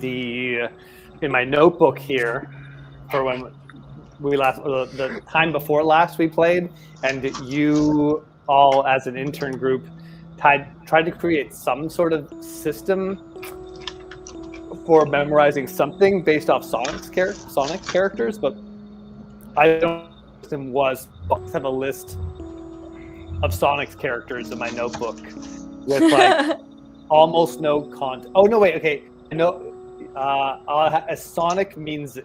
in my notebook here for when we last, the time before last we played, and you all as an intern group tried to create some sort of system for memorizing something based off Sonic characters, but I don't know what the system was. I have a list of Sonic's characters in my notebook with like almost no content. Oh no, wait, okay. No, a Sonic means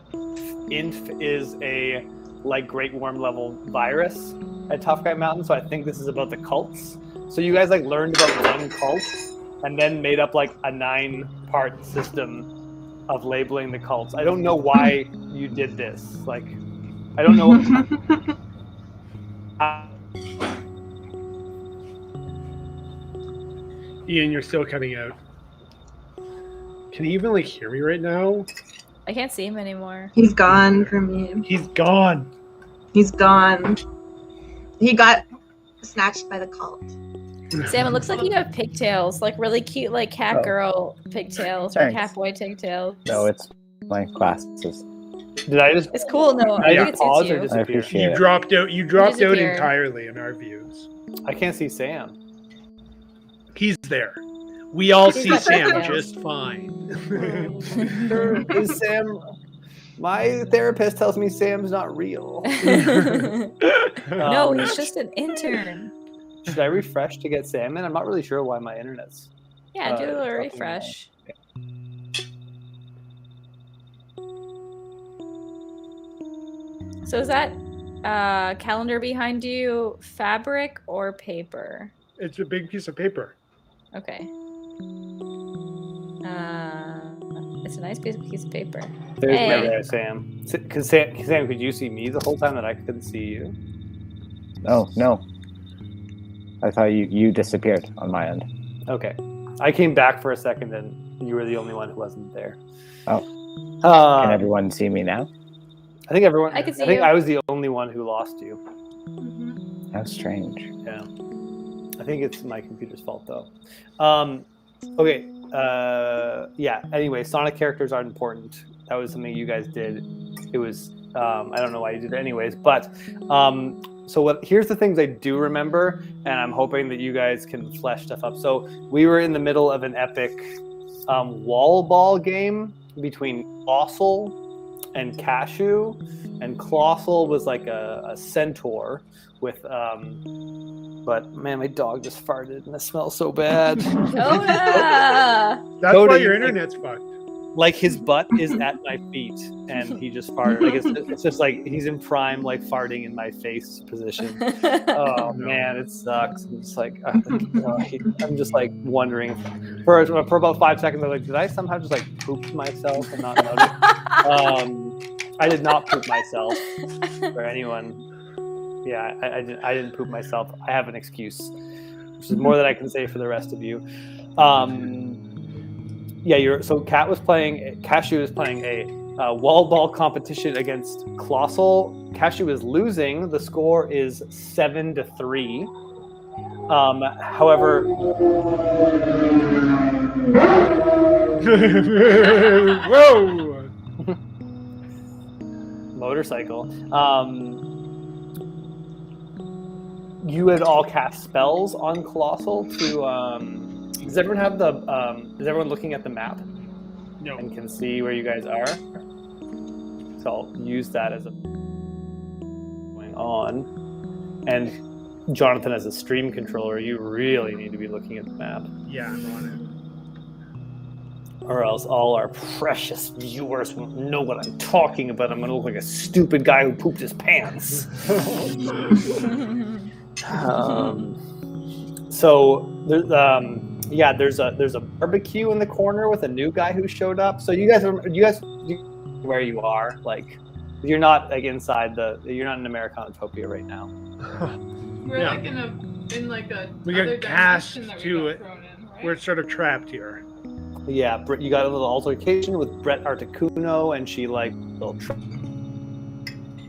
inf is a like Great Worm level virus at Tough Guy Mountain. So I think this is about the cults. So you guys like learned about one cult and then made up like a 9-part system of labeling the cults. I don't know why you did this. Like, I don't know. Ian, you're still cutting out. Can you even like hear me right now? I can't see him anymore. He's gone from you. He's gone. He's gone. He got snatched by the cult. Sam, it looks like you have pigtails, like really cute, like cat girl pigtails or Thanks. cat boy pigtails. No, it's my glasses. Did I just? It's cool. No, I I think just it pause suits or you. disappear? I appreciate You it. dropped out. You dropped out disappeared. entirely in our views. I can't see Sam. He's there. We all He's see got Sam pigtails. just fine. Is Sam? My therapist tells me Sam's not real. No, he's just an intern. Should I refresh to get Sam in? I'm not really sure why my internet's. Yeah, do a little dropping refresh. So is that calendar behind you fabric or paper? It's a big piece of paper. Okay. It's a nice piece of paper. There's Hey. there, Sam. Because Sam, could you see me the whole time that I couldn't see you? Oh, no. I thought you disappeared on my end. Okay. I came back for a second and you were the only one who wasn't there. Oh. Uh, Can everyone see me now? I think everyone. I can see I think you. I was the only one who lost you. How strange. Yeah. I think it's my computer's fault though. Okay. Yeah. Anyway, Sonic characters aren't important. That was something you guys did. It was. I don't know why you did it anyways, but. So here's the things I do remember, and I'm hoping that you guys can flesh stuff up. So we were in the middle of an epic wall ball game between Colossal and Cashew, and Colossal was like a centaur with but man, my dog just farted and it smells so bad. Coda! That's Cody, why your internet's fucked. Like his butt is at my feet and he just farted. Like it's just like he's in prime like farting in my face position. Oh man, it sucks. I'm just like I'm just like wondering for about 5 seconds. I was like, did I somehow just like poop myself and not notice? I did not poop myself for anyone. Yeah, I didn't poop myself. I have an excuse, which is more than I can say for the rest of you. Yeah, so Cashew is playing a wall ball competition against Colossal. Cashew is losing. The score is 7-3. However, Whoa! motorcycle. You had all cast spells on Colossal to. Does everyone have the? Is everyone looking at the map? No. And can see where you guys are? So I'll use that as a going on. And Jonathan, as a stream controller, you really need to be looking at the map, Yeah, I'm on or else all our precious viewers won't know what I'm talking about. I'm gonna look like a stupid guy who pooped his pants. So there's a barbecue in the corner with a new guy who showed up. So you guys where you are, like you're not like inside you're not in Americanotopia right now. We're Yeah. like in a We got other cast dimension that we to got it. thrown in, right? We're sort of trapped here. Yeah, you got a little altercation with Brett Articuno, and she like little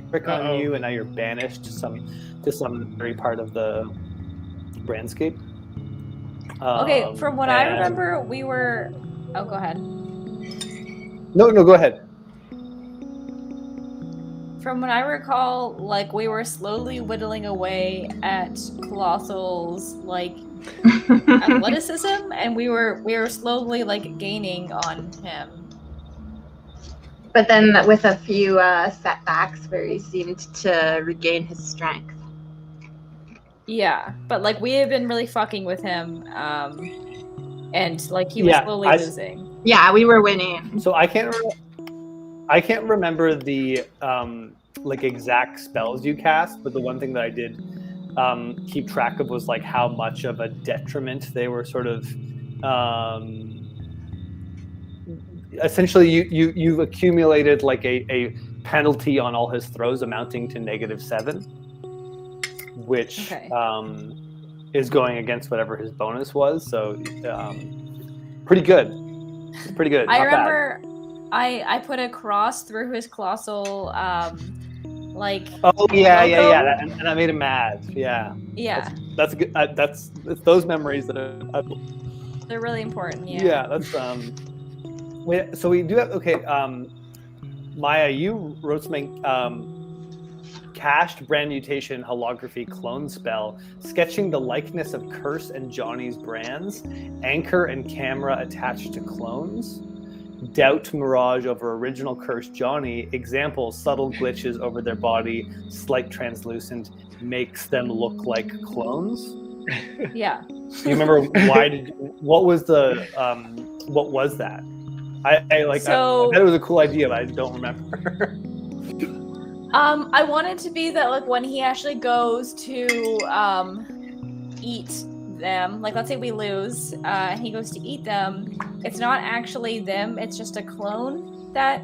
trick on you, and now you're banished to some very part of the brandscape. Okay, from what I and- remember, we were. Oh, go ahead. No, go ahead. From what I recall, like we were slowly whittling away at Colossal's like athleticism, and we were slowly like gaining on him. But then with a few setbacks where he seemed to regain his strength. Yeah, but like we have been really fucking with him, and like he was slowly losing. Yeah, we were winning. So I can't remember the like exact spells you cast, but the one thing that I did keep track of was like how much of a detriment they were sort of. Essentially, you've accumulated like a penalty on all his throws amounting to -7, which is going against whatever his bonus was. So pretty good. Pretty good. I remember I put a cross through his colossal like. Oh yeah, and that made him mad. Yeah. Yeah. That's good. That's those memories that are. They're really important. Yeah. Yeah, that's so we do have Maya, you wrote something cast brand mutation holography clone spell, sketching the likeness of Curse and Johnny's brands, anchor and camera attached to clones, doubt mirage over original Curse Johnny, example subtle glitches over their body, slight translucent, makes them look like clones. Yeah. You remember what was that? I bet it was a cool idea, but I don't remember. I want it to be that like when he actually goes to eat them, like let's say we lose, and he goes to eat them, it's not actually them, it's just a clone that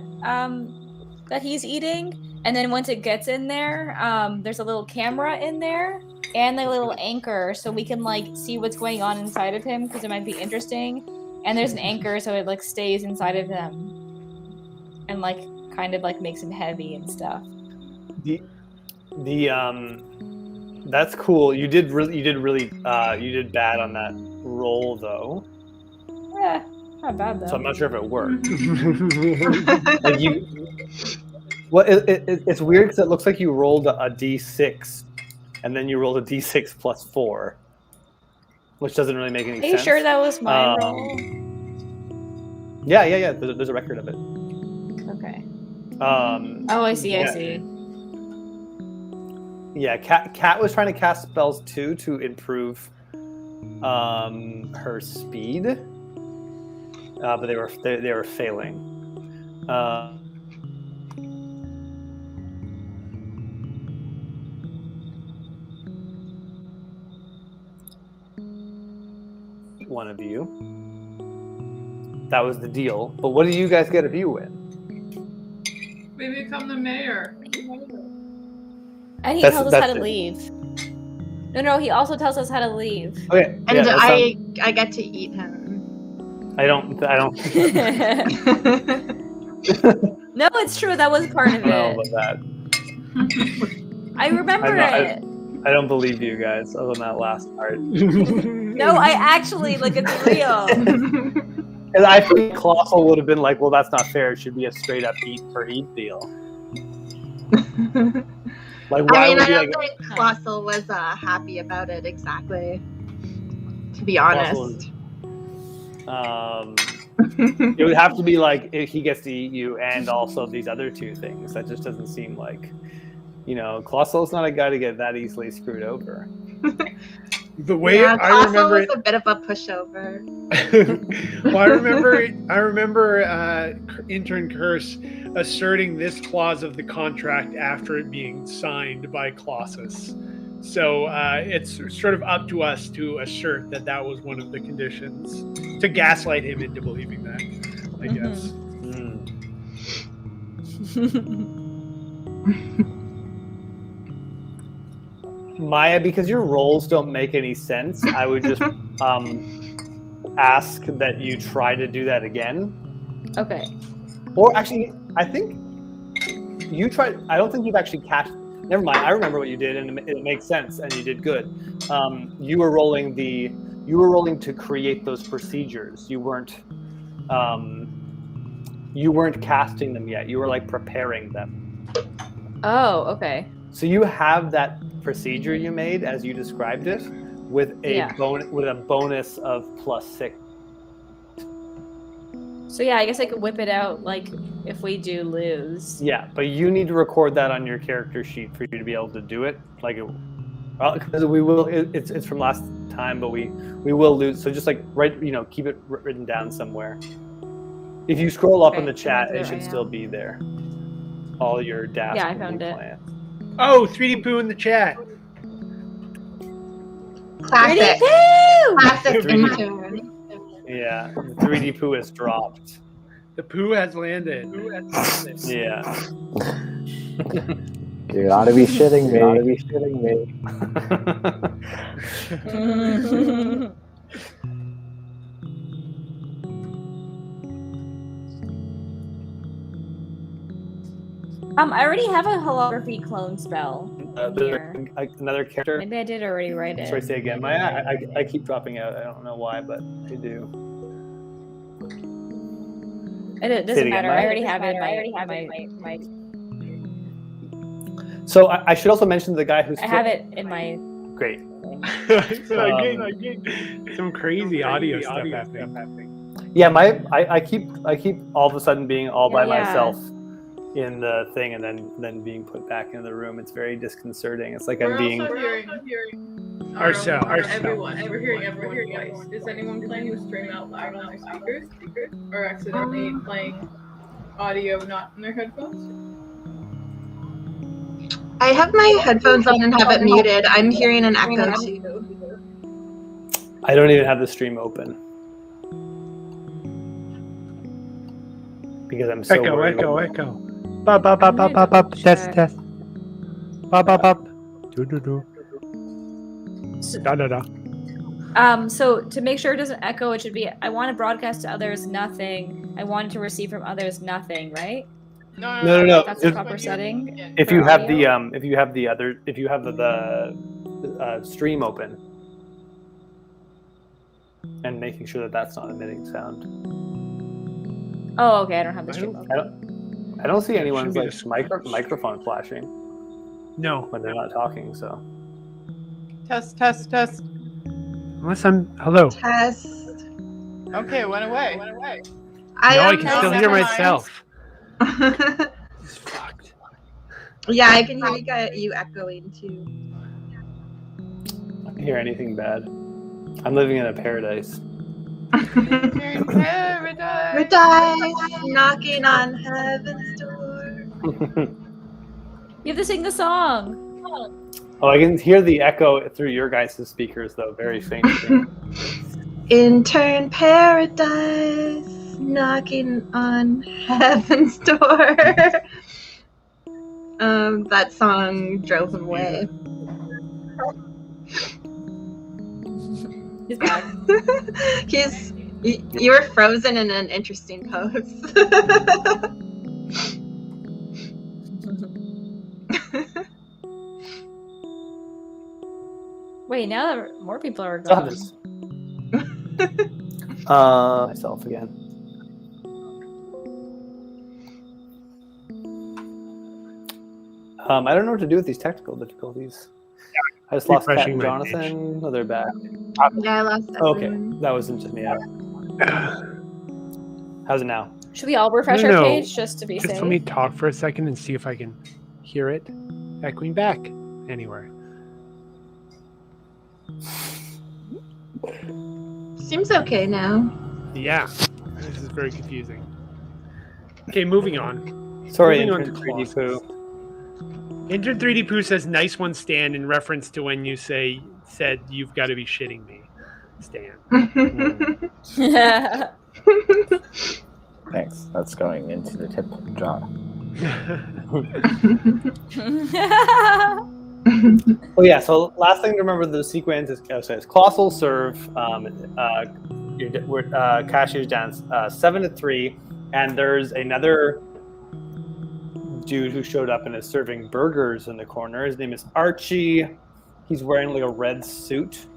he's eating. And then once it gets in there, there's a little camera in there and a little anchor, so we can like see what's going on inside of him because it might be interesting. And there's an anchor, so it like stays inside of them, and like kind of like makes him heavy and stuff. That's cool. You did bad on that roll though. Yeah, not bad though. So I'm not sure if it worked. It's weird because it looks like you rolled a d6, and then you rolled a d6 plus 4. Which doesn't really make any sense. Are you sure that was my roll? Yeah. There's a record of it. Okay. I see. I see. Yeah, Kat was trying to cast spells too to improve her speed, but they were failing. One of you. That was the deal. But what do you guys get if you win? We become the mayor. And he tells us how to leave. No, he also tells us how to leave. Okay. And I get to eat him. I don't. No, it's true. That was part of it. I don't know about that. I remember it. I don't believe you guys, other than that last part. No, I actually, like, it's real. And I think Colossal would have been like, well, that's not fair. It should be a straight up eat for eat deal. Like, why I would you don't think Colossal was happy about it exactly, to be honest. It would have to be like if he gets to eat you and also these other two things. That just doesn't seem like, Colossal's not a guy to get that easily screwed over. The way I remember was a bit of a pushover. Well, I remember intern Curse asserting this clause of the contract after it being signed by Colossus. So it's sort of up to us to assert that was one of the conditions, to gaslight him into believing that, I guess. Maya, because your rolls don't make any sense, I would just ask that you try to do that again. Okay. Or actually, I think you tried. I don't think you've actually cast. Never mind. I remember what you did, and it makes sense, and you did good. You were rolling to create those procedures. You weren't you weren't casting them yet. You were like preparing them. Oh, okay. So you have that procedure you made as you described it with a bonus of +6. So yeah, I guess I could whip it out like if we do lose. Yeah, but you need to record that on your character sheet for you to be able to do it. Like, because we will. It's from last time, but we will lose. So just like keep it written down somewhere. If you scroll up in the chat, it should still be there. All your dash. Yeah, I found it. Oh, 3D Poo in the chat. Classic. 3D Classic 3D. intern. Yeah, the 3D poo has dropped. The poo has landed. Yeah. You oughta be shitting me. You oughta be shitting me. I already have a holography clone spell. Another character. Maybe I did already write it. Sorry, say again. I keep dropping out. I don't know why, but I do. It doesn't matter. I already have it. My So I should also mention the guy who's. I have it in my. Great. Some crazy audio stuff happening. Yeah, I keep all of a sudden being all by myself in the thing, and then being put back into the room. It's very disconcerting. It's like We're I'm being. also hearing Ourselves. everyone. We're hearing everyone's voice. Is anyone playing the stream out loud on their speakers, or accidentally playing audio not in their headphones? I have my headphones on and have it muted. I'm hearing an echo too. I don't even have the stream open because I'm so worried. Echo. Bop, bop, bop, bop, bop, bop. Test. Bop, bop, bop. Do. Da. So to make sure it doesn't echo, it should be I want to broadcast to others nothing. I want to receive from others nothing, right? No. That's the proper setting. If for you have audio? the stream open and making sure that that's not emitting sound. Oh, okay. I don't have the stream open. I don't see anyone's Shouldn't be like microphone flashing No. when they're not talking. So Test. Unless I'm. Hello. Test. Okay, it went away. I can still hear never mind. myself. It's fucked. Yeah, I can hear you echoing too. I don't hear anything bad. I'm living in a paradise. Paradise, knocking on heaven's door. You have to sing the song. Oh, I can hear the echo through your guys' speakers though, very faintly. Intern paradise, knocking on heaven's door. That song drove him away. He's back. You were frozen in an interesting pose. Wait, now that more people are Stop gone. this. Myself again. I don't know what to do with these technical difficulties. I just lost Kat Refreshing and my Jonathan. Oh, they're back. Yeah, I lost Okay, everyone. that wasn't just me. How's it now? Should we all refresh our No. page just to be Just safe? let me talk for a second and see if I can hear it echoing back anywhere. Seems okay now. Yeah, this is very confusing. Okay, moving on. Sorry, Moving on intern to 3D Colossus. poo. Intern 3D Poo says, "Nice one, Stan," in reference to when you said you've got to be shitting me, Stan. Thanks. That's going into the tip jar. Oh yeah. So last thing to remember the sequence is colossal serve. Cashier's down 7-3, and there's another dude who showed up and is serving burgers in the corner. His name is Archie. He's wearing like a red suit,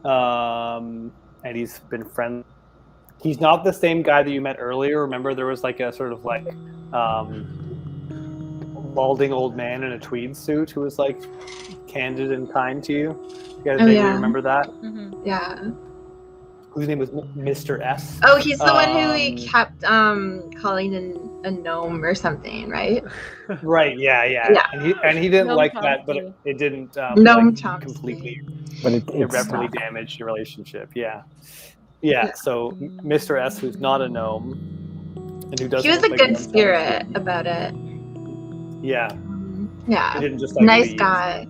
and he's been friendly He's not the same guy that you met earlier. Remember, there was like a sort of like balding old man in a tweed suit who was like candid and kind to you. You guys maybe remember that? Mm-hmm. Yeah. Whose name was Mr. S. Oh, he's the one who we kept calling a gnome or something, right? Right. Yeah. Yeah. And he didn't Gnome like that, but Chomsky. it didn't Gnome like, Chomsky. completely But it's irreparably damaged your relationship. Yeah. So Mr. S, who's not a gnome, and who doesn't. He was a look like good Gnome spirit Chomsky. about it. Yeah. Yeah. He didn't just like Nice leave. guy.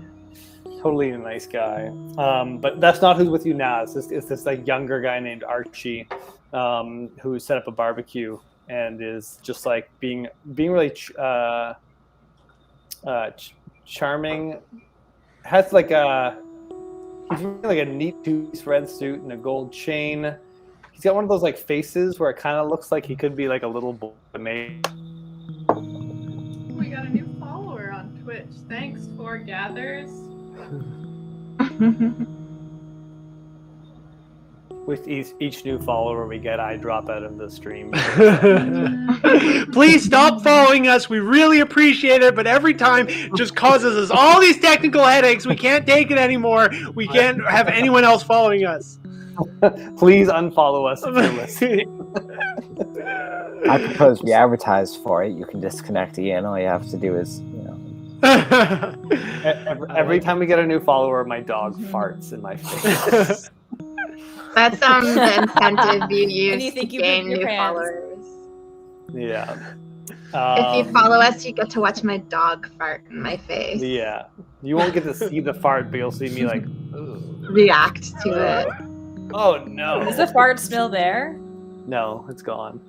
Totally a nice guy. But that's not who's with you now. It's this like younger guy named Archie, who set up a barbecue and is just like being really charming. Has like he's wearing like a neat two-piece red suit and a gold chain. He's got one of those like faces where it kind of looks like he could be like a little boy. We got a new follower on Twitch. Thanks, Four Gathers. With each new follower we get, I drop out of the stream. Please stop following us. We really appreciate it, but every time it just causes us all these technical headaches. We can't take it anymore. We can't have anyone else following us. Please unfollow us if you're listening. I propose we advertise for it. You can disconnect Ian. All you have to do is, Every time we get a new follower, my dog farts in my face. That's the incentive you use And you think to you gain poop your new pants. followers. Yeah. If you follow us, you get to watch my dog fart in my face. Yeah. You won't get to see the fart, but you'll see me like, React to it. oh no. Is the fart still there? No, it's gone.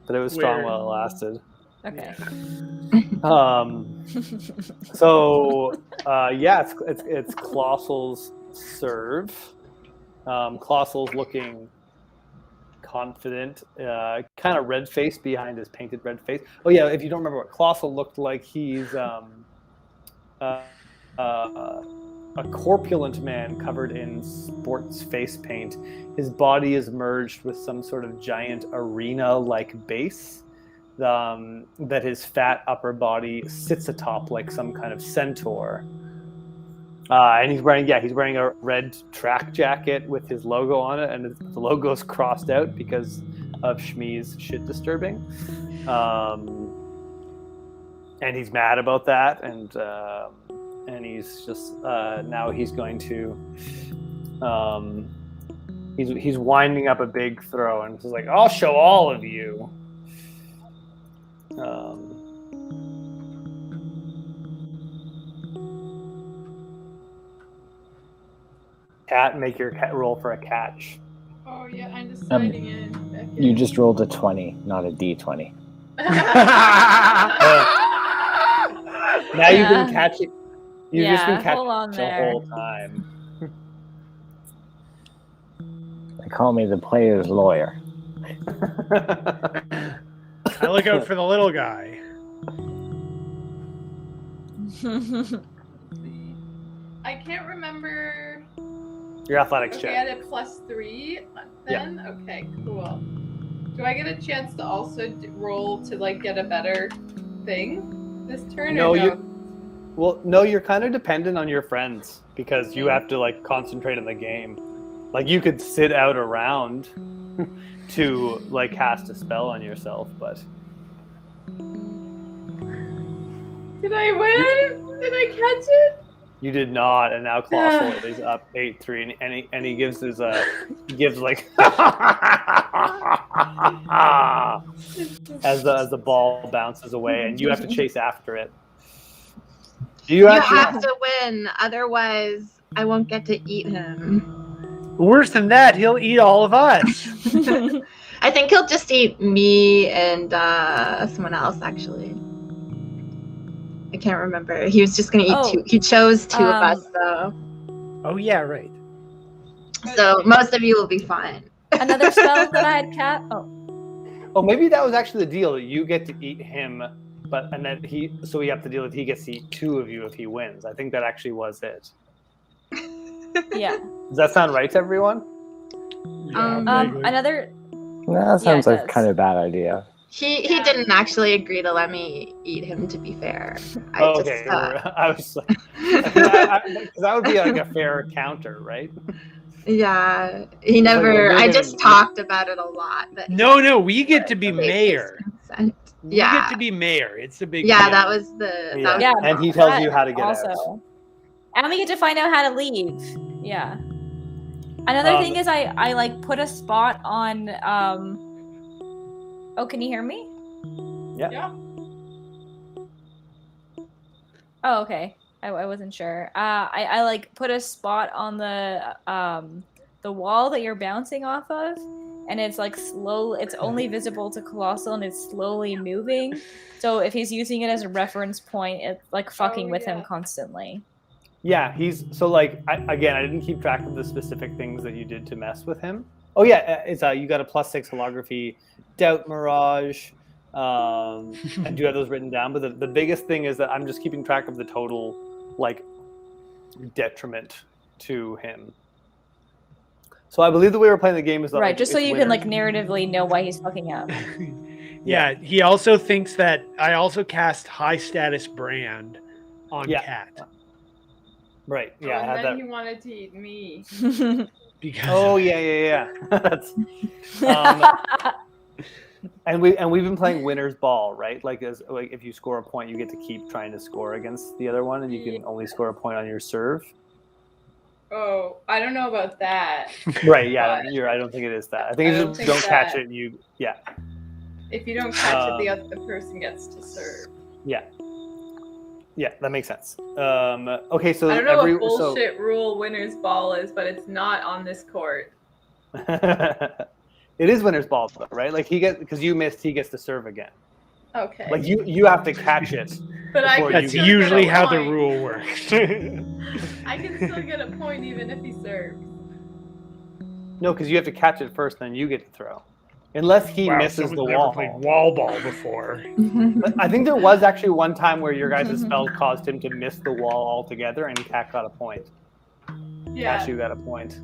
But it was strong Weird. while it lasted. Okay. So it's Colossal's serve. Colossal's looking confident, kind of red-faced behind his painted red face. Oh yeah, if you don't remember what Colossal looked like, he's a corpulent man covered in sports face paint. His body is merged with some sort of giant arena-like base that his fat upper body sits atop like some kind of centaur. And he's wearing a red track jacket with his logo on it, and the logo's crossed out because of Shmi's shit disturbing. And he's mad about that, and he's just now he's going to he's winding up a big throw, and he's like, "I'll show all of you." Cat, make your roll for a catch. Oh yeah, I'm deciding it. you just rolled a 20, not a D20. Now you've been catching. You've just been Yeah, catching hold on the there. whole time. They call me the player's lawyer. I look out for the little guy. I can't remember. Your athletics Okay, I check. had a +3 then? Okay, cool. Do I get a chance to also roll to like get a better thing this turn? No, or no, you're kind of dependent on your friends because you have to like concentrate on the game. Like you could sit out a round to like cast a spell on yourself, but Did I win? Did I catch it? you did not. And now Colossal is up 8-3, and he gives his like as the ball bounces away, and you have to chase after it. Do you You actually? have to win, otherwise I won't get to eat him. Worse than that, he'll eat all of us. I think he'll just eat me and someone else, actually. I can't remember. He was just going to eat two. He chose two of us, though. Oh, yeah, right. So most of you will be fine. Another spell that I had cat. Oh, maybe that was actually the deal. You get to eat him, and then we have to deal with he gets to eat two of you if he wins. I think that actually was it. Yeah. Does that sound right to everyone? Yeah, vaguely. Another That sounds it like does. kind of a bad idea. He didn't actually agree to let me eat him. To be fair, I I was like, because that would be like a fair counter, right? yeah, he like, never. well, I you're just gonna- talked about it a lot, but No, we get to be gave his mayor. consent. You Yeah, get to be mayor. It's a big yeah, deal. that was the. Yeah. That was Yeah, the and he problem. tells you how to get also. out. And we get to find out how to leave. Yeah. Another thing is I like put a spot on Oh, can you hear me? Yeah. Oh, okay. I wasn't sure. I like put a spot on the wall that you're bouncing off of, and it's like slow. It's only visible to Colossal, and it's slowly moving. So if he's using it as a reference point, it's like fucking with him constantly. Yeah, he's so like I didn't keep track of the specific things that you did to mess with him. Oh yeah, it's you got a +6 holography, doubt mirage, and do have those written down. But the biggest thing is that I'm just keeping track of the total like detriment to him. So I believe the way we're playing the game is that, right, like, just so it's you winners. can like narratively know why he's fucking up. Yeah, he also thinks that I also cast high status brand on Cat. Right. Yeah, I and had then that. he wanted to eat me. Because Oh yeah. That's, and we've been playing winner's ball, right? Like if you score a point, you get to keep trying to score against the other one, and you can only score a point on your serve. Oh, I don't know about that. Right? Yeah, But I don't think it is that. I think it's just don't catch it. If you don't catch it, the other person gets to serve. Yeah, that makes sense. Okay, so I don't know what bullshit rule winner's ball is, but it's not on this court. It is winner's ball, though, right? Like because you missed, he gets to serve again. Okay. Like you have to catch it. But I before can that's you still usually get a how the point. rule works. I can still get a point even if he serves. No, because you have to catch it first, then you get to throw. Unless he misses the someone's wall. never played wall ball before. I think there was actually one time where your guys' spell caused him to miss the wall altogether, and Cat got a point. Yeah. Cashew got a point.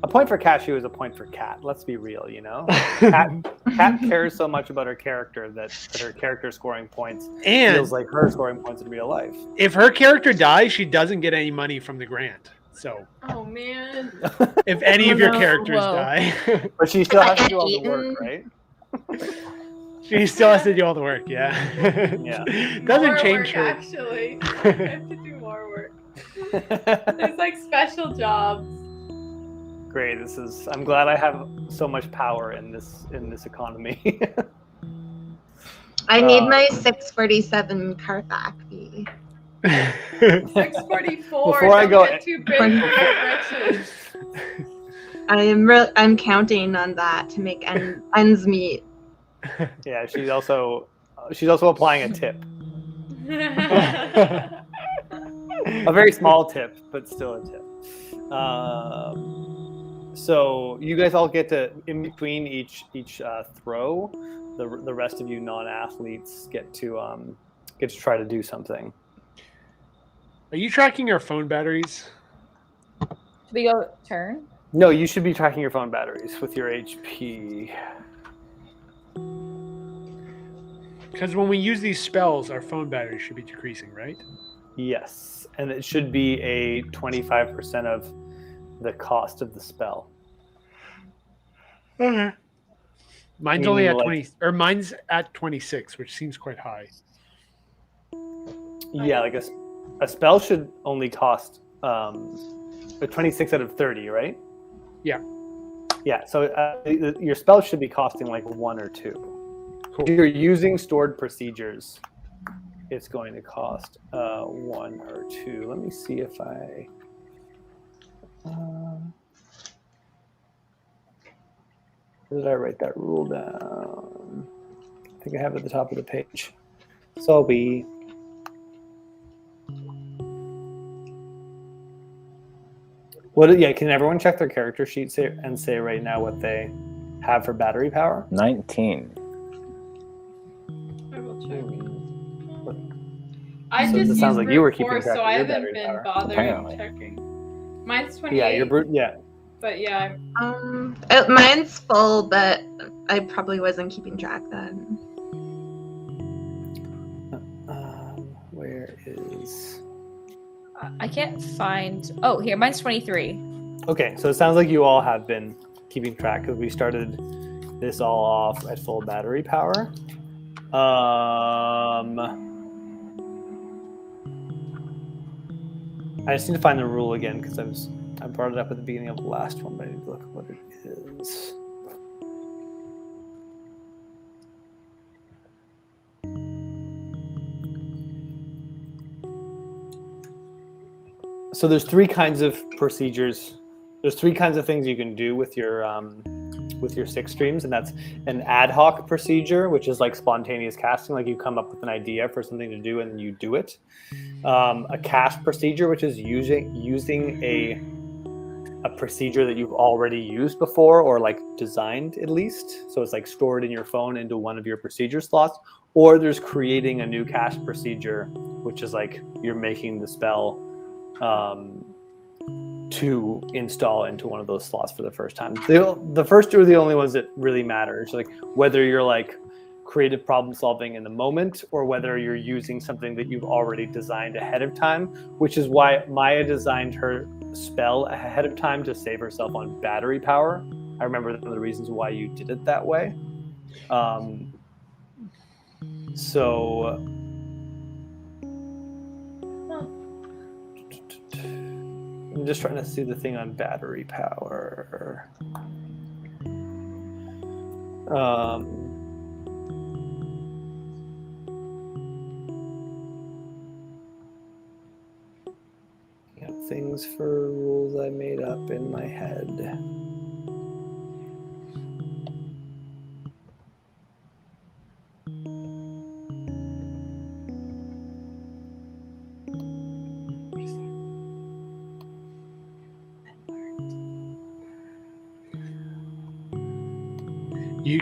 A point for Cashew is a point for Cat. Let's be real, you know? Cat cares so much about her character that her character scoring points And feels like her scoring points in real life. if her character dies, she doesn't get any money from the grant. So Oh man. if any of your no. characters Whoa. die, But she still has to do all the work, right? she still has to do all the work. Yeah. Yeah. Doesn't More change work, her. Actually, I have to do more work. There's like special jobs. Great. I'm glad I have so much power in this economy. I need my 647 Carthack fee. 644. Before I Don't go- get too big for your britches. I'm counting on that to make ends meet. Yeah, she's also applying a tip. A very small tip, but still a tip. So you guys all get to, in between each throw, the rest of you non-athletes get to try to do something. Are you tracking our phone batteries? Should we go turn? No, you should be tracking your phone batteries with your HP. Because when we use these spells, our phone battery should be decreasing, right? Yes, and it should be a 25% of the cost of the spell. Okay. Mine's Meaning only at like- 20, or mine's at 26, which seems quite high. Yeah, like a spell should only cost a 26 out of 30, right? Yeah. Yeah, so your spell should be costing like 1 or 2. Cool. If you're using stored procedures, it's going to cost 1 or 2. Let me see if I... where did I write that rule down? I think I have it at the top of the page. So I'll be... Can everyone check their character sheets and say right now what they have for battery power? 19. I will check. I So just it sounds used like you were brute keeping force, track so of I your haven't battery been power. bothering Apparently. checking. Mine's 28. Yeah, your brute. Yeah, But yeah, Mine's full, but I probably wasn't keeping track then. Where is? I can't find. Oh, here, mine's 23. Okay, so it sounds like you all have been keeping track because we started this all off at full battery power. I just need to find the rule again because I brought it up at the beginning of the last one, but I need to look at what it is. So there's three kinds of procedures. There's three kinds of things you can do with your 6 streams, and that's an ad hoc procedure, which is like spontaneous casting, like you come up with an idea for something to do and then you do it. A cache procedure, which is using a procedure that you've already used before or like designed at least. So it's like stored in your phone into one of your procedure slots. Or there's creating a new cache procedure, which is like you're making the spell to install into one of those slots for the first time. The first two are the only ones that really matter. It's like whether you're like creative problem solving in the moment or whether you're using something that you've already designed ahead of time, which is why Maya designed her spell ahead of time to save herself on battery power. I remember one of the reasons why you did it that way. So I'm just trying to see the thing on battery power. Things for rules I made up in my head.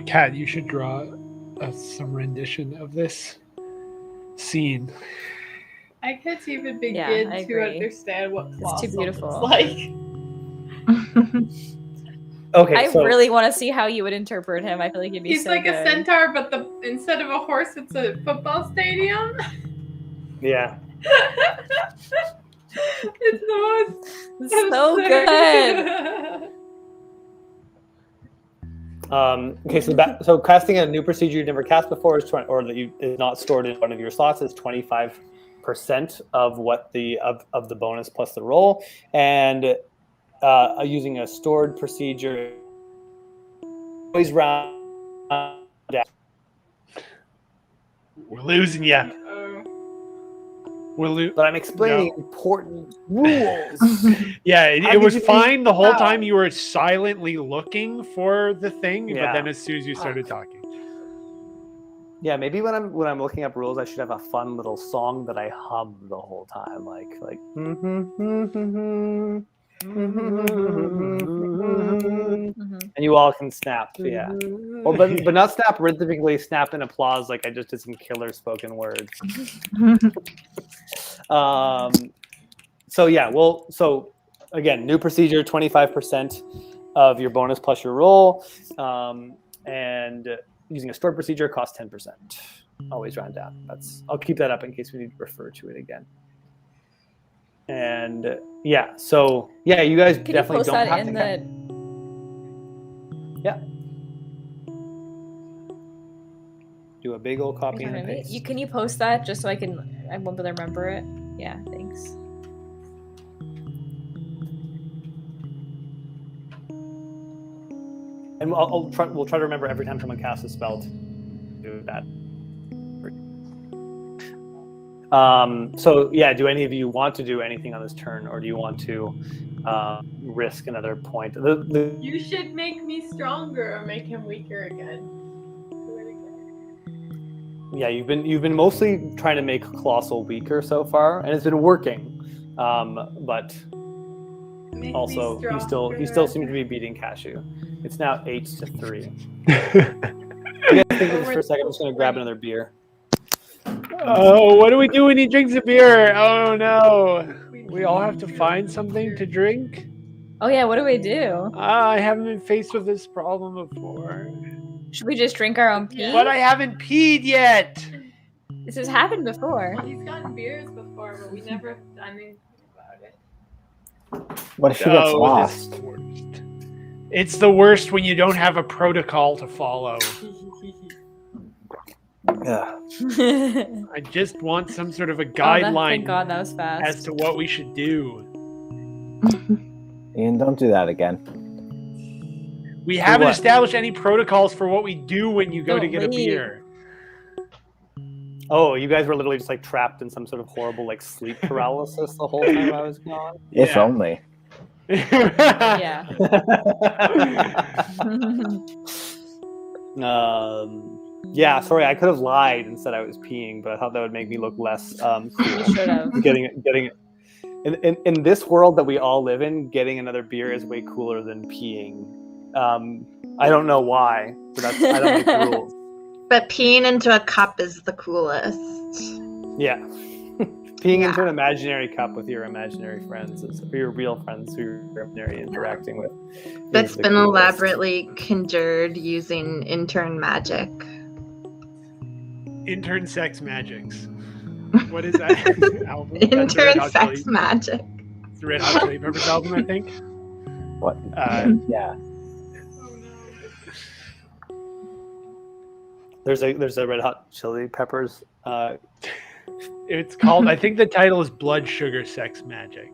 Kat, you should draw some rendition of this scene. I can't even begin I to agree. understand what It's too beautiful. looks like. Okay, I so really want to see how you would interpret him. I feel like he'd be He's so like good. a centaur, but instead of a horse, it's a football stadium. yeah. It's the most It's so good. Okay, so casting a new procedure you've never cast before is is not stored in one of your slots is 25% of what the bonus plus the roll, and using a stored procedure always round down. We're losing you. But I'm explaining important rules. Yeah, it was fine the whole out? time you were silently looking for the thing, but Yeah. then as soon as you started talking. Yeah, maybe when I'm looking up rules, I should have a fun little song that I hum the whole time, like. And you all can snap, yeah. Well, but not snap rhythmically, snap in applause like I just did some killer spoken words. So yeah, well, so again, new procedure, 25% of your bonus plus your roll, and using a stored procedure costs 10%. Always round down. I'll keep that up in case we need to refer to it again. And yeah, so yeah, you guys Can definitely you post don't that have in to. Yeah. Do a big old copy and paste. Can you post that just so I won't be able to remember it? Yeah, thanks. And we'll try to remember every time someone casts a spell to do that. So yeah, do any of you want to do anything on this turn, or do you want to risk another point? You should make me stronger or make him weaker again. Yeah, you've been mostly trying to make Colossal weaker so far, and it's been working. But Make also me he still seems to be beating Cashew. It's now 8-3. You guys think of this for a second. I'm just gonna grab another beer. Oh, what do we do when he drinks a beer? Oh no. We all have to find something to drink? Oh yeah, what do we do? I haven't been faced with this problem before. Should we just drink our own pee? But I haven't peed yet. This has happened before. He's gotten beers before, but we never done anything about it. What if she gets This lost? is the worst. It's the worst when you don't have a protocol to follow. Yeah. I just want some sort of a Thank guideline God that was fast. as to what we should do. Ian, don't do that again. We haven't what? established any protocols for what we do when you go to Don't get a leave. beer. Oh, you guys were literally just like trapped in some sort of horrible like sleep paralysis the whole time I was gone. If Yeah. only. Yeah. Yeah, sorry, I could have lied and said I was peeing, but I thought that would make me look less cool. Should have. Getting in this world that we all live in, getting another beer is way cooler than peeing. I don't know why, but I don't make the rules. But peeing into a cup is the coolest. Yeah. Peeing into an imaginary cup with your imaginary friends, or your real friends who you're imaginary interacting with. That's is the been coolest. elaborately conjured using intern magic. Intern sex magics. What is that album? That's the Red Intern Hot sex Chili- magic. It's the Red Hot Chili Peppers album, I think. What? Yeah. Oh no. There's a Red Hot Chili Peppers. It's called, I think the title is Blood Sugar Sex Magic.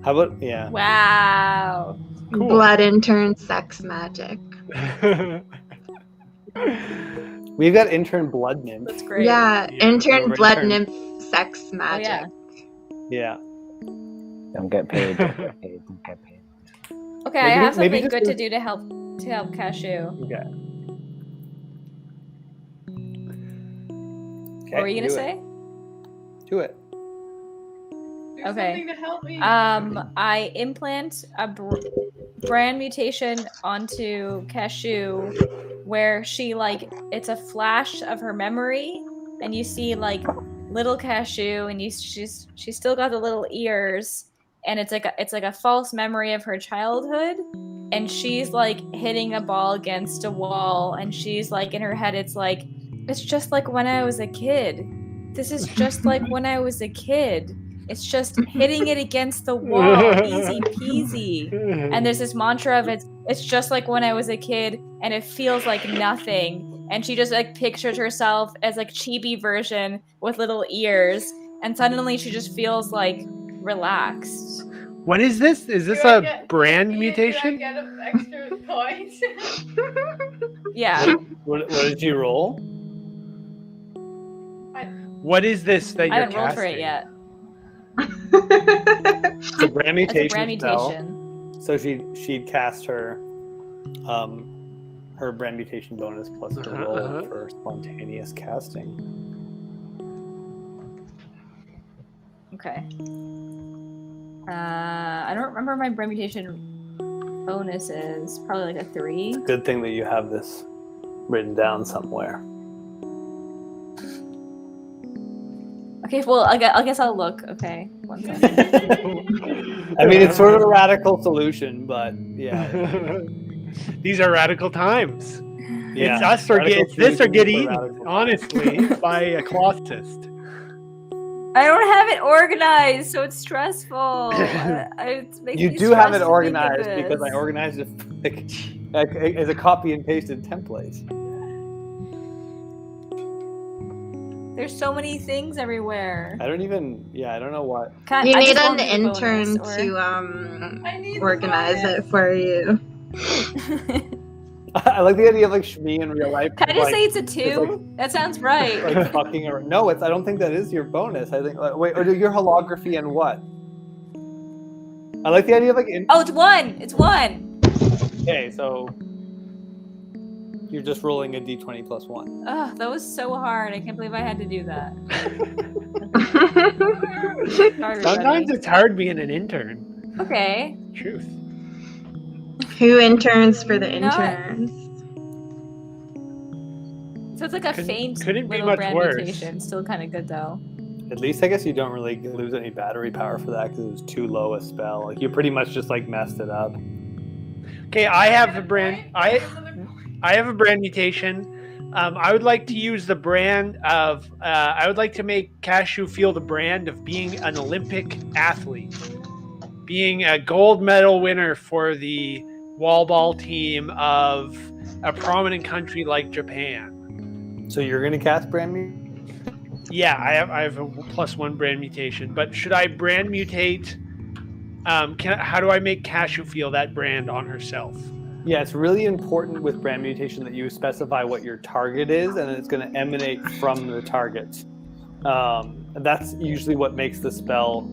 How about yeah? Wow. Cool. Blood intern sex magic. We've got intern blood nymph. That's great. Yeah, Yeah, intern over blood intern. nymph sex magic. yeah. Yeah. Don't get paid. Don't get paid. Don't get paid. Okay, I Maybe- have maybe something just good to do- do to help Cashew. Okay. What were you gonna do it. say? Do it. Do Okay. something to help me. I implant a brand mutation onto Cashew where she it's a flash of her memory and you see little Cashew and she's still got the little ears and it's like a false memory of her childhood and she's hitting a ball against a wall and she's in her head it's just like when I was a kid. This is just like when I was a kid. It's just hitting it against the wall, easy peasy. And there's this mantra of it's just like when I was a kid and it feels like nothing. And she just pictures herself as chibi version with little ears and suddenly she just feels relaxed. What is this? Is this Do I a get- brand Ian, mutation? Did I get extra points? Yeah. What did you roll? What is this that I you're haven't rolled for it casting? yet. It's a brand It's mutation. a brand spell. mutation. So she'd cast her brand mutation bonus plus her roll for spontaneous casting. Okay. I don't remember my brand mutation bonus is. Probably a 3. Good thing that you have this written down somewhere. Okay, well, I guess I'll look. Okay, one second. I mean, it's sort of a radical solution, but yeah. These are radical times. Yeah. It's us or Radical it's this or solutions get for eaten, radical honestly, by a classist. I don't have it organized, so it's stressful. It makes You me do have stressed it to think of organized because I this. organized it as a copy and pasted template. There's so many things everywhere. I don't know what. You I need just an want the intern bonus, to I need the organize bonus. it for you. I like the idea of Shmi in real life. Can I just like, say it's a 2? That sounds right. like fucking around. No, I don't think that is your bonus. I think wait, or your holography and what? I like the idea of Oh, it's 1. It's 1. okay, so you're just rolling a d20 plus 1. Ugh, that was so hard. I can't believe I had to do that. Sorry, Sometimes everybody. it's hard being an intern. Okay. Truth. Who interns for the Not- interns? So it's like a Couldn't- faint couldn't be little much brand worse. mutation. Still kind of good though. At least I guess you don't really lose any battery power for that because it was too low a spell. Like you pretty much just messed it up. Okay, I have a brand. I have a brand mutation. I would like to use the brand of. I would like to make Cashew feel the brand of being an Olympic athlete, being a gold medal winner for the wall ball team of a prominent country like Japan. So you're gonna cast brand new? Yeah, I have a +1 brand mutation. But should I brand mutate? How do I make Cashew feel that brand on herself? Yeah, it's really important with brand mutation that you specify what your target is, and it's going to emanate from the target. That's usually what makes the spell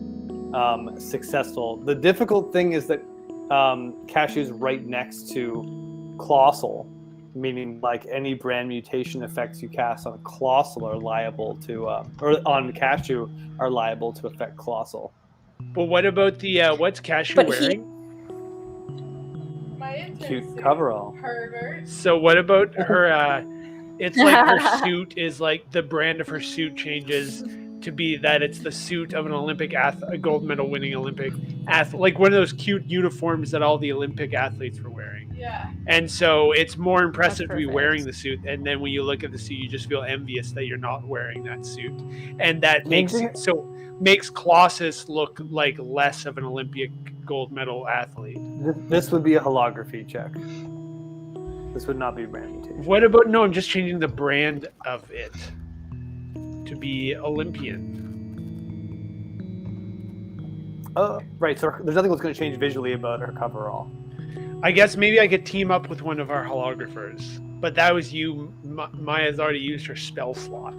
successful. The difficult thing is that Cashew's right next to Colossal, meaning like any brand mutation effects you cast on Colossal are liable to, or on Cashew are liable to affect Colossal. But what about the what's Cashew But wearing? My intern Cute suit, coverall. Pervert. So what about her? It's like her suit is like the brand of her suit changes to be that it's the suit of an Olympic a gold medal winning Olympic athlete, like one of those cute uniforms that all the Olympic athletes were wearing. Yeah. And so it's more impressive to be perfect. wearing the suit, and then when you look at the suit, you just feel envious that you're not wearing that suit, and that makes Colossus look like less of an Olympic gold medal athlete. This would be a holography check. This would not be brand mutation. What about no? I'm just changing the brand of it to be Olympian. Right. So there's nothing that's going to change visually about her coverall. I guess maybe I could team up with one of our holographers, but that was you. Maya's already used her spell slot.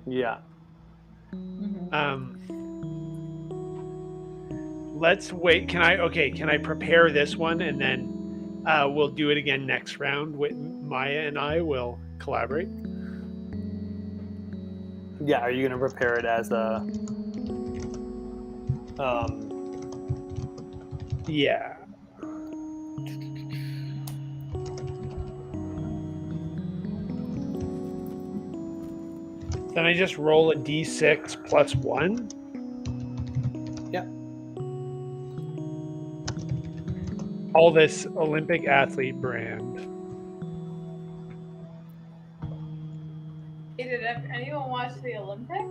Yeah. Let's wait. Can I prepare this one and then we'll do it again next round. Maya and I will collaborate. Yeah. Are you going to prepare it as a? Yeah. Then I just roll a d6 plus 1. Yeah. All this Olympic athlete brand. Hey, did anyone watch the Olympics?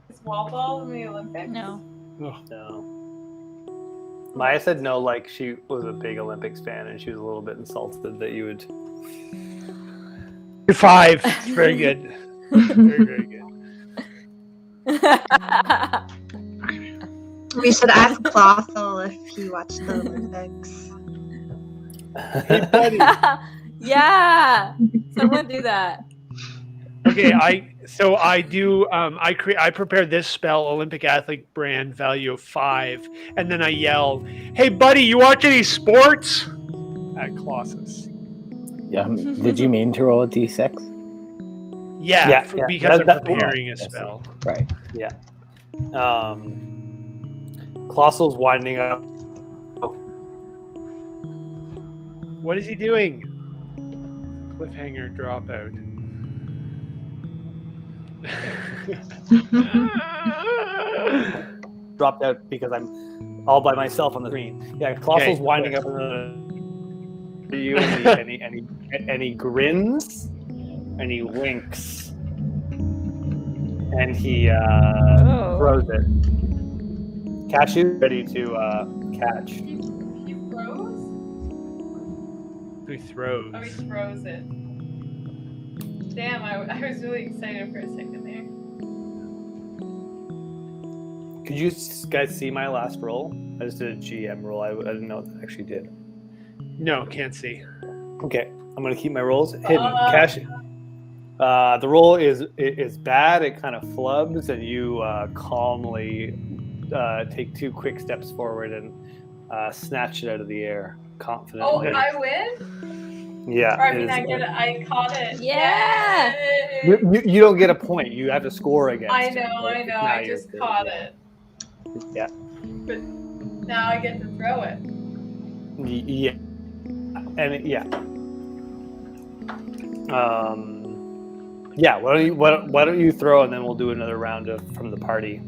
Is wall ball in the Olympics? No. Oh. No. Maya said no, like she was a big Olympics fan, and she was a little bit insulted that you would. 5. It's very good. Very, very good. We should ask Colossal if he watched the Olympics. Hey, buddy. Yeah. Someone do that. Okay, I prepared this spell, Olympic athlete brand, value of 5, and then I yelled, "Hey, buddy, you watch any sports?" At Colossus. Yeah. Did you mean to roll a d6? Yeah, Yeah, because I'm that- preparing a I see. spell. Right. Yeah. Colossal's winding up. What is he doing? Cliffhanger dropout. Dropped out because I'm all by myself on the screen. Yeah, Colossal's Okay, winding okay. up for you, and he grins, and he winks, and he throws it. Cashew ready to catch. He froze? He throws. Oh, he throws it. Damn, I was really excited for a second there. Could you guys see my last roll? I just did a GM roll. I didn't know what that actually did. No, can't see. Okay, I'm gonna keep my rolls hidden. Cashew. The roll is bad. It kind of flubs, and you calmly take 2 quick steps forward and snatch it out of the air confidently. Oh, I win? Yeah. Or, I mean, I caught it. Yeah. Yay! You don't get a point. You have to score against. I it. know. Now I you're just good. caught it. Yeah. But now I get to throw it. Yeah. And yeah. Yeah. Why don't you throw, and then we'll do another round from the party.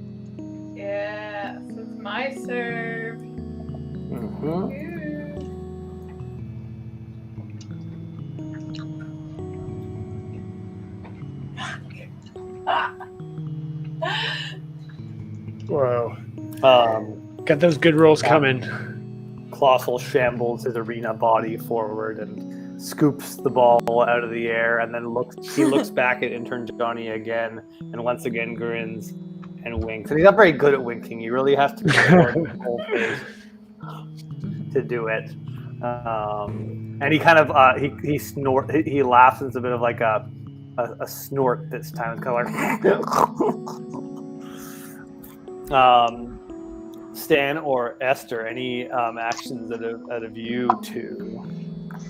Yeah. So it's my serve. Whoa. Got those good rolls coming. Colossal shambles his arena body forward and scoops the ball out of the air, and then he looks back at intern Johnny again, and once again grins and winks. And he's not very good at winking. He really has to control his whole face to do it. And he kind of he snort. He laughs. It's a bit of like a snort this time. It's kind of like. Stan or Esther, any actions out of you two?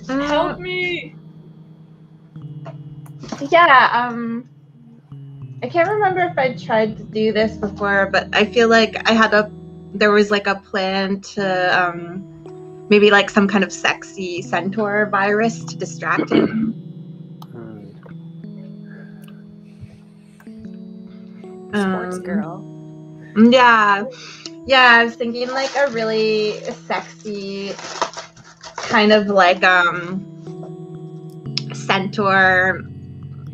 Help me! Yeah, I can't remember if I tried to do this before, but I feel like there was like a plan to maybe like some kind of sexy centaur virus to distract him. Sports girl. Yeah, I was thinking like a really sexy kind of like centaur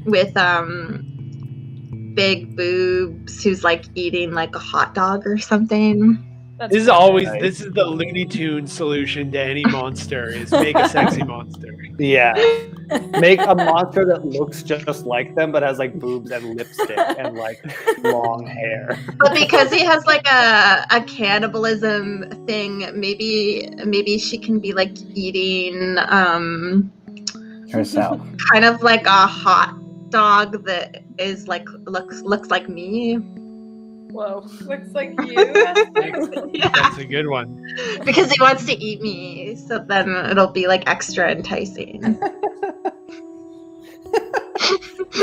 with big boobs who's like eating like a hot dog or something. This is the Looney Tunes solution to any monster is make a sexy monster. Yeah. Make a monster that looks just like them but has like boobs and lipstick and like long hair. But because he has like a cannibalism thing, maybe she can be like eating herself. Kind of like a hot dog that is like looks like me. Whoa. Looks like you. Yeah. That's a good one. Because he wants to eat me, so then it'll be like extra enticing.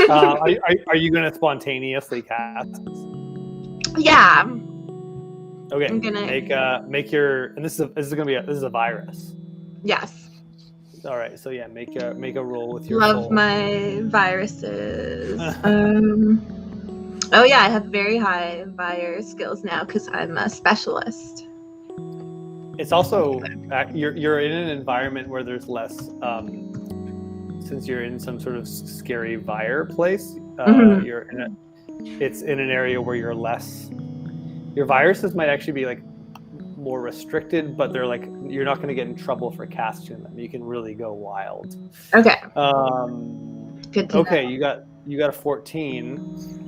Are you going to spontaneously cast? Yeah. Okay. I'm gonna make your, and this is a virus. Yes. All right. So yeah, make a roll with your Love soul. my viruses. Oh yeah, I have very high virus skills now because I'm a specialist. It's also you're in an environment where there's less. Since you're in some sort of scary vire place, it's in an area where you're less. Your viruses might actually be like more restricted, but they're like you're not going to get in trouble for casting them. You can really go wild. Okay. Good to know. You got a 14.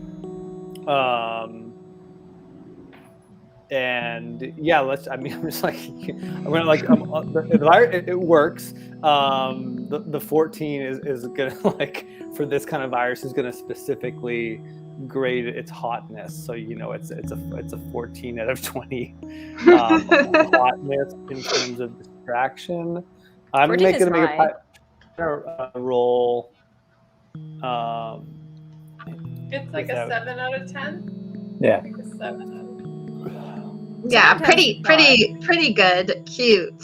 And yeah, I'm just like, I'm gonna like, it works. The 14 is gonna like, for this kind of virus is gonna specifically grade its hotness. So, it's a 14 out of 20 hotness in terms of distraction. I'm gonna make a roll. It's like a 7 out of 10. Yeah. Like a 7 out of 10. Yeah, pretty good. Cute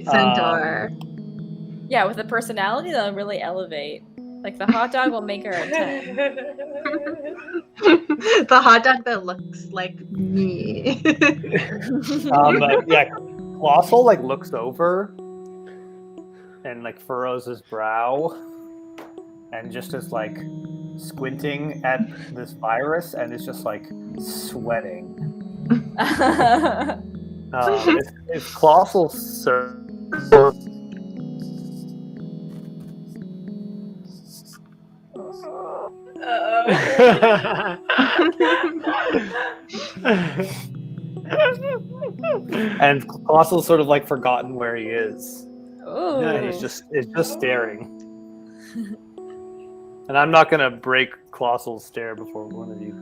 centaur. Yeah, with a personality that'll really elevate. Like the hot dog will make her a 10. The hot dog that looks like me. Yeah, Colossal like looks over and like furrows his brow and just is like squinting at this virus and is just like sweating. It's Colossal and Colossal's sort of like forgotten where he is. Ooh. And he's just staring. And I'm not gonna break Colossal's stare before one of you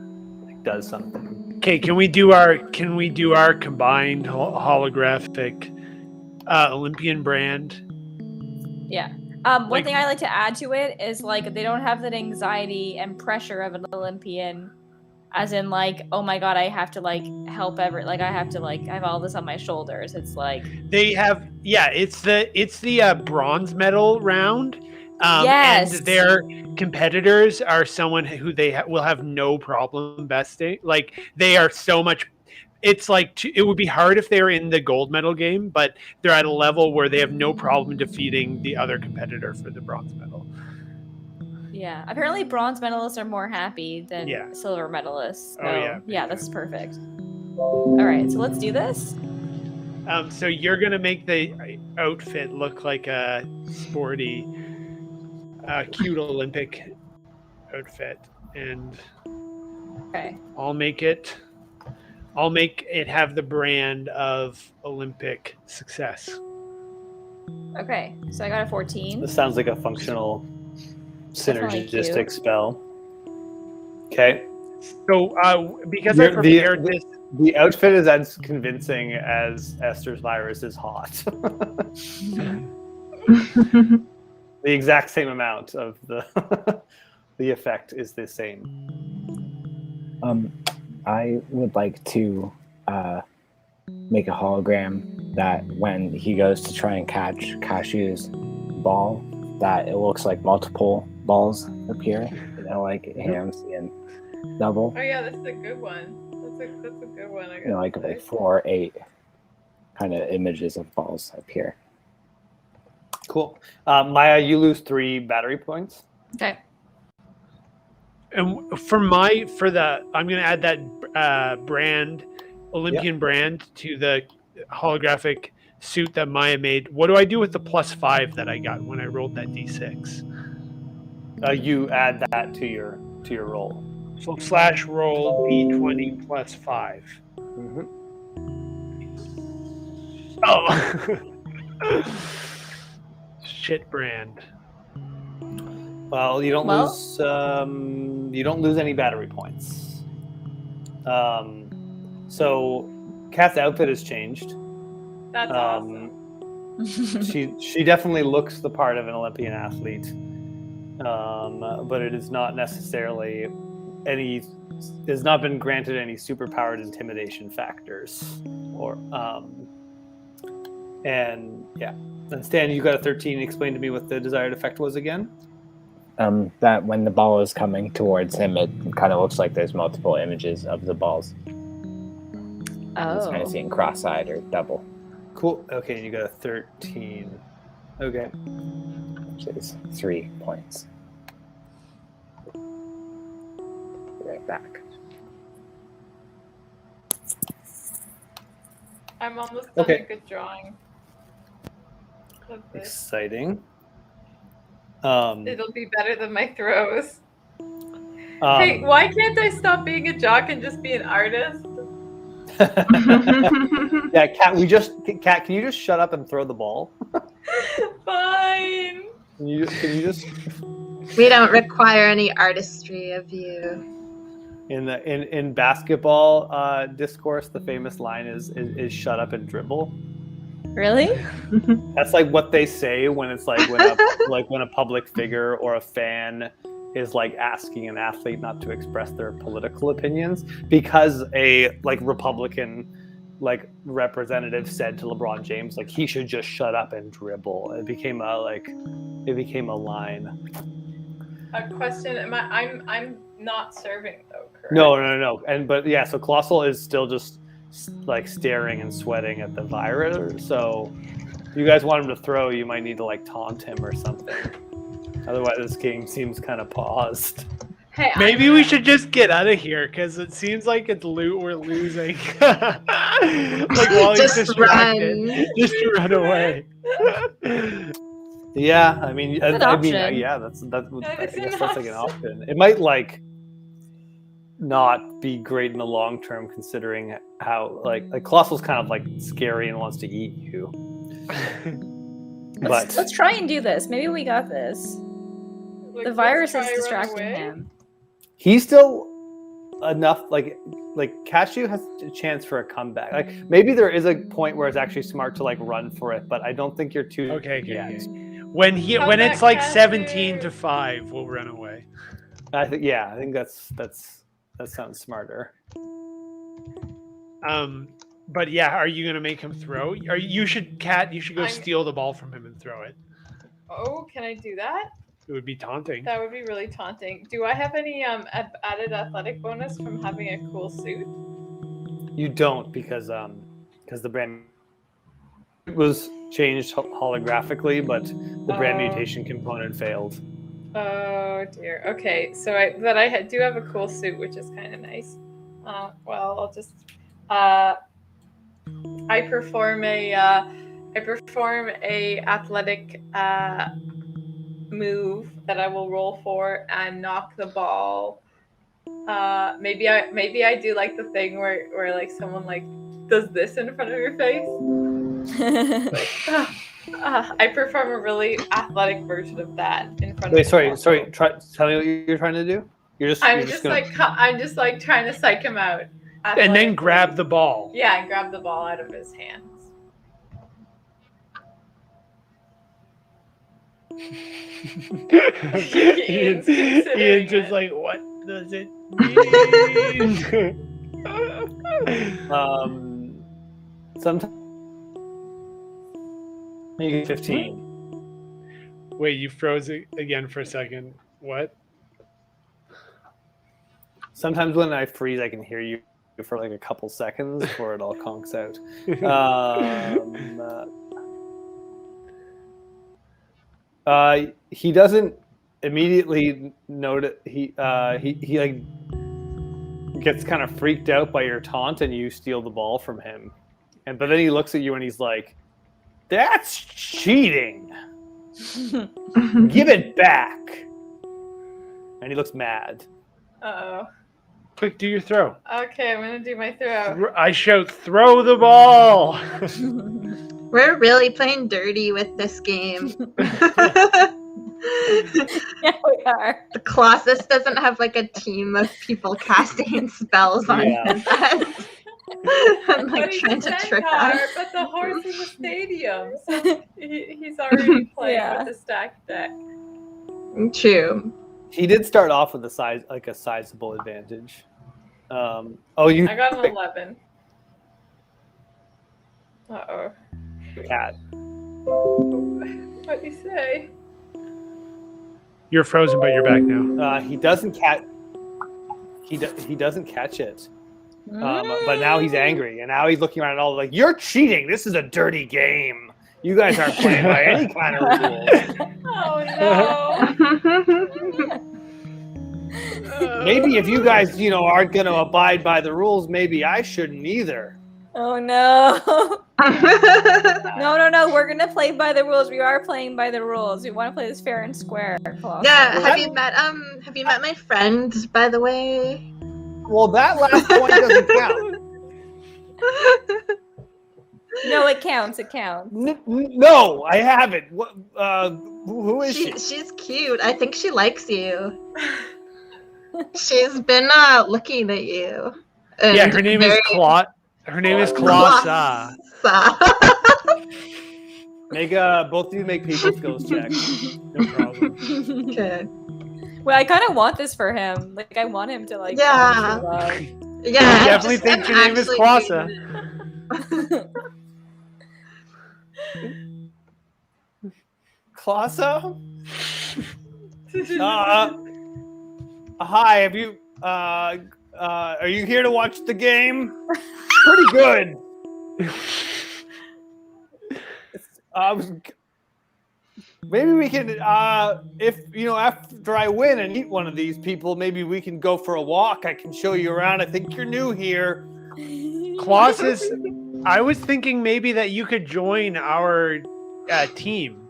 like does something. Okay, can we do our combined holographic Olympian brand? Yeah. One thing I like to add to it is like they don't have that anxiety and pressure of an Olympian, as in like, oh my god, I have to like help I have all this on my shoulders. It's like they have it's the bronze medal round. Yes. And their competitors are someone who will have no problem besting. Like they are so much. it's like it would be hard if they were in the gold medal game, but they're at a level where they have no problem defeating the other competitor for the bronze medal. Yeah. Apparently, bronze medalists are more happy than Yeah. silver medalists. So, Oh, yeah. that's perfect. All right, so let's do this. So you're gonna make the outfit look like a sporty, cute Olympic outfit, and Okay. I'll make it have the brand of Olympic success. Okay. So I got a 14. This sounds like a functional Definitely synergistic cute. spell. Okay. So because I prepared this. The outfit is as convincing as Esther's virus is hot. The exact same amount of the the effect is the same. I would like to make a hologram that when he goes to try and catch Cashew's ball, that it looks like multiple balls appear, like him seeing double. Oh yeah, that's a good one. That's a good one. I Like 4 or 8 kind of images of balls appear. Cool. Maya, you lose 3 battery points. Okay. And I'm gonna add that brand, Olympian brand, to the holographic suit that Maya made. What do I do with the +5 that I got when I rolled that d6? You add that to your roll. So /roll d20 +5. Mm-hmm. Oh, shit brand. Well, you don't Well- lose. You don't lose any battery points. So, Kat's outfit has changed. That's awesome. She definitely looks the part of an Olympian athlete, but it is not necessarily has not been granted any superpowered intimidation factors, and Stan, you got a 13. Explain to me what the desired effect was again. That when the ball is coming towards him, it kind of looks like there's multiple images of the balls. He's kind of seeing cross-eyed or double. Cool. Okay, and you got a 13. Okay. Which is 3 points. Be right back. I'm almost done Okay. a good drawing. Of this. Exciting. It'll be better than my throws. Hey, why can't I stop being a jock and just be an artist? Yeah, Kat, can you just shut up and throw the ball? Fine. Can you just We don't require any artistry of you. in basketball discourse, the famous line is shut up and dribble. Really? That's like what they say when it's like when a public figure or a fan is like asking an athlete not to express their political opinions because a like Republican like representative said to LeBron James like he should just shut up and dribble. It became a line. A question: I'm not serving though, correct? No. So Colossal is still just like staring and sweating at the virus. So if you guys want him to throw, you might need to like taunt him or something. Otherwise, this game seems kind of paused. Hey, Maybe we should just get out of here because it seems like we're losing. Like while he's Just distracted, run. just run away. Yeah, I mean, Good I mean, option. yeah, that's I is guess an that's like an option. option. It might like not be great in the long term, considering how like Colossal's kind of like scary and wants to eat you. Let's try and do this. Maybe we got this. Like, The let's virus try is run distracting away. him. He's still enough like Cashew has a chance for a comeback. Like maybe there is a point where it's actually smart to like run for it, but I don't think you're too Okay. yet. When Come it's back, like Cashew. 17-5, we'll run away. I think that sounds smarter. But yeah, are you gonna make him throw? You should go I'm- steal the ball from him and throw it. Oh, can I do that? It would be taunting. That would be really taunting. Do I have any added athletic bonus from having a cool suit? You don't because the brand was changed holographically, but the brand mutation component failed. Oh dear. Okay, so I do have a cool suit, which is kind of nice. Well, I'll just I perform a athletic move that I will roll for and knock the ball. Maybe I do like the thing where like someone like does this in front of your face. Like, I perform a really athletic version of that in front of. Wait, sorry. Tell me what you're trying to do. I'm just like trying to psych him out. And then grab the ball. Yeah, and grab the ball out of his hands. Ian's just like, what does it mean? Sometimes you get 15. Wait, you froze it again for a second. What? Sometimes when I freeze, I can hear you for like a couple seconds before it all conks out. He doesn't immediately notice. He like gets kind of freaked out by your taunt, and you steal the ball from him. But then he looks at you and he's like, "That's cheating. Give it back." And he looks mad. Uh-oh. Quick, do your throw. Okay, I'm gonna do my throw. I shout, throw the ball. We're really playing dirty with this game. Yeah, we are. The Colossus doesn't have like a team of people casting spells on his head. I'm like trying to trick us. But the horse is a stadium, so he's already playing with the stacked deck. True. He did start off with a sizable advantage. I got an 11. Uh-oh. Cat. What'd you say? You're frozen, but you're back now. He doesn't catch. He doesn't catch it. But now he's angry, and now he's looking around and all like, "You're cheating. This is a dirty game. You guys aren't playing by any kind of rules." Oh no. Maybe if you guys, aren't going to abide by the rules, maybe I shouldn't either. Oh no. No. We're gonna play by the rules. We are playing by the rules. We want to play this fair and square. Yeah. Have you met my friend, by the way? Well, that last point doesn't count. No, it counts. It counts. No, I haven't. What? Who is she? She's cute. I think she likes you. She's been looking at you. Yeah, her name is Claude. Her name is Clausa. Make both of you make people skills checks. No problem. Okay. Well, I kind of want this for him. Like, I want him to like. Yeah. Yeah. I definitely think your name is Clausa. Clausa? Hi. Have you? Are you here to watch the game? Pretty good. Maybe we can, if after I win and eat one of these people, maybe we can go for a walk. I can show you around. I think you're new here. Clausus, I was thinking maybe that you could join our team.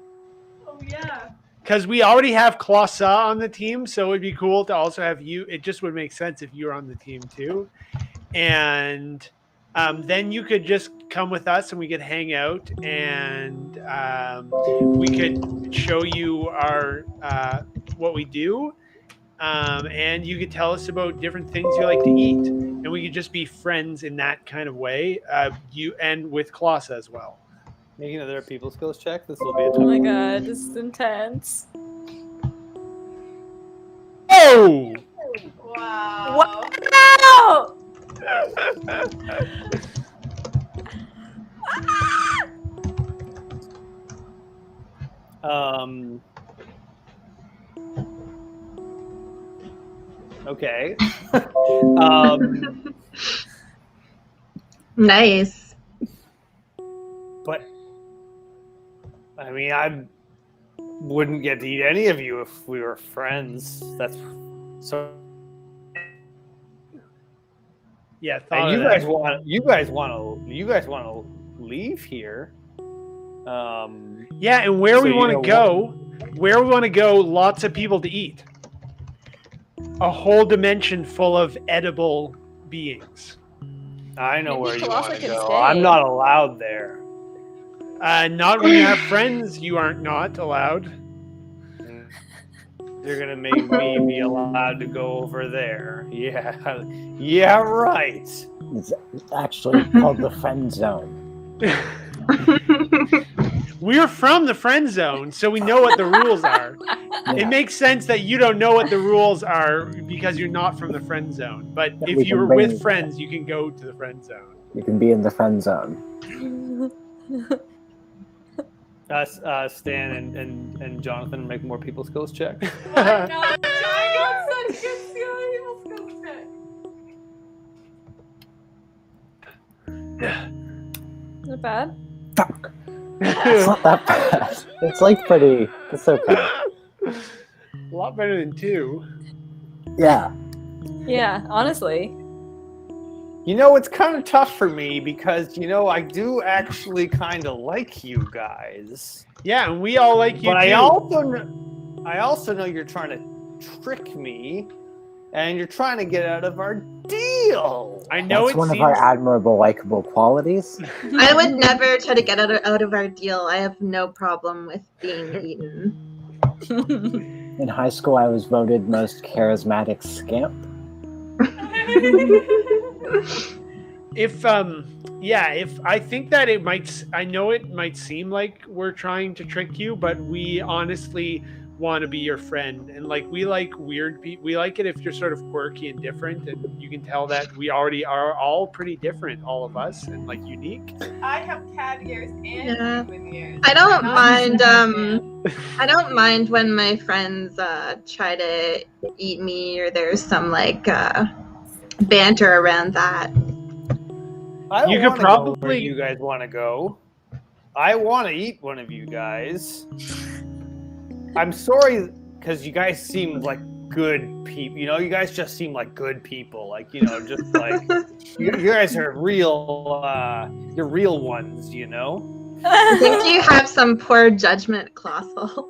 Oh yeah. Because we already have Clausa on the team, so it would be cool to also have you. It just would make sense if you were on the team too. And then you could just come with us and we could hang out and we could show you our what we do. And you could tell us about different things you like to eat. And we could just be friends in that kind of way. You and with Clausa as well. Making another people skills check. This will be a tough Oh my one. god, this is intense. Oh! Wow. Wow! Okay. Nice. But I mean, I wouldn't get to eat any of you if we were friends. That's so. Yeah, And you guys want to leave here. Yeah, and where So we you want know to go, lots of people to eat. A whole dimension full of edible beings. I know Maybe where you Colossus want to can go. stay. I'm not allowed there. Not when you have friends, you aren't not allowed. You're gonna make me be allowed to go over there. Yeah, right. It's actually called the friend zone. We're from the friend zone, so we know what the rules are. It makes sense that you don't know what the rules are because you're not from the friend zone. But if you were with friends, you can go to the friend zone. You can be in the friend zone. Stan and Jonathan make more people skills check. Oh no, I got such good skills check. Not bad. Fuck. It's not that bad. It's like pretty. It's okay. A lot better than 2. Yeah. Yeah, honestly. You know, it's kind of tough for me because, you know, I do actually kind of like you guys. Yeah, and we all like you But too. I also know you're trying to trick me and you're trying to get out of our deal. I know That's one of our admirable, likable qualities. I would never try to get out of our deal. I have no problem with being eaten. In high school, I was voted most charismatic scamp. If I think that I know it might seem like we're trying to trick you, but we honestly want to be your friend, and like we like weird people. We like it if you're sort of quirky and different, and you can tell that we already are all pretty different, all of us, and like unique. I have cat ears and human ears. I don't mind. I don't mind when my friends try to eat me, or there's some like banter around that. I don't You could wanna go where probably- you guys want to go. I want to eat one of you guys. I'm sorry because you guys seem like good people. You know, you guys just seem like good people. Like, you know, just like you guys are real. You're real ones. You know. I think you have some poor judgment, Colossal.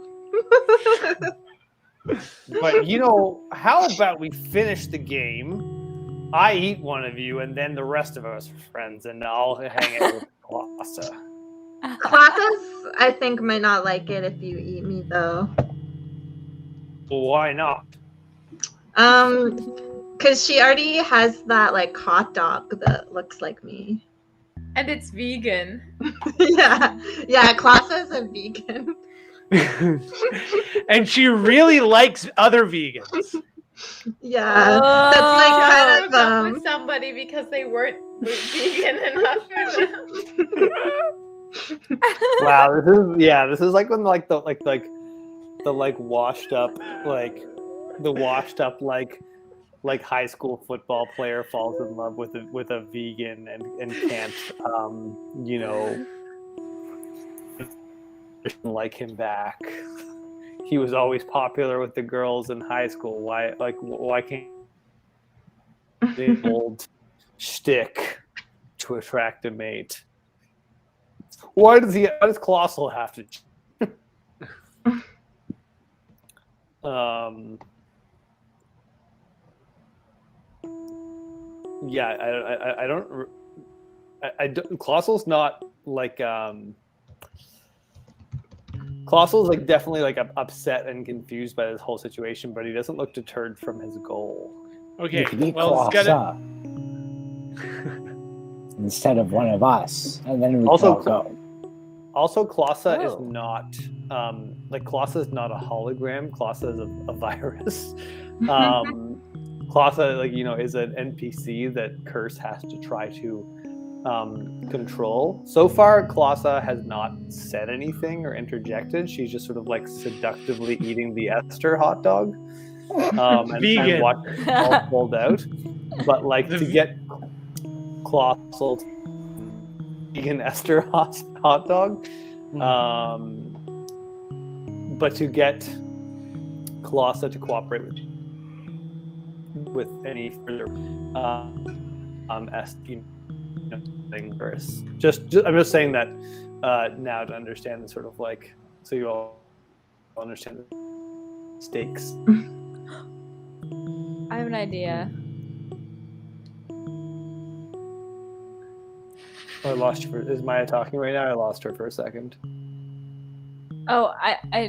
But you know, how about we finish the game? I eat one of you, and then the rest of us are friends, and I'll hang out with Colossus. Colossus, I think, might not like it if you eat me, though. Well, why not? Because she already has that like hot dog that looks like me. And it's vegan. yeah. Colossus is a vegan. And she really likes other vegans. Yeah, that's like kind Broke of up with somebody because they weren't vegan enough for them. Wow, this is like when the washed up like high school football player falls in love with a vegan and can't you know, like him back. He was always popular with the girls in high school. Why can't the old shtick to attract a mate? Why does Colossal have to? Yeah, I don't. Colossal's not like Colossal's like definitely like upset and confused by this whole situation, but he doesn't look deterred from his goal. Okay, You could be well, it's gotta... instead of one of us, and then we Also, can all go. Also, Colossus Oh. is not Colossus is not a hologram. Colossus is a virus. Colossus, like, you know, is an NPC that Curse has to try to control. So far, Colossus has not said anything or interjected. She's just sort of like seductively eating the Esther hot dog. And Vegan. watching it all pulled out. But like to get Colossal vegan Esther hot dog. But to get Colossa to cooperate with any further thing, I'm just saying that now to understand the sort of like, so you all understand the stakes. I have an idea. I lost you. Is Maya talking right now? I lost her for a second. Oh, I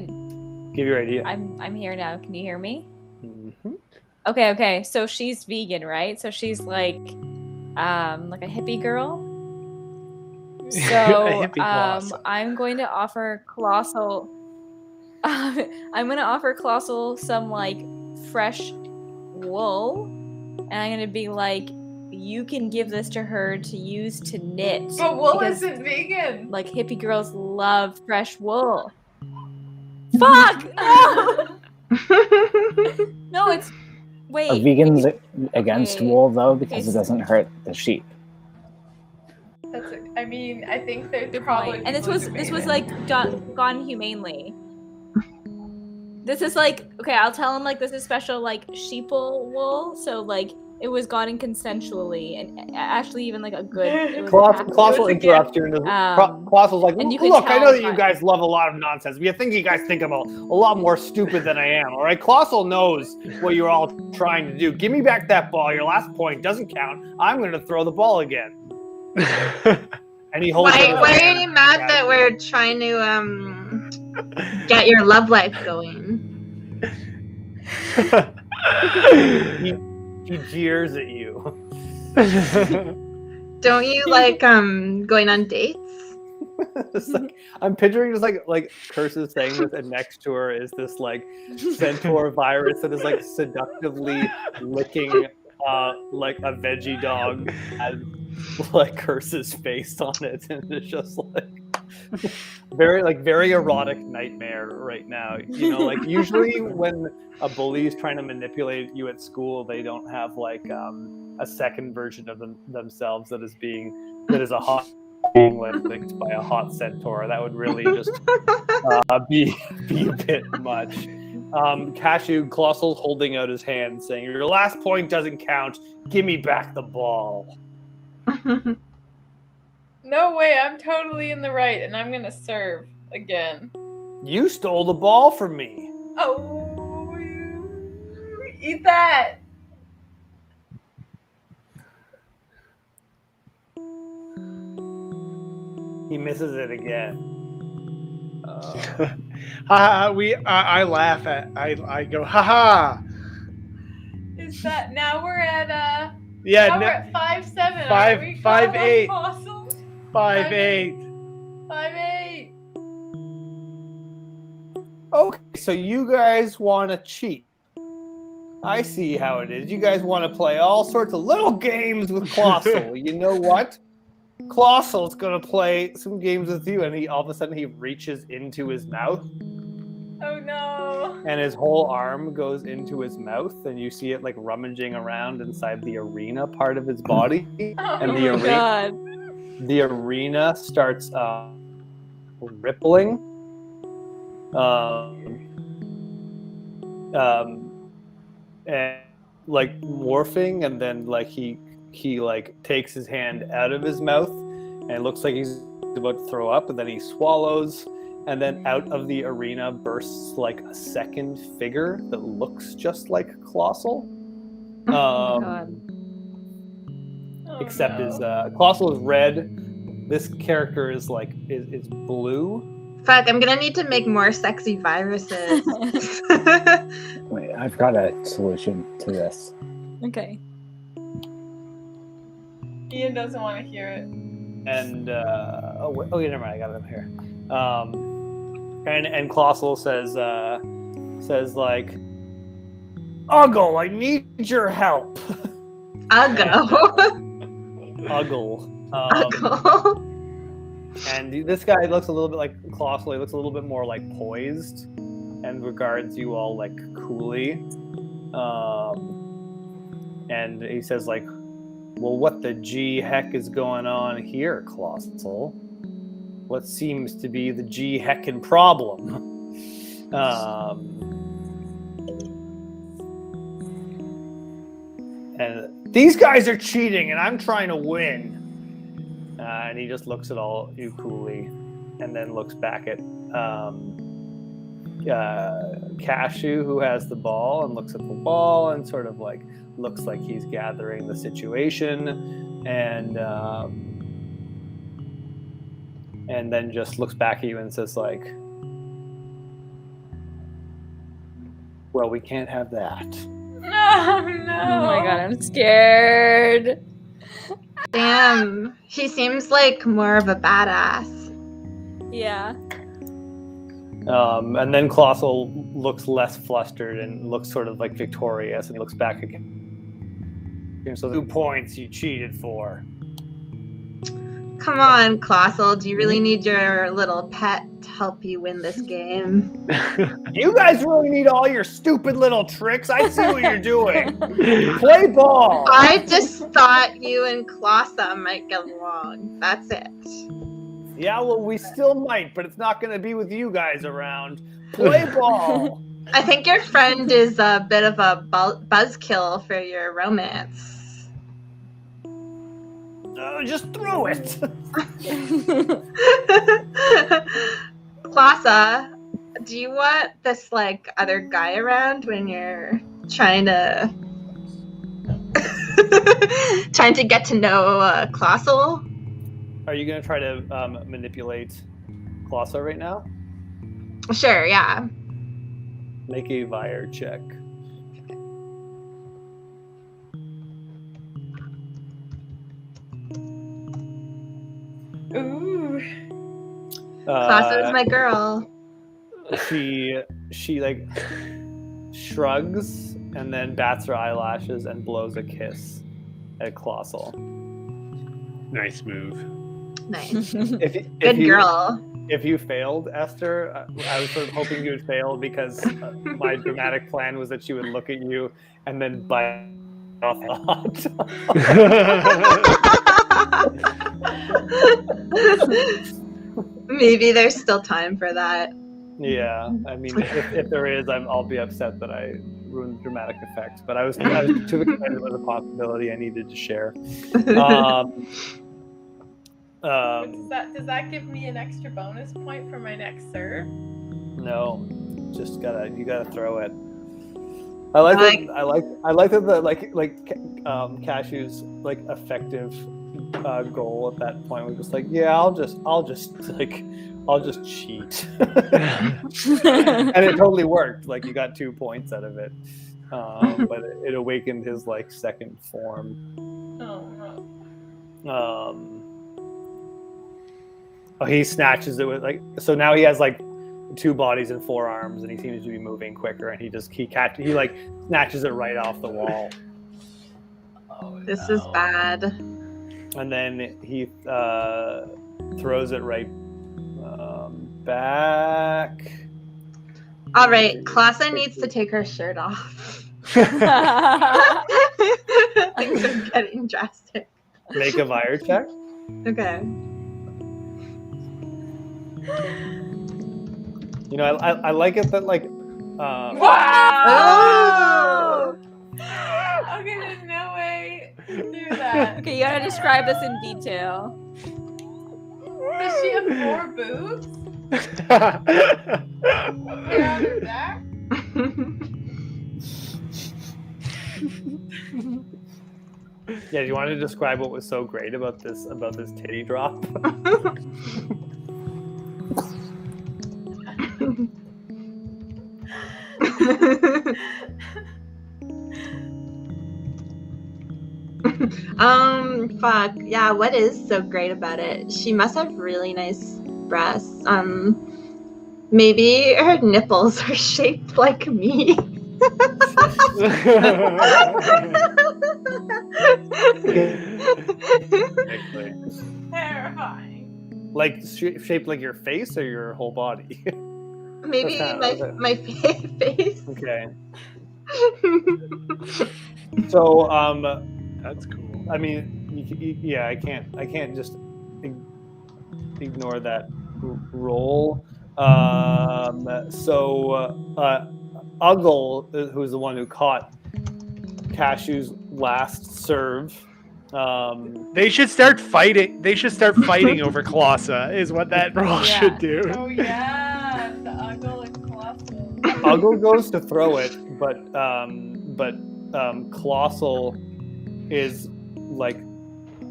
Give your idea. I'm here now. Can you hear me? Mm-hmm. Okay. So she's vegan, right? So she's like a hippie girl. So I'm going to offer Colossal. I'm going to offer Colossal some like fresh wool, and I'm going to be like, you can give this to her to use to knit. But wool isn't vegan. Like hippie girls love fresh wool. Fuck! No! No, it's wait. Are vegans against wool though because it doesn't hurt the sheep? I mean, I think they're probably. And this was like gone humanely. This is like, okay, I'll tell him like this is special like sheeple wool, so like it was gotten consensually and actually even like a good. Colossal interrupts you. Colossal's like, look, I know that you guys love a lot of nonsense, but you think you guys think I'm a lot more stupid than I am. All right, Colossal knows what you're all trying to do. Give me back that ball. Your last point doesn't count. I'm going to throw the ball again. And he holds. Why are you mad that we're trying to get your love life going? He jeers at you. Don't you like going on dates? Like, I'm picturing just like Curses saying this, and next to her is this like centaur virus that is like seductively licking like a veggie dog and like Curse's face on it, and it's just like very erotic nightmare right now. You know, like usually when a bully is trying to manipulate you at school, they don't have like a second version of themselves that is a hot being licked by a hot centaur. That would really just be a bit much. Cashew Colossal's holding out his hand, saying, "Your last point doesn't count. Give me back the ball." No way, I'm totally in the right, and I'm gonna serve again. You stole the ball from me. Oh, eat that! He misses it again. I laugh at. I go, haha. Is that now we're at Yeah, now we're at 5-7. 5-8. 5-8. 5-8. Okay, so you guys want to cheat. I see how it is. You guys want to play all sorts of little games with Colossal. You know what? Colossal's going to play some games with you, and all of a sudden he reaches into his mouth. Oh no. And his whole arm goes into his mouth, and you see it like rummaging around inside the arena part of his body. Oh and my God. The arena starts rippling. And like morphing, and then like he like takes his hand out of his mouth, and it looks like he's about to throw up, and then he swallows, and then out of the arena bursts like a second figure that looks just like Colossal. Except his Colossal is red. This character is like is blue. Fuck, I'm gonna need to make more sexy viruses. Wait, I've got a solution to this. Okay. Ian doesn't want to hear it. And never mind, I got it here. And Colossal says like, Uggle, I need your help. Uggle. Uggle. And this guy looks a little bit like Colossal. He looks a little bit more like poised and regards you all like coolly. And he says like, Well, what the G heck is going on here, Colossal? What seems to be the G heckin' problem? And these guys are cheating, and I'm trying to win. And he just looks at all you coolly, and then looks back at Cashew, who has the ball, and looks at the ball, and sort of like looks like he's gathering the situation, and then just looks back at you and says like, "Well, we can't have that." No, no. Oh my god, I'm scared. Damn, she seems like more of a badass. Yeah. And then Colossal looks less flustered and looks sort of like victorious, and he looks back again. So 2 points you cheated for. Come on, Colossal, do you really need your little pet to help you win this game? You guys really need all your stupid little tricks. I see what you're doing. Play ball. I just thought you and Klossa might get along. That's it. Yeah, well, we still might, but it's not going to be with you guys around. Play ball. I think your friend is a bit of a buzzkill for your romance. Just throw it. Klossa, do you want this like other guy around when you're trying to get to know Colossal? Are you going to try to manipulate Colossal right now? Sure, yeah. Make a Vire check. Ooh. Colossal is my girl. She like shrugs and then bats her eyelashes and blows a kiss at Colossal. Nice move. Nice. Good Girl. If you failed, Esther, I was sort of hoping you would fail because my dramatic plan was that she would look at you and then bite off a lot. Maybe there's still time for that. Yeah, I mean, if there is, I'll be upset that I ruined the dramatic effect. But I was too excited about the possibility I needed to share. Does that give me an extra bonus point for my next serve? No, just you gotta throw it. I like that the Cashew's like effective goal at that point was just like, yeah, I'll just cheat. And it totally worked. Like you got 2 points out of it. But it awakened his like second form. Oh no. He snatches it with like, so now he has like 2 bodies and 4 arms, and he seems to be moving quicker, and he like snatches it right off the wall. This is bad. And then he throws it right back. All right, Klossa needs to take her shirt off. Things are getting drastic. Make a Vire check. Okay. You know, I like it that like. Wow! Okay, there's no way to do that. Okay, you gotta describe this in detail. Does she have 4 boobs? Hair on her back? Yeah, do you want to describe what was so great about this titty drop? Fuck. Yeah, what is so great about it? She must have really nice breasts. Maybe her nipples are shaped like me. Terrifying. Like shaped like your face or your whole body? Maybe my face. Okay. So That's cool. I mean, yeah, I can't just ignore that roll. Uggle, who's the one who caught Cashew's last serve. They should start fighting. They should start fighting over Klossa, is what that roll should do. Oh yeah, the Uggle and Colossus. Uggle goes to throw it, but Colossal is like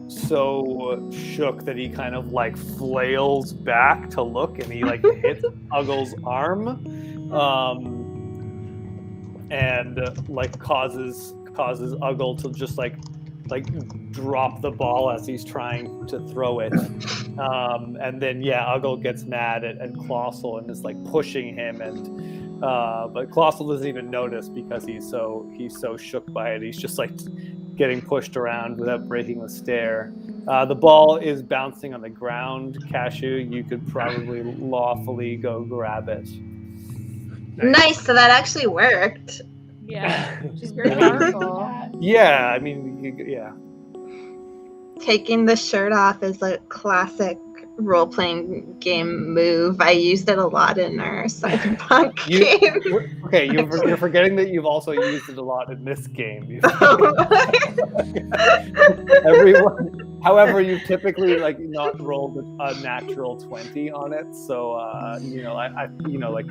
so shook that he kind of like flails back to look, and he like hits Uggle's arm, and like causes Uggle to just like drop the ball as he's trying to throw it, and then Uggle gets mad at Colossal and is like pushing him, and but Colossal doesn't even notice because he's so shook by it. He's just like getting pushed around without breaking the stare. The ball is bouncing on the ground. Cashew, you could probably lawfully go grab it. Nice. So that actually worked. Yeah, she's very powerful. Yeah, I mean, yeah. Taking the shirt off is a classic role-playing game move. I used it a lot in our cyberpunk game. Okay, you're forgetting that you've also used it a lot in this game. Everyone, however, you've typically like not rolled a natural 20 on it, so like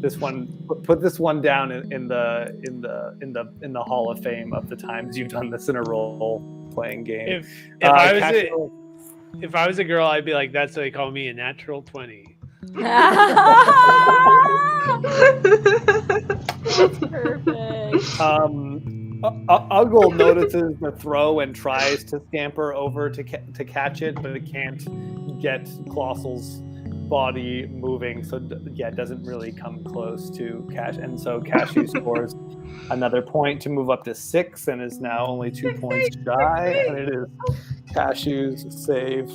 this one, put this one down in the Hall of Fame of the times you've done this in a role-playing game. If I was a girl, I'd be like, that's why they call me a natural 20. Perfect. Uggle notices the throw and tries to scamper over to catch it, but it can't get Colossal's body moving, so it doesn't really come close to Cash, and so Cashew scores another point to move up to 6 and is now only 2 points shy, and it is Cashew's save.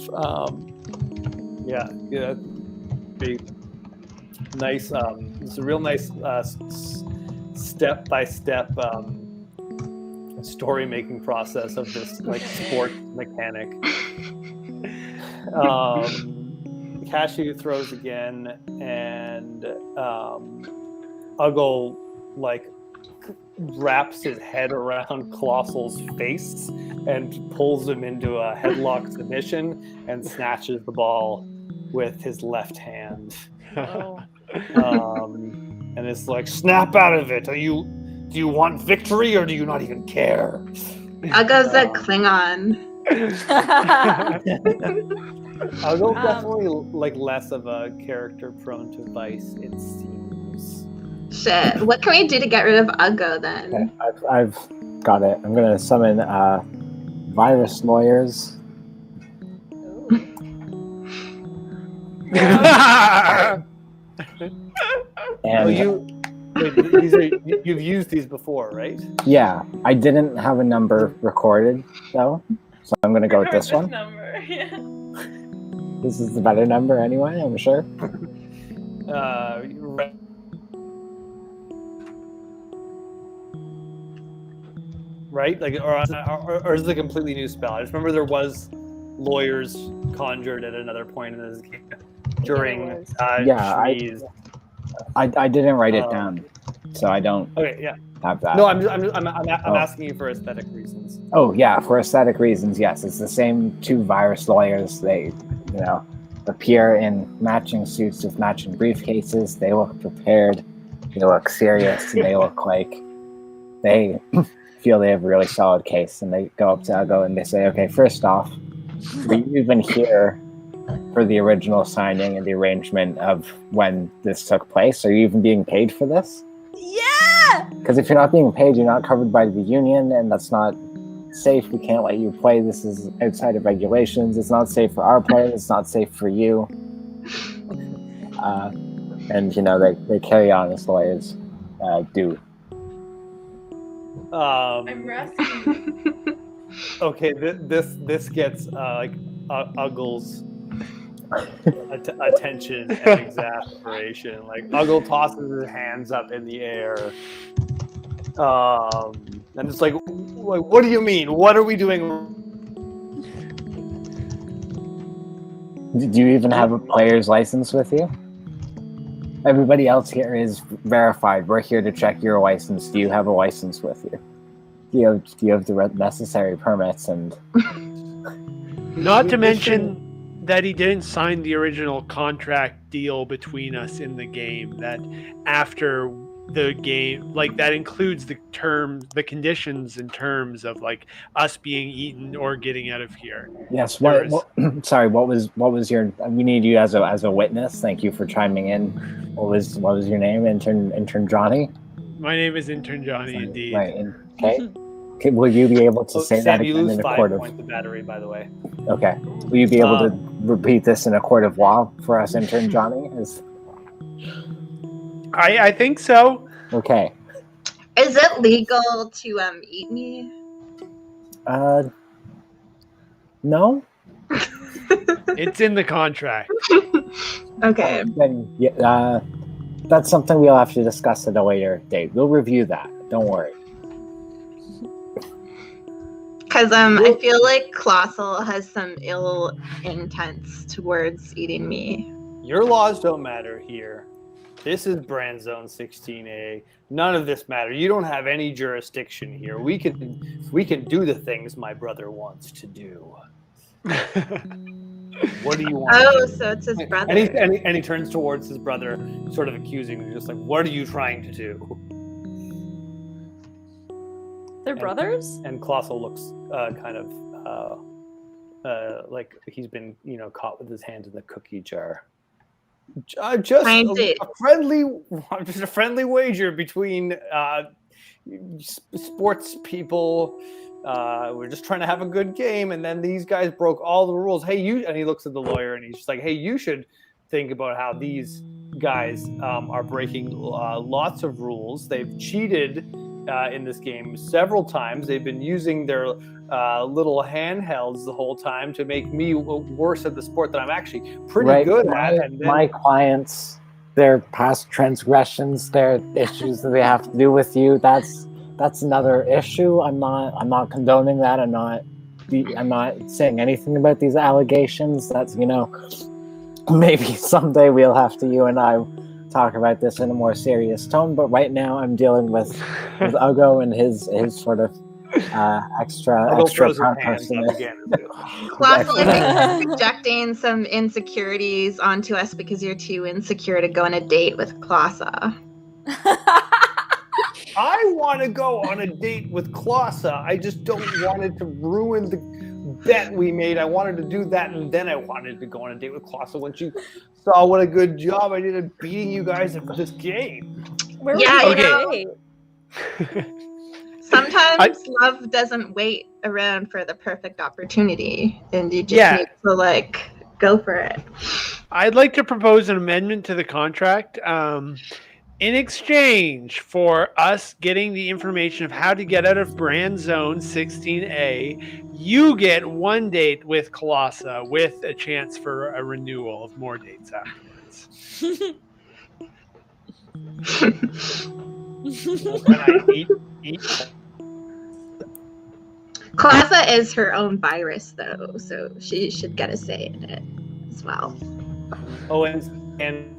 Big, nice. It's a real nice step-by-step story-making process of this like sport mechanic. Cashew throws again, and Uggle like wraps his head around Colossal's face and pulls him into a headlock submission and snatches the ball with his left hand. Oh. And it's like, snap out of it. Do you want victory or do you not even care? Uggle's a Klingon. Uggle's definitely like less of a character prone to vice, it seems. Shit. What can we do to get rid of Uggo then? Okay, I've got it. I'm gonna summon virus lawyers. And you've used these before, right? yeah, I didn't have a number recorded though, so I'm gonna go with this one. Number, yeah. This is the better number anyway, I'm sure. Right? Like, or is it a completely new spell? I just remember there was lawyers conjured at another point in this game during Shree's. I didn't write it down, so I don't have that. No, I'm asking you for aesthetic reasons. Oh yeah, for aesthetic reasons, yes. It's the same 2 virus lawyers. They, appear in matching suits with matching briefcases. They look prepared. They look serious, and they look like they feel they have a really solid case. And they go up to Uggo and they say, "Okay, first off, you've been here for the original signing and the arrangement of when this took place. Are you even being paid for this?" Yeah! Because if you're not being paid, you're not covered by the union, and that's not safe. We can't let you play. This is outside of regulations. It's not safe for our players. It's not safe for you. And they carry on as lawyers do. I'm resting. Okay, this gets like Uggle's attention and exasperation. Like Uggle tosses his hands up in the air, And it's like, what do you mean? What are we doing? Do you even have a player's license with you? Everybody else here is verified. We're here to check your license. Do you have a license with you? Do you have the necessary permits and? Not to mention that he didn't sign the original contract deal between us in the game. That after the game, like that includes the conditions and terms of like us being eaten or getting out of here. Yes. Sorry. What was your? We need you as a witness. Thank you for chiming in. What was your name? Intern Johnny. My name is Intern Johnny. Indeed. Right. Okay. Will you be able to say that again in a court of? The battery, by the way. Okay. Will you be able to repeat this in a court of law for us, Intern Johnny? I think so. Okay. Is it legal to eat me? No. It's in the contract. Okay. Then that's something we'll have to discuss at a later date. We'll review that. Don't worry. Because I feel like Colossal has some ill intents towards eating me. Your laws don't matter here. This is Brand Zone 16A. None of this matters. You don't have any jurisdiction here. We can do the things my brother wants to do. What do you want? Oh, so it's his brother. And he turns towards his brother, sort of accusingly, just like, what are you trying to do? They're brothers? And Colossal looks kind of like he's been, caught with his hand in the cookie jar. Just a friendly wager between sports people. We're just trying to have a good game, and then these guys broke all the rules. Hey, and he looks at the lawyer and he's just like, hey, you should think about how these guys are breaking lots of rules. They've cheated in this game several times. They've been using their little handhelds the whole time to make me worse at the sport that I'm actually pretty good at. And then, my clients, their past transgressions, their issues that they have to do with you, that's another issue. I'm not condoning that. I'm not saying anything about these allegations. That's, maybe someday you and I talk about this in a more serious tone, but right now I'm dealing with Ugo and his sort of extra person. Colossal, I think you're projecting some insecurities onto us because you're too insecure to go on a date with Clausa. I want to go on a date with Clausa. I just don't want it to ruin the bet we made. I wanted to do that, and then I wanted to go on a date with Clausa when she saw what a good job I did at beating you guys at this game. Where was Sometimes love doesn't wait around for the perfect opportunity, and you just need to go for it. I'd like to propose an amendment to the contract. In exchange for us getting the information of how to get out of Brand Zone 16A, you get one date with Colossa with a chance for a renewal of more dates afterwards. Can I eat? Colossa is her own virus, though, so she should get a say in it as well. Oh, and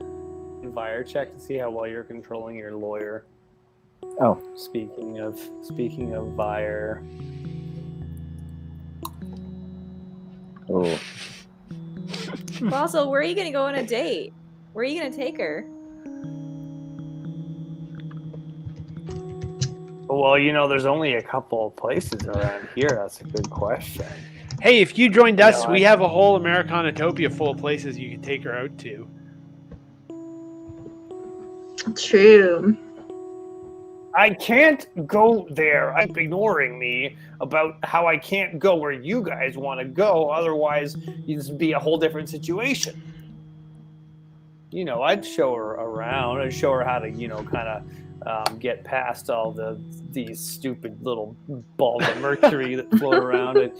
fire check to see how well you're controlling your lawyer. Oh, speaking of Vire. Oh. Also, where are you gonna go on a date? Where are you gonna take her? Well, there's only a couple of places around here. That's a good question. Hey, if you joined us, we have a whole Americanotopia full of places you can take her out to. True. I can't go there. I'm ignoring me about how I can't go where you guys want to go. Otherwise, it'd be a whole different situation. I'd show her around. I'd show her how to, kind of get past all these stupid little balls of mercury that float around. And,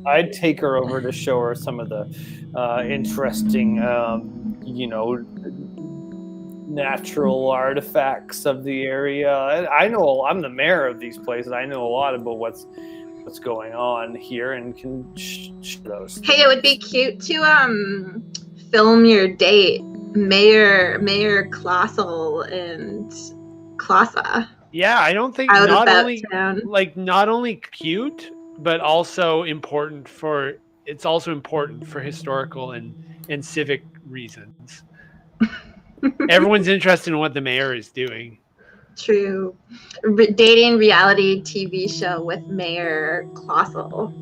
I'd take her over to show her some of the interesting, natural artifacts of the area. I know I'm the mayor of these places. I know a lot about what's going on here and can show those. Hey, it would be cute to film your date, Mayor Colossal and Clausa. Yeah, I don't think Out not about only town. not only cute, but also important for historical and civic reasons. Everyone's interested in what the mayor is doing. True. Dating reality TV show with Mayor Colossal.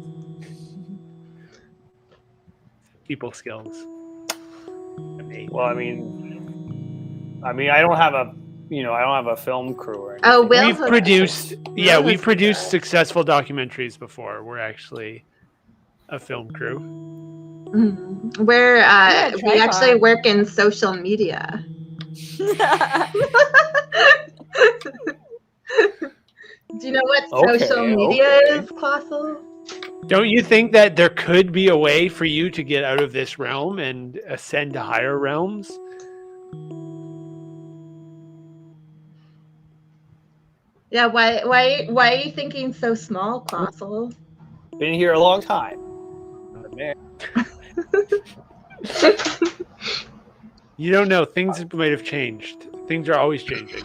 People skills. Amazing. Well, I mean, I don't have a film crew or anything. Oh, Will We've hooked- produced Will we've hooked produced up. successful documentaries before. We're actually a film crew. Mhm. We're Yeah, we actually tripod. work in social media. Do you know what social media okay. is, Colossal? Don't you think that there could be a way for you to get out of this realm and ascend to higher realms? Yeah, why are you thinking so small, Colossal? Been here a long time. I'm the mayor. You don't know. Things might have changed. Things are always changing.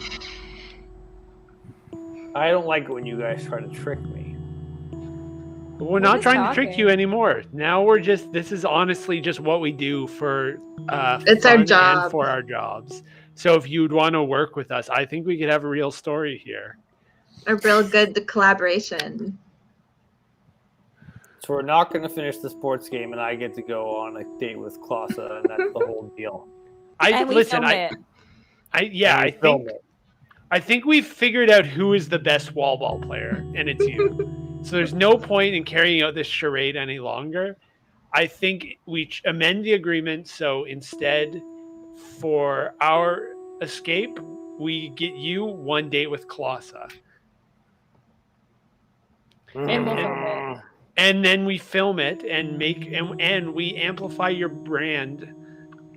I don't like it when you guys try to trick me. But we're not just trying to trick talking. you anymore. Now this is honestly just what we do for It's our fun job. and for our jobs. So if you'd want to work with us, I think we could have a real story here. A real good collaboration. So we're not going to finish the sports game, and I get to go on a date with Clausa, and that's the whole deal. And we Listen, film it. And we film it. I think we've figured out who is the best wall ball player, and it's you. So there's no point in carrying out this charade any longer. I think we amend the agreement so instead, for our escape, we get you one date with Clausa. And we'll film it. And then we film it and and we amplify your brand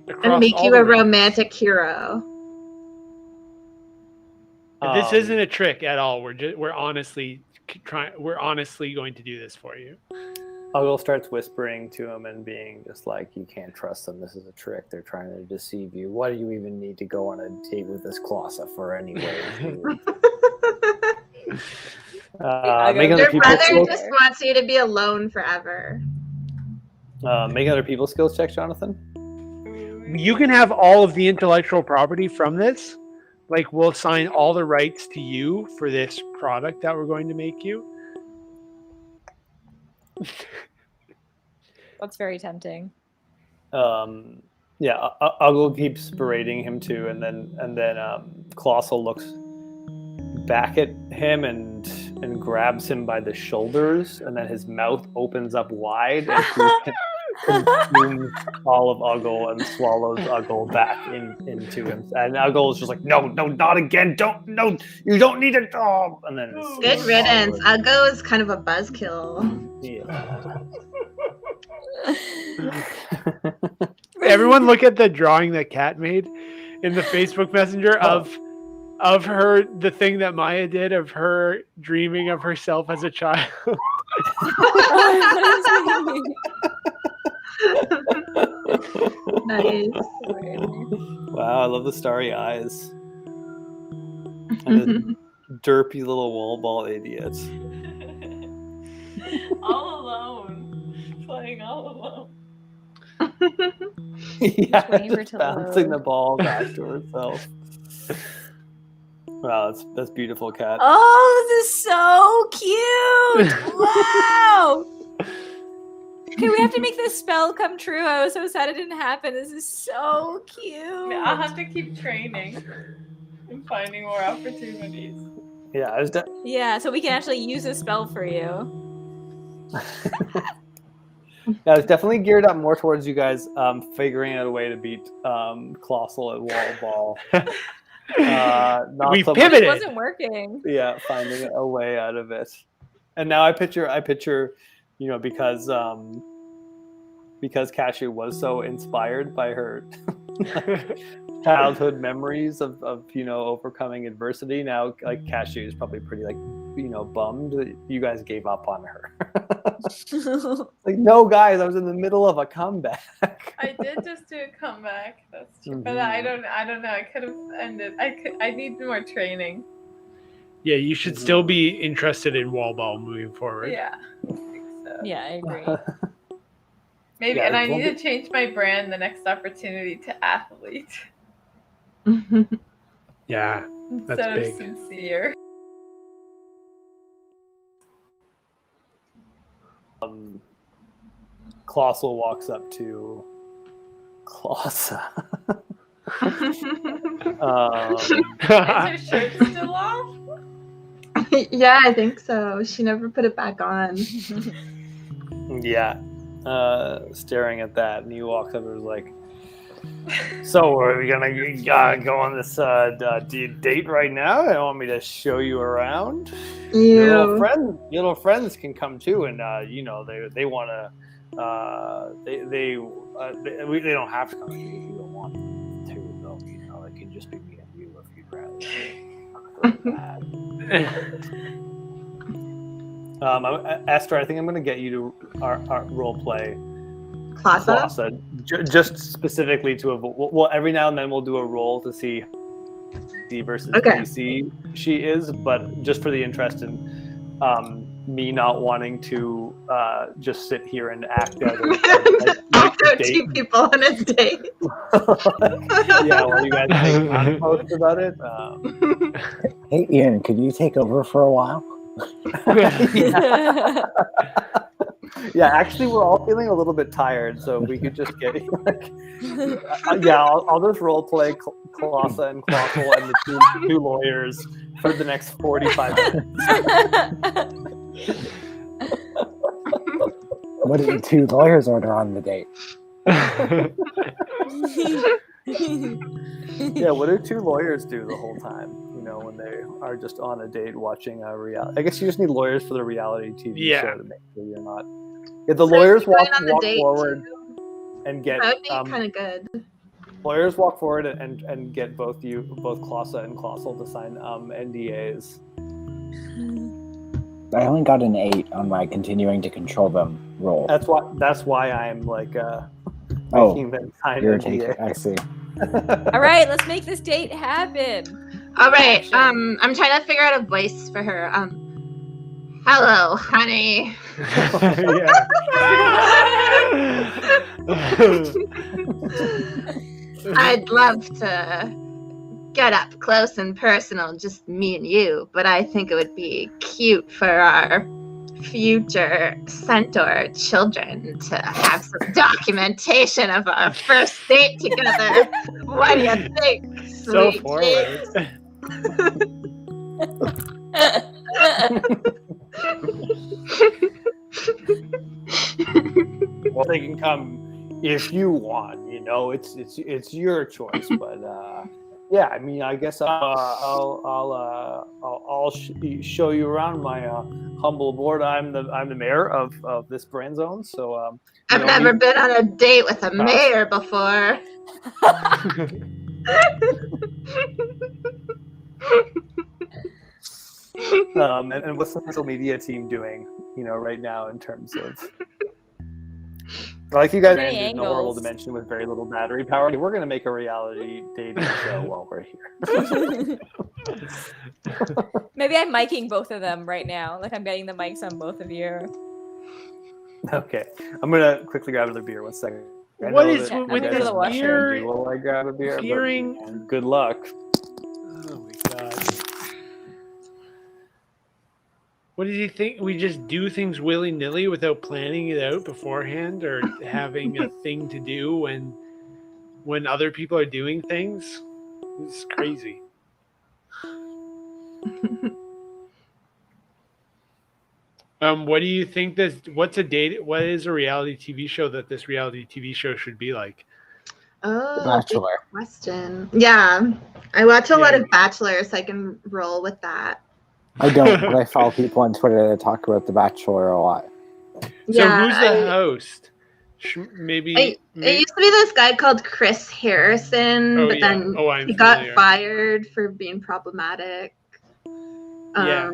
across And make all you the a realms. romantic hero. This isn't a trick at all. We're honestly going to do this for you. Uggle starts whispering to him and being just like, "You can't trust them. This is a trick. They're trying to deceive you. What do you even need to go on a date with this Clausa for anyway?" Make other Your people brother skills. just wants you to be alone forever. Make other people skills check, Jonathan. You can have all of the intellectual property from this. Like, we'll assign all the rights to you for this product that we're going to make you. That's very tempting. Yeah, Uggle keeps berating him too, and then Colossal looks back at him and grabs him by the shoulders, and then his mouth opens up wide and he consumes all of Uggle and swallows Uggle back into him. And Uggle is just like, no, not again! No, you don't need it! Oh! And then Good riddance. Uggo is kind of a buzzkill. Yeah. Everyone look at the drawing that Kat made in the Facebook Messenger of her, the thing that Maya did of her dreaming of herself as a child. Nice. Wow, I love the starry eyes. And the derpy little wall ball idiots. All alone. Playing all alone. Yeah, waiting for it just to bouncing load. the ball back to herself. Wow, that's beautiful, Kat. Oh, this is so cute! Wow! Okay, we have to make this spell come true. I was so sad it didn't happen. This is so cute. I'll have to keep training and finding more opportunities. Yeah, I was Yeah, so we can actually use this spell for you. Yeah, it's definitely geared up more towards you guys figuring out a way to beat Colossal at wall ball. Not We so much- pivoted. It wasn't working. Yeah, finding a way out of it. And now I picture, you know, because Cashew was so inspired by her childhood memories of overcoming adversity. Now, like Cashew is probably pretty bummed that you guys gave up on her. Like, no, guys, I was in the middle of a comeback. I did just do a comeback. That's true, but I don't know. I could have ended. I need more training. Yeah, you should still be interested in wall ball moving forward. Yeah, I think so. Yeah, I agree. Maybe, Yeah, and I it won't need to change my brand the next opportunity to athlete Yeah, that's instead big. of sincere. Colossal walks up to Clausa. Is her shirt still off? Yeah, I think so. She never put it back on. Yeah. Staring at that, and he walks up and is like, "So, are we gonna go on this date right now? I want me to show you around. Your little friends can come too, and they want to. They don't have to come if you don't want to. Though, it can just be me and you if you'd rather." Esther, I think I'm going to get you to our role play Clausa? just specifically to avoid. Well, every now and then we'll do a roll to see versus DC she is, but just for the interest in me not wanting to just sit here and act as also two people on a date. Yeah, well, you guys think post about it. Hey, Ian, could you take over for a while? Yeah, actually, we're all feeling a little bit tired, so if we could just get I'll just role play Clausa and Clausel and the two lawyers for the next 45 minutes. What did the two lawyers order on the date? Yeah, what do two lawyers do the whole time? When they are just on a date watching a reality. I guess you just need lawyers for the reality TV show to make sure you're not. If the lawyers walk forward and get that would be kind of good. Lawyers walk forward and get both Clausa and Clausel to sign NDAs. I only got an 8 on my continuing to control them roll. That's why I'm like making them sign NDAs. I see. All right, let's make this date happen. All right. I'm trying to figure out a voice for her. Hello, honey. I'd love to get up close and personal, just me and you, but I think it would be cute for our future centaur children to have some documentation of our first date together. What do you think? So forward. Well, they can come if you want. It's your choice. But yeah, I mean, I guess I'll show you around my humble board. I'm the mayor of this brand zone. So I've never been on a date with a mayor before. And what's the social media team doing, right now in terms of, like, you guys ended in a horrible dimension with very little battery power. We're going to make a reality dating show while we're here. Maybe I'm miking both of them right now. Like, I'm getting the mics on both of you. Okay. I'm going to quickly grab another beer. 1 second. What is with this beer? While I grab a beer, Hearing. Good luck. Oh my god. What did you think? We just do things willy-nilly without planning it out beforehand or having a thing to do when other people are doing things? This is crazy. What do you think what is a reality TV show that this reality TV show should be like? Oh, The Bachelor. good question. Yeah. I watch a lot of Bachelor, so I can roll with that. I don't, but I follow people on Twitter that talk about The Bachelor a lot. So who's the host? Maybe. It used to be this guy called Chris Harrison, Oh, but yeah. then Oh, I'm he got familiar. fired for being problematic. Yeah.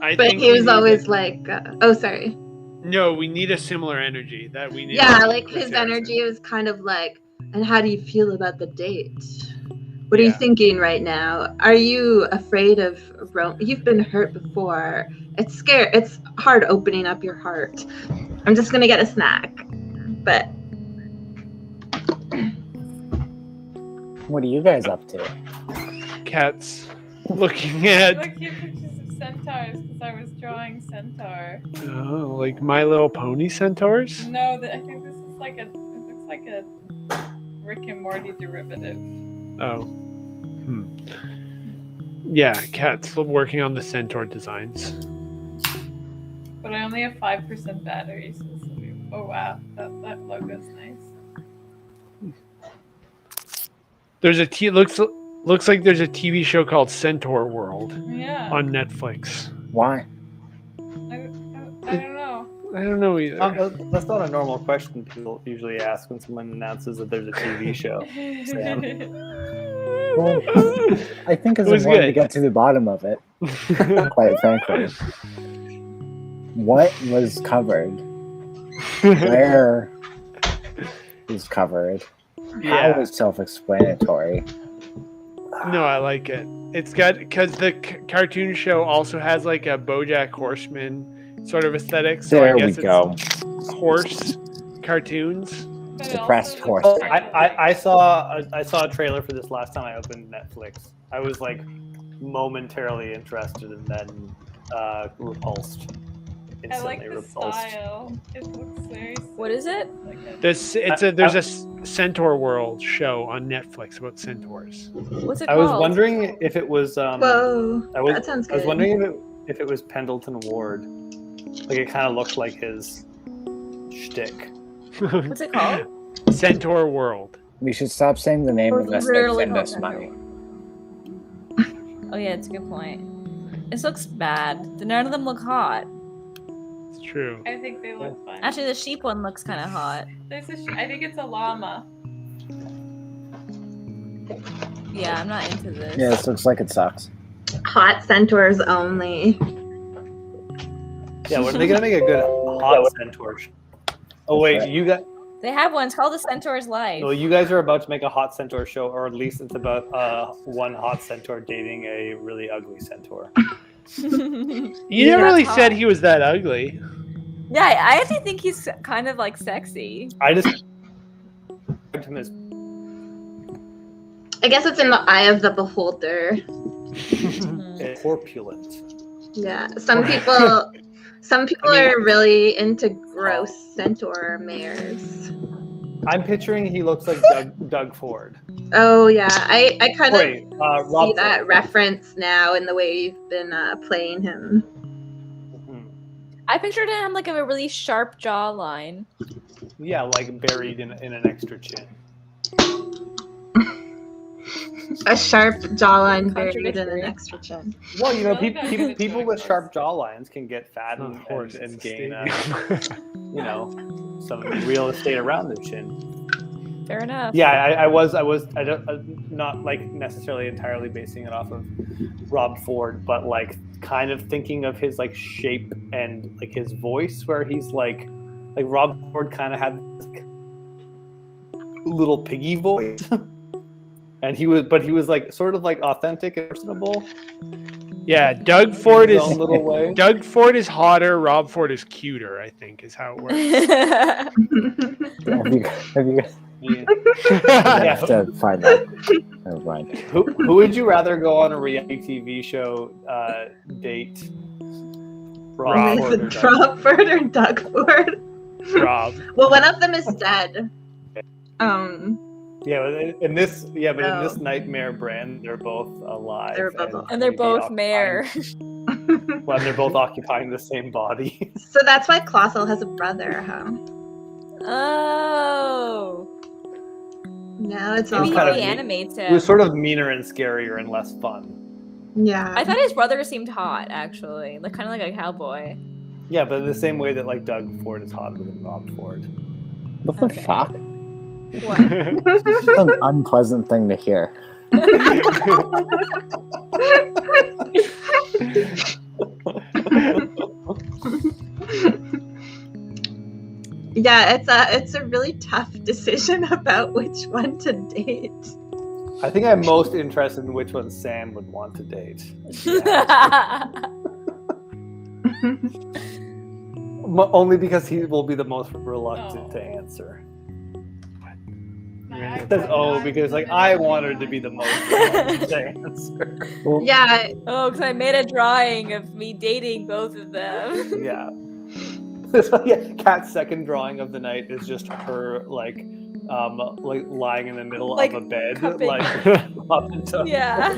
I But think he we was need always like, oh, sorry. No, we need a similar energy. That we need. Yeah, to like Chris his Harrison. energy was kind of like, and how do you feel about the date? What are you Yeah. thinking right now? Are you afraid of You've been hurt before. It's scary. It's hard opening up your heart. I'm just gonna get a snack. But What are you guys up to? Cats looking at Look, your pictures of centaurs because I was drawing centaur. like My Little Pony centaurs. No, I think this is like it looks like a Rick and Morty derivative. Oh. Yeah, Cat's working on the centaur designs. But I only have 5% battery. So oh wow, that logo's nice. There's looks like there's a TV show called Centaur World Yeah. on Netflix. Why? I don't know. I don't know either. That's not a normal question people usually ask when someone announces that there's a TV show. Well, I think it's It was important to good. get to the bottom of it, quite frankly. What was covered? Where is covered? How Yeah. is self-explanatory? No, I like it. It's got because the cartoon show also has like a BoJack Horseman sort of aesthetic. So There I guess we go. it's horse cartoons. But it Depressed also horse. looks Oh, kind of I saw a trailer for this last time I opened Netflix. I was like momentarily interested and then repulsed. I like Instantly the repulsed. style. It looks very. What is it? Like a, There's a Centaur World show on Netflix about centaurs. What's it I called? was wondering if it was. whoa, that sounds I was good. wondering if it was Pendleton Ward. Like it kind of looked like his shtick. What's it called? Centaur World. We should stop saying the name Or of this literally and called this money. Oh yeah, it's a good point. This looks bad. None of them look hot. It's true. I think they look fun. Actually, the sheep one looks kind of hot. There's I think it's a llama. Yeah, I'm not into this. Yeah, this looks like it sucks. Hot centaurs only. Yeah, when are they gonna make a good hot centaur? Oh wait, you got. They have one. It's called The Centaur's Life. Well, you guys are about to make a hot centaur show, or at least it's about one hot centaur dating a really ugly centaur. You Yeah, never really that's said hot. he was that ugly. Yeah, I actually think he's kind of like sexy. I just described him as I guess it's in the eye of the beholder. corpulent. Yeah, some people are really into gross centaur mares. I'm picturing he looks like Doug Ford. Oh yeah, I kind of Wait, see Rob that Ford. reference now in the way you've been playing him. Mhm. I pictured him like a really sharp jawline. Yeah, like buried in an extra chin. A sharp jawline buried in an Contradictory. extra chin. Well, you know, Really not gonna people talk with about sharp jawlines can get fat Not a horse, and it's a gain, stadium. you know, some real estate around their chin. Fair enough. Yeah, I don't not like necessarily entirely basing it off of Rob Ford, but like kind of thinking of his like shape and like his voice, where he's like Rob Ford kind of had this little piggy voice, and he was like sort of like authentic and personable. Yeah, Doug Ford in is his own little way. Doug Ford is hotter. Rob Ford is cuter. I think is how it works. Have you Yeah. I have to find that. Never mind. Who would you rather go on a reality TV show date? Rob Ford or Is it Doug? Rob Ford or Doug Ford? Rob. Well, one of them is dead. Yeah, but in this Oh. nightmare brand, they're both alive. They're both And they're maybe both occupying- mayor. Well, they're both occupying the same body. So that's why Colossal has a brother, huh? Oh. No, it's Maybe all he kind of neat. reanimates It was him. sort of meaner and scarier and less fun. yeah. I thought his brother seemed hot, actually. Like kind of like a cowboy. Yeah, but in the same way that like Doug Ford is hotter than Rob Ford. What the Okay. fuck? What? It's an unpleasant thing to hear. Yeah, it's a really tough decision about which one to date. I think I'm most interested in which one Sam would want to date. Only because he will be the most reluctant to answer. My It says, iPad because like I want her to be the most reluctant to answer. Well, Yeah, Oh, because I made a drawing of me dating both of them. Yeah. Yeah, Kat's second drawing of the night is just her like lying in the middle Like, of a bed, cupping. like up and down. Yeah.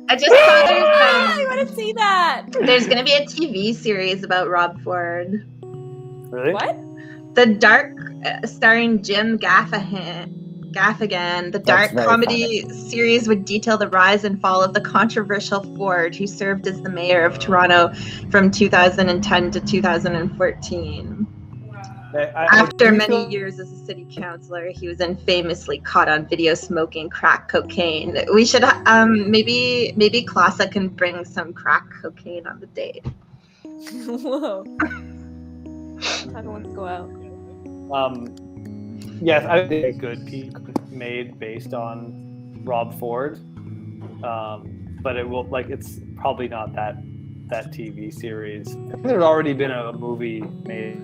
I just saw I want to see that. there's gonna be a TV series about Rob Ford. Really? What? The Dark, starring Jim Gaffigan. The dark very comedy series would detail the rise and fall of the controversial Ford, who served as the mayor of Toronto from 2010 to 2014. After many years as a city councillor, he was infamously caught on video smoking crack cocaine. We should maybe Klasa can bring some crack cocaine on the date. Whoa. Everyone can go out. Yes, I think a good piece made based on Rob Ford, but it will it's probably not that TV series. I think there's already been a movie made.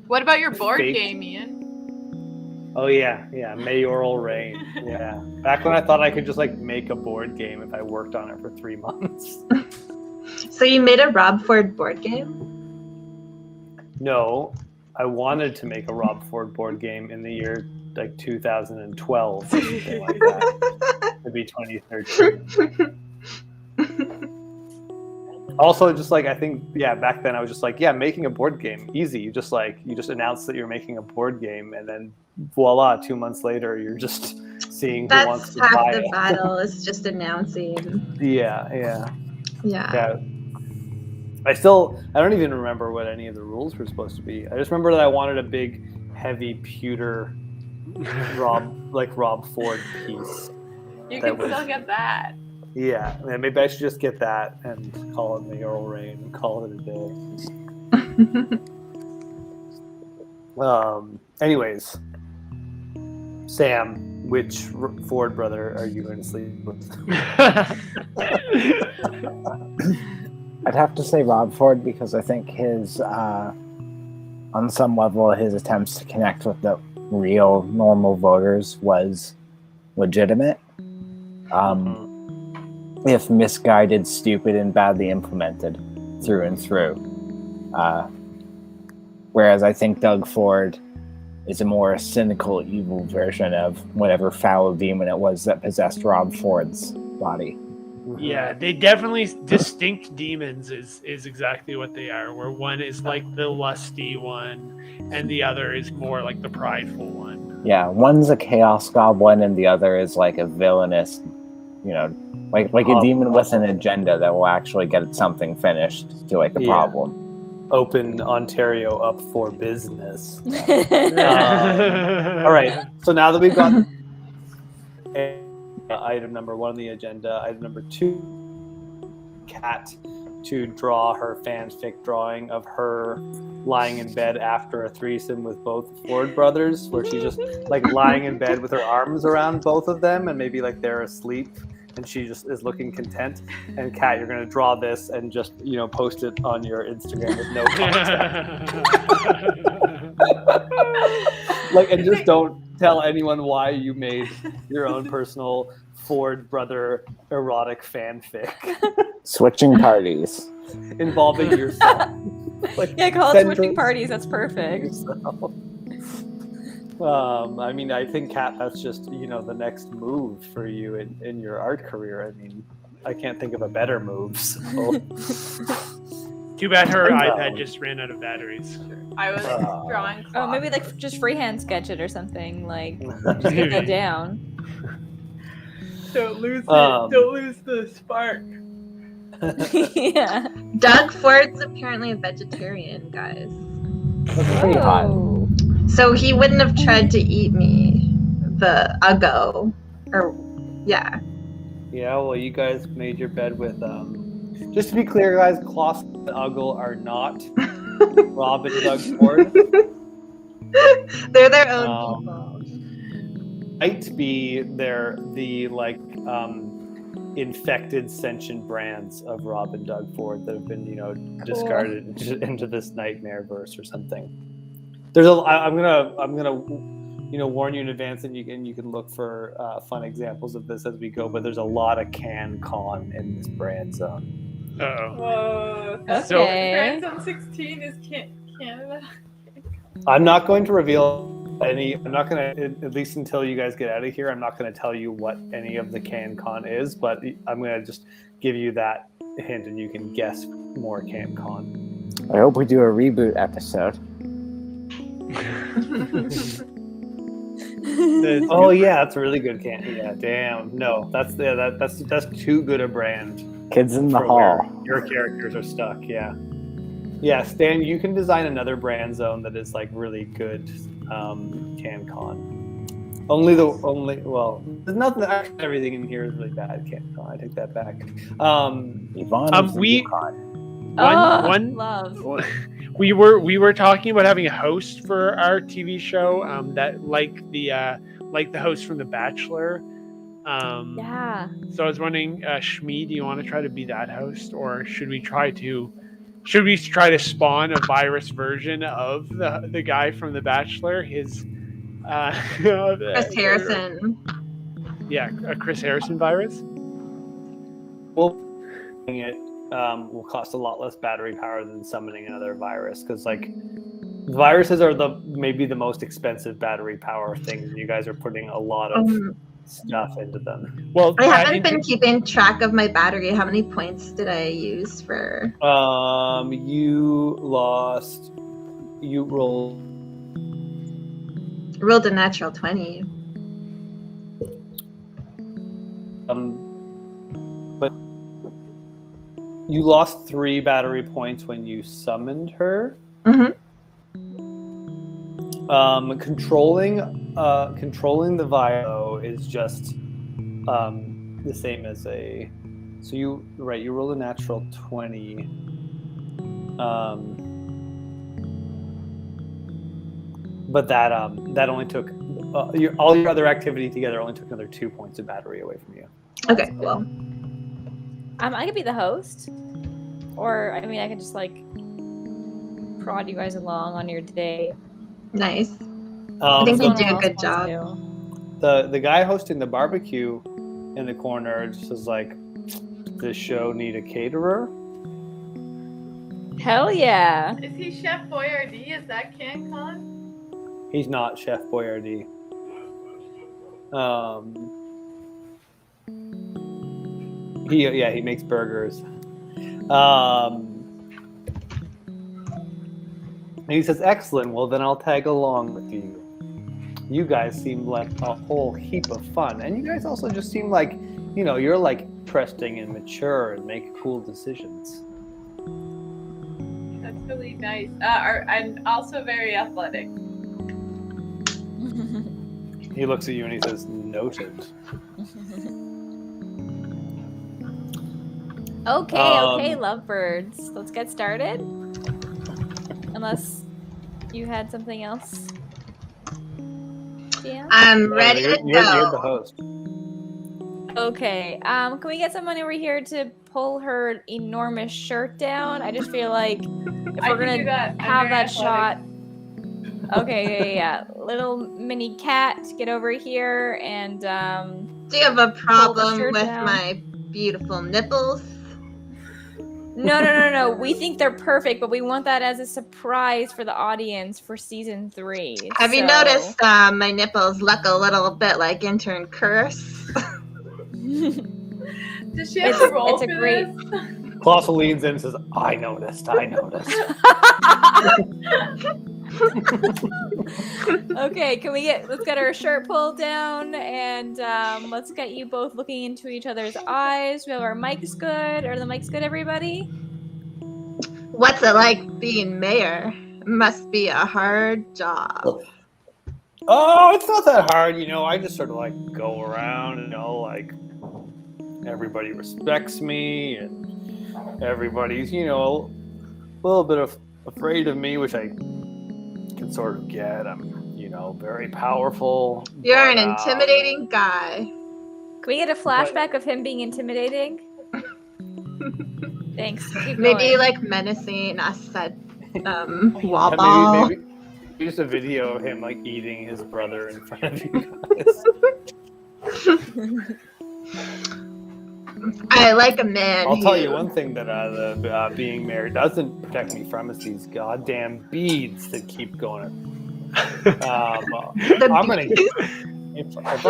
What about your board Fake. game, Ian? Oh yeah, Mayoral Reign. Yeah, back when I thought I could just make a board game if I worked on it for 3 months. So you made a Rob Ford board game? No, I wanted to make a Rob Ford board game in the year 2012 or something like that. Maybe 2013. Also, just I think back then I was just making a board game easy. You just announce that you're making a board game, and then voila, 2 months later you're just seeing who wants That's to half buy the it. battle. Is just announcing. Yeah. Yeah. I don't even remember what any of the rules were supposed to be. I just remember that I wanted a big, heavy pewter Rob Ford piece. You That can still get that. Yeah, maybe I should just get that and call it Mayoral Reign and call it a day. Anyways, Sam, which Ford brother are you going to sleep with? I'd have to say Rob Ford because I think his, on some level, his attempts to connect with the real normal voters was legitimate. If misguided, stupid, and badly implemented through and through. Whereas I think Doug Ford is a more cynical, evil version of whatever foul demon it was that possessed Rob Ford's body. Yeah, they definitely distinct demons is exactly what they are. Where one is the lusty one, and the other is more the prideful one. Yeah, one's a chaos goblin, and the other is a villainous, a demon with an agenda that will actually get something finished to a problem. Open Ontario up for business. All right, so now that we've got item number 1 on the agenda, item number 2, Kat to draw her fanfic drawing of her lying in bed after a threesome with both Ford brothers, where she's just lying in bed with her arms around both of them, and maybe they're asleep and she just is looking content. And Kat, you're going to draw this and just post it on your Instagram with no context. And just don't tell anyone why you made your own personal Ford brother erotic fanfic. Switching parties. Involving yourself. Call it switching parties. That's perfect. I think, Kat, that's just, the next move for you in your art career. I can't think of a better move. So. Too bad her iPad just ran out of batteries. I was drawing. Oh, maybe just freehand sketch it or something. Just get that down. Don't lose it. Don't lose the spark. Yeah. Doug Ford's apparently a vegetarian, guys. That's pretty hot. Oh. So he wouldn't have tried to eat me, the Uggo. Or, yeah. Yeah, well, you guys made your bed with just to be clear, guys, Kloss and Uggle are not Rob and Doug Ford. They're their own people. Might be the infected sentient brands of Rob and Doug Ford that have been, discarded into this nightmare verse or something. I'm gonna warn you in advance, and you can look for fun examples of this as we go. But there's a lot of con in this brand zone. Uh-oh. Whoa. So- Brand Zone 16 is Canada. I'm not going to reveal any. I'm not going to, at least until you guys get out of here. I'm not going to tell you what any of the con is, but I'm going to just give you that hint, and you can guess more con. I hope we do a reboot episode. Oh yeah, that's a really good can. Yeah, damn. No, that's too good a brand. Kids in the for Hall. where your characters are stuck. Yeah. Yeah, Stan, you can design another brand zone that is like really good CanCon. There's nothing. Actually, everything in here is really bad CanCon. I take that back. Yvonne is the Yukon. Love. We were talking about having a host for our TV show that like the host from The Bachelor. Yeah. So I was wondering, Shmi, do you want to try to be that host, or should we try to spawn a virus version of the guy from The Bachelor? His Chris Harrison. Yeah, a Chris Harrison virus. Well, it will cost a lot less battery power than summoning another virus, because viruses are maybe the most expensive battery power things, and you guys are putting a lot of stuff into them. Well, I haven't been keeping track of my battery. How many points did I use for? You rolled a natural 20. But you lost 3 battery points when you summoned her. Mm-hmm. Controlling the Vio is just the same as a. So you rolled a natural 20. But that only took all your other activity together only took another 2 points of battery away from you. Okay, well. I could be the host, or I mean, I could just prod you guys along on your day. Nice. I think you do a good job. The guy hosting the barbecue in the corner just is like, does this show need a caterer? Hell yeah! Is he Chef Boyardee? Is that CanCon? He's not Chef Boyardee. He makes burgers. And he says, excellent, well then I'll tag along with you. You guys seem like a whole heap of fun. And you guys also just seem like, you're interesting and mature and make cool decisions. That's really nice. I'm also very athletic. He looks at you and he says, noted. Okay, lovebirds. Let's get started. Unless you had something else. Yeah. I'm ready to go. You're the host. Okay. Can we get someone over here to pull her enormous shirt down? I just feel like if we're gonna have that shot. Okay, yeah. Little mini cat, get over here and do you have a problem with down. My beautiful nipples? No. We think they're perfect, but we want that as a surprise for the audience for season 3. Have you noticed my nipples look a little bit like intern Curse? Does she have to roll for great. this? Kloss leans in and says, I noticed. Okay, let's get our shirt pulled down and let's get you both looking into each other's eyes. We have our mics good. Are the mics good, everybody? What's it like being mayor? Must be a hard job. Oh, it's not that hard, I just sort of like go around, like everybody respects me and everybody's, a little bit afraid of me, which I can sort of get. I'm, very powerful. You're an intimidating guy. Can we get a flashback of him being intimidating? Thanks. Keep Maybe going. like menacing us at wall ball. Maybe just a video of him like eating his brother in front of you guys. I like a man. I'll tell you one thing that the being mayor doesn't protect me from is these goddamn beads that keep going. If I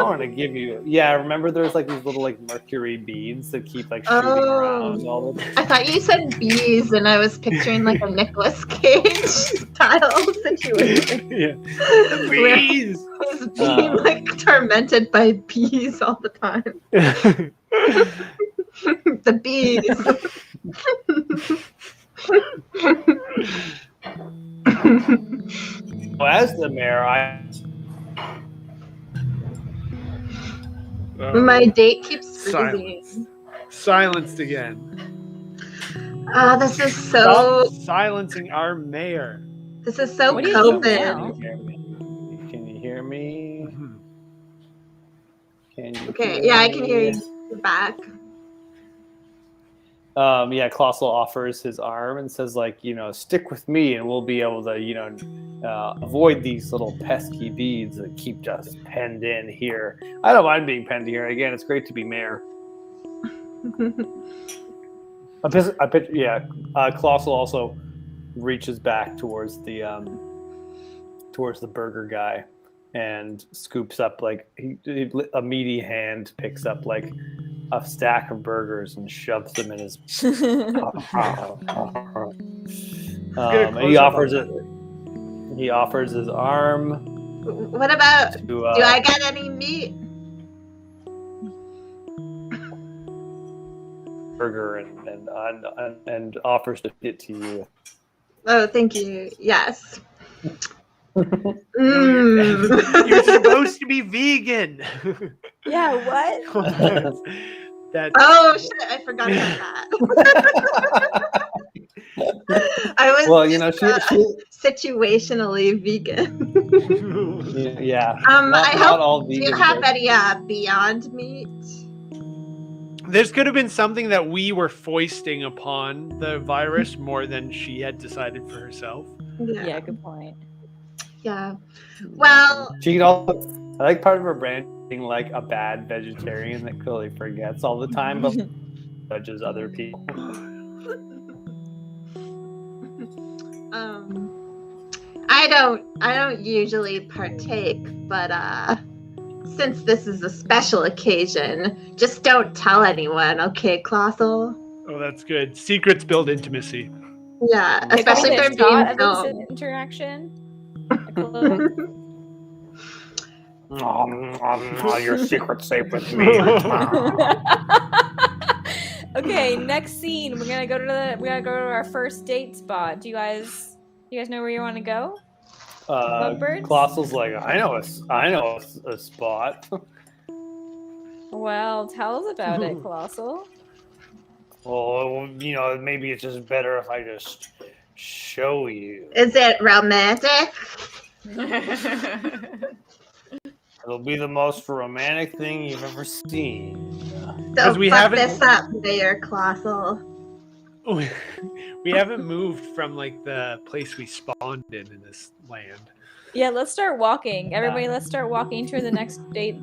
want to give you, remember there's like these little like mercury beads that keep like shooting around all the time. I thought you said bees, and I was picturing like a Nicolas Cage style situation. Yeah, the bees. He's being like tormented by bees all the time. The bees. Well, as the mayor, My date keeps freezing. Silenced again. This is so. Stop silencing our mayor. This is so What are you doing COVID. now? Can you hear me? Can you Okay, hear yeah, I me? can hear you. You're back. Colossal offers his arm and says, like, stick with me and we'll be able to, avoid these little pesky beads that keep us penned in here. I don't mind being penned here. Again, it's great to be mayor. Colossal also reaches back towards the burger guy and scoops up, like, a meaty hand picks up, like, a stack of burgers and shoves them in his and he offers his arm. What about? To, do I get any meat? burger and offers to fit to you. Oh, thank you. Yes. You're supposed to be vegan. Yeah, what? Oh shit! I forgot about that. I was situationally vegan. Yeah. I hope. all Do you vegans have are- any Beyond Meat? This could have been something that we were foisting upon the virus more than she had decided for herself. Yeah, good point. Yeah. Well, She can also, I like part of her brand being like a bad vegetarian that clearly forgets all the time, but judges other people. I don't usually partake, but since this is a special occasion, just don't tell anyone, okay, Colossal? Oh, that's good. Secrets build intimacy. Yeah, especially if they're Shot being of this filmed. interaction. Your secret's safe with me. Okay, next scene. We're gonna go to our first date spot. Do you guys know where you want to go? Bugbirds? Colossal's like, I know a spot. Well, tell us about it, Colossal. Well, maybe it's just better if I just show you. Is it romantic? It'll be the most romantic thing you've ever seen. Don't we fuck haven't- this up, Mayor Colossal. We haven't moved from like the place we spawned in this land. Yeah, let's start walking. Everybody, let's start walking to the next date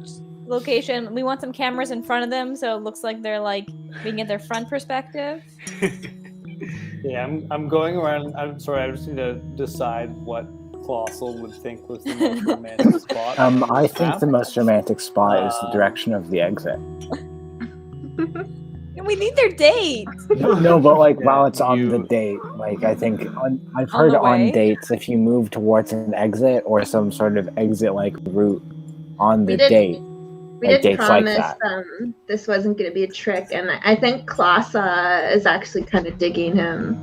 location. We want some cameras in front of them, so it looks like they're like we can get their front perspective. Yeah, I'm going around. I'm sorry, I just need to decide what Colossal would think was the most romantic spot. I think the most romantic spot is the direction of the exit. We need their date. No, but like Yeah, while it's on the you- date, like I think I've On heard the on way? dates if you move towards an exit or some sort of exit like route on the We did- date, We like did dates like promise that. this wasn't going to be a trick, and I think Klasa is actually kind of digging him.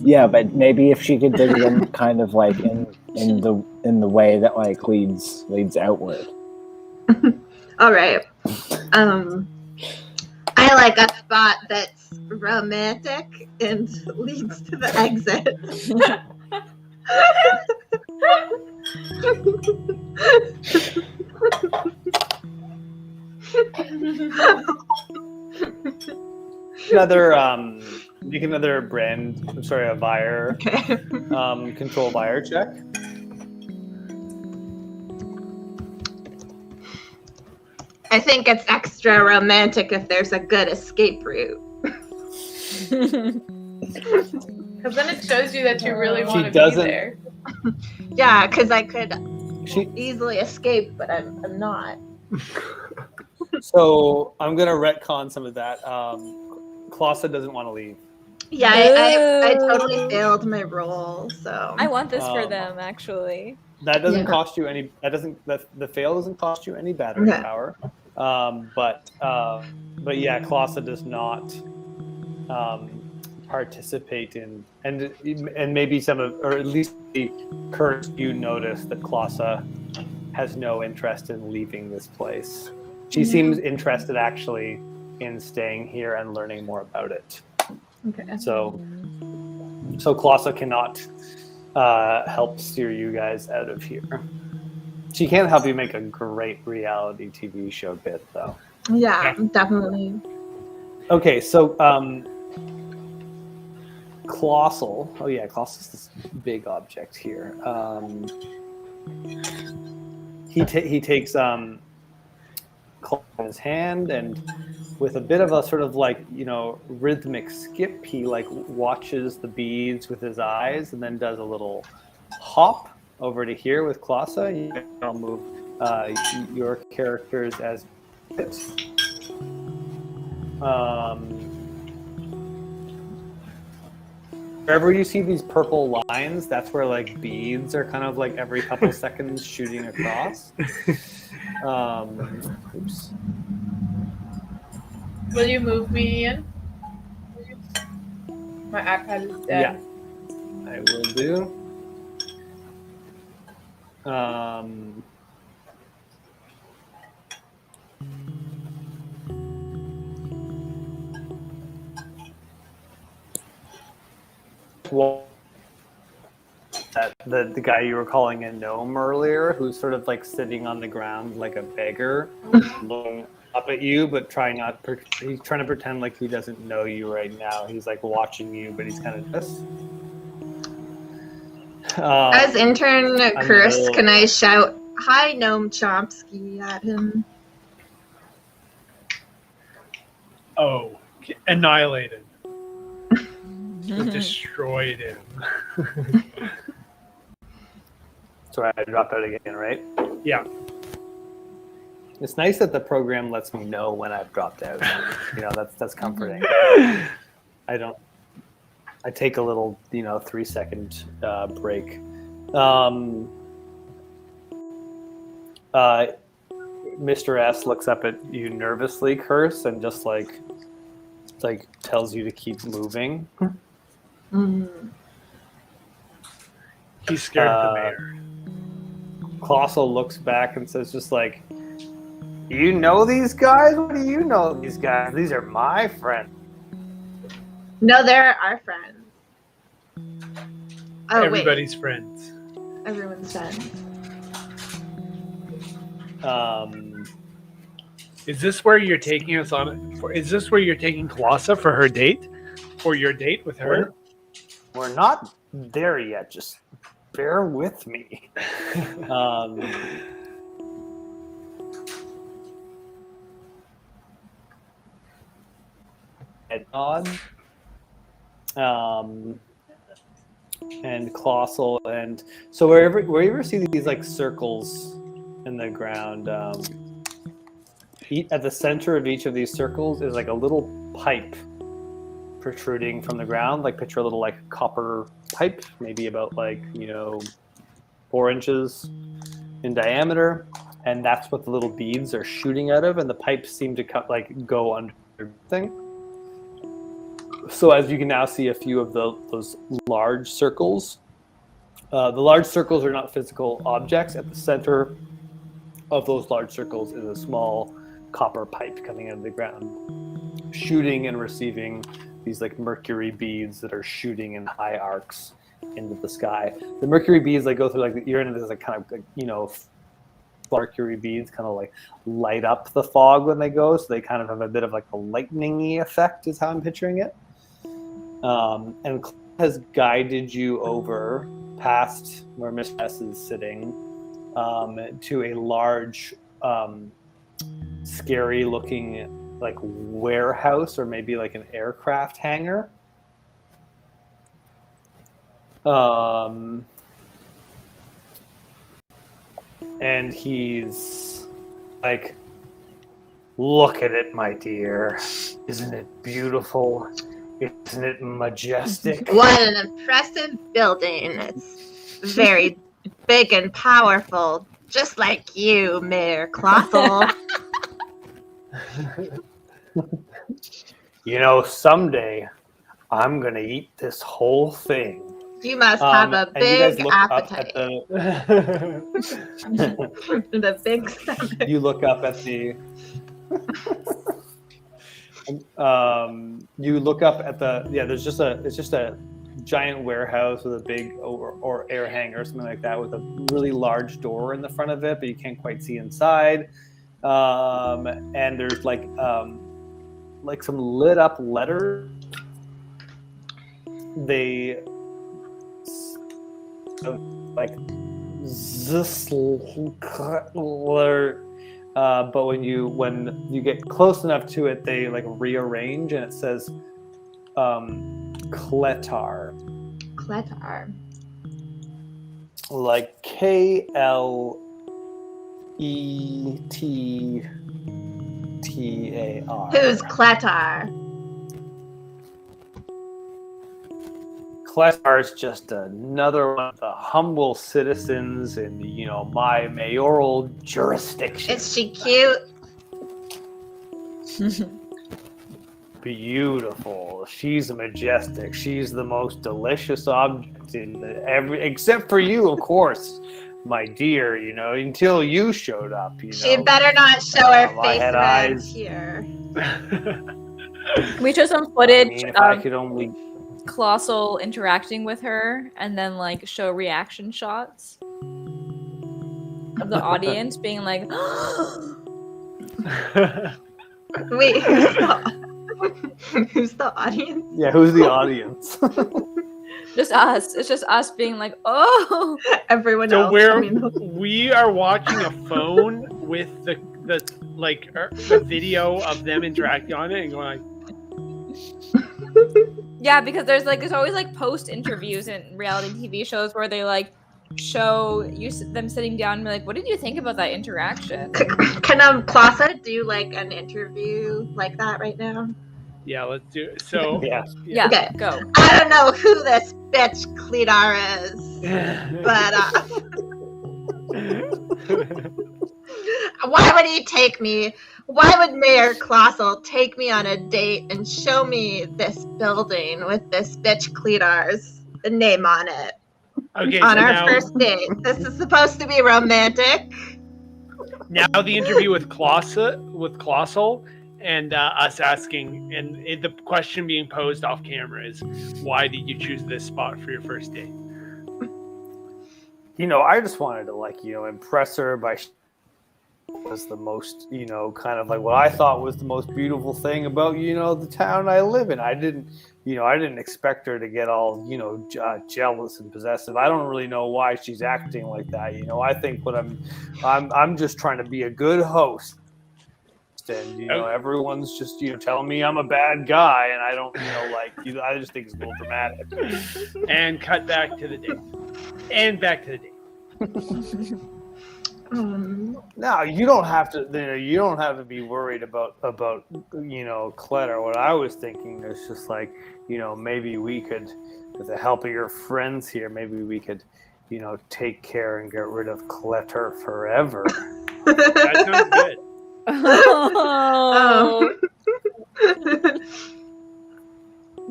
Yeah, but maybe if she could dig them kind of like in the way that like leads outward. All right. I like a spot that's romantic and leads to the exit. Make another a Vire Okay. control Vire check. I think it's extra romantic if there's a good escape route. Because then it shows you that you really want to be doesn't- there. Yeah, because I could She easily escape, but I'm not. So I'm gonna retcon some of that. Klasa doesn't want to leave. Yeah, I Boo. totally failed my role, so. I want this for Um, them, actually. That doesn't Yeah. cost you any. The fail doesn't cost you any battery Okay. power. But yeah, Klasa does not participate in, and maybe some of, or at least the Curse, you notice that Klasa has no interest in leaving this place. She seems interested actually in staying here and learning more about it. Okay. So Klasa cannot help steer you guys out of here. She can help you make a great reality TV show bit, though. Yeah, definitely. Okay, so Colossal. Oh yeah, Colossal's this big object here. He takes Claw in his hand, and with a bit of a sort of like, rhythmic skip, he like watches the beads with his eyes, and then does a little hop over to here with Klasa. I'll move your characters as it. Wherever you see these purple lines, that's where like beads are kind of like every couple seconds shooting across. Oops. Will you move me in? My iPad is dead. Yeah, I will do. Well, the guy you were calling a gnome earlier, who's sort of like sitting on the ground like a beggar, looking up at you, but he's trying to pretend like he doesn't know you right now. He's like watching you, but he's kind of just. As intern Curse, little- can I shout, "Hi, Gnome Chomsky" at him? Oh, annihilated. Destroyed him. Sorry, I dropped out again, right? Yeah. It's nice that the program lets me know when I've dropped out. That's comforting. I take a little, 3-second break. Mr. S looks up at you nervously, Curse, and just like tells you to keep moving. He's scared of the mayor. Colossal looks back and says just like, "You know these guys? What do you know these guys? These are my friends." No, they're our friends. Oh, Everybody's friends. wait. Everyone's friends. Is this where you're taking us on? Is this where you're taking Klasa for her date? For your date with her? We're not there yet. Just bear with me. Head nod. And Colossal, and so wherever you ever see these like circles in the ground, at the center of each of these circles is like a little pipe protruding from the ground. Like picture a little like copper pipe, maybe about like 4 inches in diameter, and that's what the little beads are shooting out of, and the pipes seem to go under everything. So as you can now see a few of those large circles. The large circles are not physical objects. At the center of those large circles is a small copper pipe coming out of the ground, shooting and receiving these like mercury beads that are shooting in high arcs into the sky. The mercury beads go through the you're in this like kind of mercury beads kind of like light up the fog when they go, so they kind of have a bit of like a lightning-y effect is how I'm picturing it. And has guided you over past where Miss S is sitting to a large scary looking like warehouse or maybe like an aircraft hangar. And he's like, look at it, my dear. Isn't it beautiful? Isn't it majestic? What an impressive building. It's very big and powerful, just like you, Mayor Clothel. Someday I'm going to eat this whole thing. You must have a big appetite. The big stomach. You look up at the... there's just a giant warehouse with a big or air hangar or something like that with a really large door in the front of it, but you can't quite see inside. And there's like some lit up letters. They like this but when you get close enough to it, they like rearrange, and it says Kletar. Kletar. Like Klettar. Who's Kletar? Kletar is just another one of the humble citizens in my mayoral jurisdiction. Is she cute? Beautiful. She's majestic. She's the most delicious object except for you, of course, my dear. Until you showed up. She better not show her face around eyes here. Can we show some footage if I could only. Colossal interacting with her, and then like show reaction shots of the audience being like, wait, who's the audience? Yeah, who's the audience? Just us. It's just us being like, oh. Everyone so else. We are watching a phone with the video of them interacting on it and going like. Yeah, because there's always like post interviews in reality TV shows where they like show them sitting down and be like, what did you think about that interaction? Can Klasa do like an interview like that right now? Yeah, let's do it. So yeah. Okay. Go. I don't know who this bitch Kletar is, but why would he take me? Why would Mayor Colossal take me on a date and show me this building with this bitch Kletar's name on it? Okay, on so our first date. This is supposed to be romantic. Now the interview with Colossal and us asking, and the question being posed off camera is, why did you choose this spot for your first date? I just wanted to impress her by was the most, kind of like what I thought was the most beautiful thing about, the town I live in. I didn't expect her to get all, jealous and possessive. I don't really know why she's acting like that. I think what I'm just trying to be a good host. And, everyone's just, telling me I'm a bad guy, and I don't, I just think it's a little dramatic. And cut back to the date. And back to the date. No, you don't have to. You don't have to be worried about clutter. What I was thinking is just like, maybe we could, with the help of your friends here, maybe we could, take care and get rid of clutter forever. That sounds good. Oh.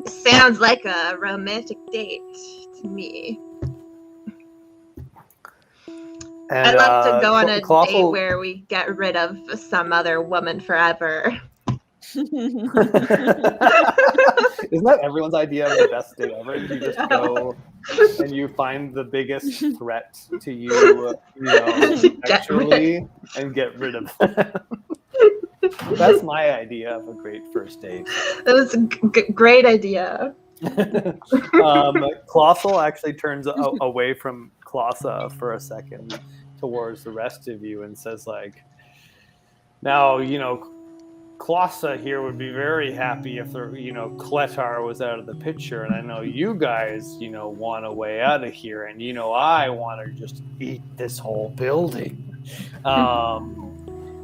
Sounds like a romantic date to me. And, I'd love to go on a Colossal- date where we get rid of some other woman forever. Isn't that everyone's idea of the best date ever? You just go and you find the biggest threat to you, sexually, and get rid of them. That's my idea of a great first date. That was a great idea. Colossal actually turns away from Klossa for a second towards the rest of you and says, like, now, Klossa here would be very happy if Kletar was out of the picture, and I know you guys, want a way out of here, and I want to just eat this whole building.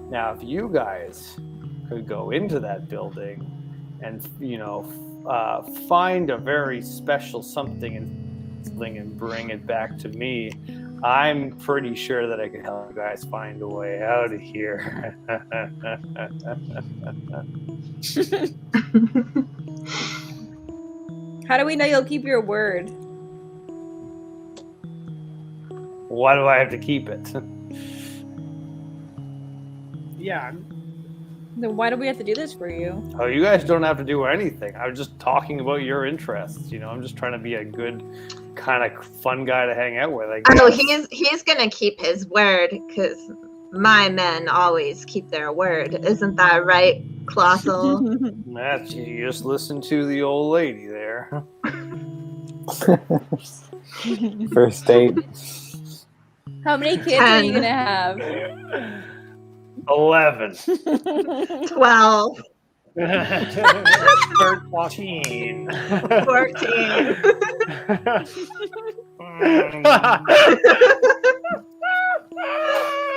Now, if you guys could go into that building and find a very special something and bring it back to me, I'm pretty sure that I can help you guys find a way out of here. How do we know you'll keep your word? Why do I have to keep it? Yeah. Then why do we have to do this for you? Oh, you guys don't have to do anything. I was just talking about your interests. I'm just trying to be a good, kind of fun guy to hang out with, I guess. Oh, he's gonna keep his word because my men always keep their word. Isn't that right, Colossal? You just listen to the old lady there. First date. How many kids are you 10. gonna have? 11. 12. 13. 14.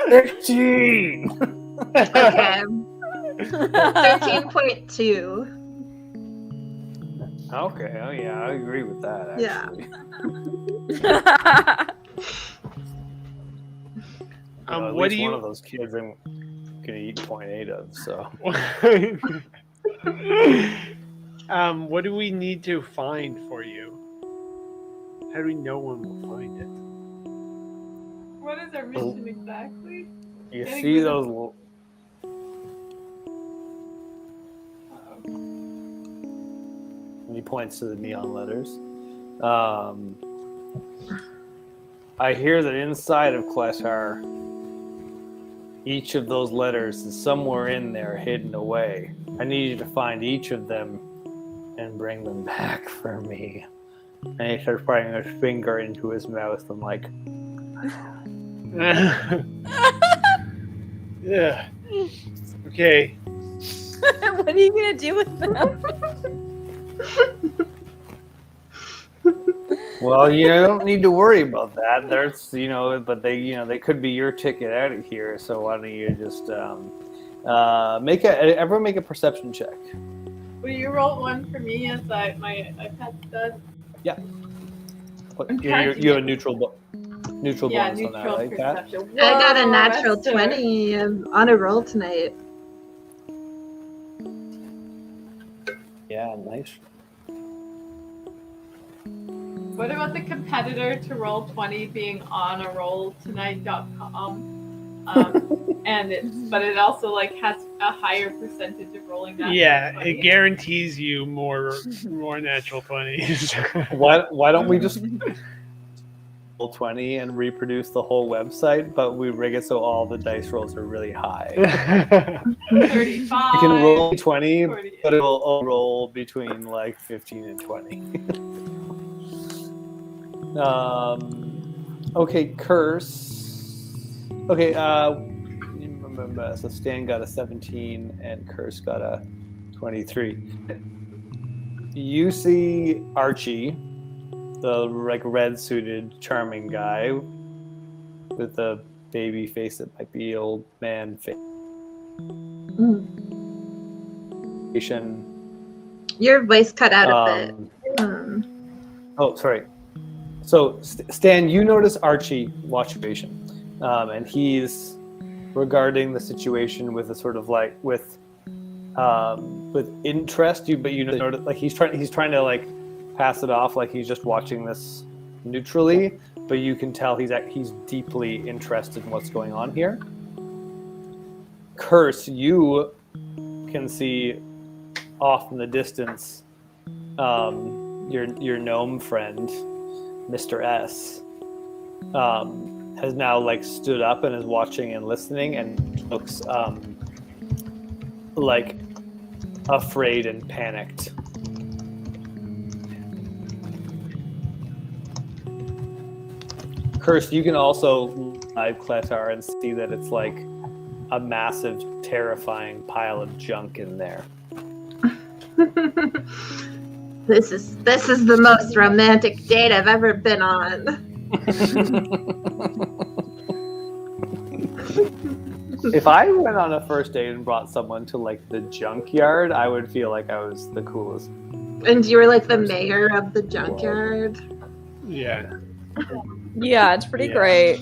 15. Okay. 13.2. Okay. Oh yeah, I agree with that. Yeah. At What least do you? one of those kids I'm gonna eat 0.8 of. So. What do we need to find for you? How do we know when we'll find it? What is our mission exactly? You Getting see rid those? Uh-oh. And he points to the neon letters. I hear that inside of Kletar, each of those letters is somewhere in there hidden away. I need you to find each of them and bring them back for me. And he starts putting his finger into his mouth and like, Yeah. Okay. What are you gonna do with them? well, you don't need to worry about that. There's, but they could be your ticket out of here. So why don't you just everyone make a perception check. Will you roll one for me as my iPad does? Yeah. I'm trying to You have a get- neutral bonus neutral on that, right, Kat? perception. I got a Whoa, natural Esther. 20 on a roll tonight. Yeah, nice. What about the competitor to Roll20 being on a rolltonight.com? But it also has a higher percentage of rolling that. Yeah, natural it 20. guarantees you more natural 20s. Why don't we just roll 20 and reproduce the whole website, but we rig it so all the dice rolls are really high. 35. You can roll 20, 48. but it'll roll between 15 and 20. Okay, curse. Okay, so Stan got a 17 and Curse got a 23. You see Archie, the red suited charming guy with the baby face. It might be old man face. Your voice cut out a bit. Oh, sorry. So, Stan, you notice Archie watching the situation, and he's regarding the situation with a sort of like with interest. But you know, like he's trying to like pass it off like he's just watching this neutrally. But you can tell he's deeply interested in what's going on here. Curse, you can see off in the distance your gnome friend, Mr. S, has now like stood up and is watching and listening and looks like afraid and panicked. Curse, you can also live Kletar and see that it's like a massive, terrifying pile of junk in there. This is the most romantic date I've ever been on. If I went on a first date and brought someone to like the junkyard, I would feel like I was the coolest. And you were like the mayor of the junkyard. Yeah. Yeah, it's pretty great.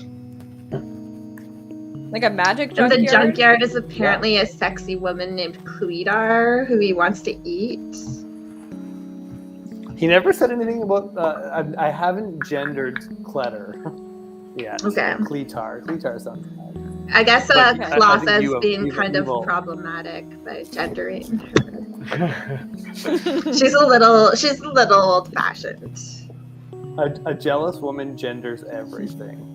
Like a magic And junkyard. the junkyard is apparently a sexy woman named Cleedar who he wants to eat. He never said anything about. I haven't gendered Kletter yet. Okay. Cletar sounds bad. I guess But I think Clausa's you- being you- kind you of will. problematic by gendering her. She's a little old fashioned. A jealous woman genders everything.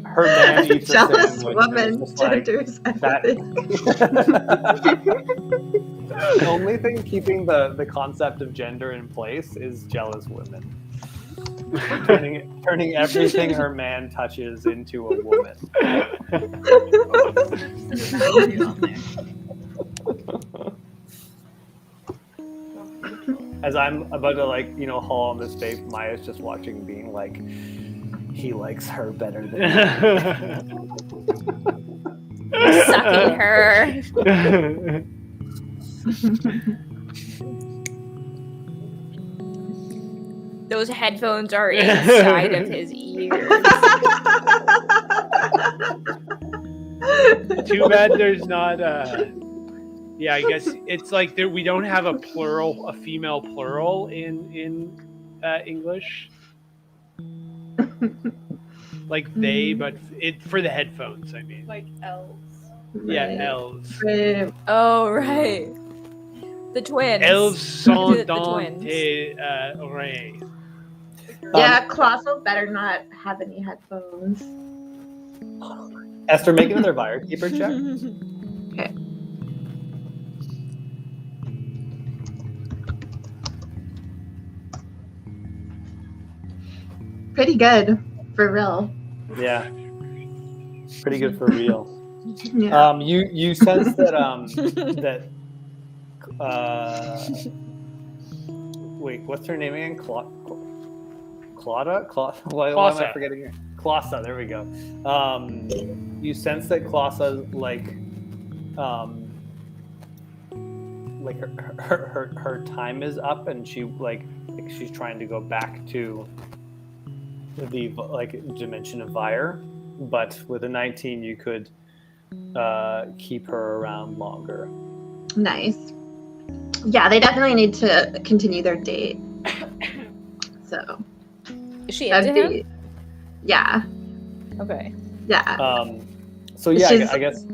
Her man A eats a jealous sandwich and woman it's just like, genders that- everything. The only thing keeping the concept of gender in place is jealous women. Turning everything her man touches into a woman. As I'm about to haul on this face, Maya's just watching, being like, he likes her better than me. Sucking her. Those headphones are inside of his ears. Too bad there's not yeah, I guess it's like we don't have a female plural in English. Like they, but for the headphones, I mean. Like elves. Yeah, Right. elves. Right. Oh, right. The twins. Elves sont The dans twins. tes oreilles. Yeah, Colossal better not have any headphones. Esther, make another Fire Keeper check. Okay. Pretty good, for real. Yeah. Pretty good for real. Yeah. You sense that wait, what's her name again? Clauda? Why am I Clausa. forgetting her? Clausa, there we go. You sense that Clausa her time is up, and she's trying to go back to the dimension of Vire, but with a 19 you could keep her around longer. Nice. Yeah, they definitely need to continue their date. So Is she into that'd him? be, yeah, Okay. yeah. So yeah, She's- I guess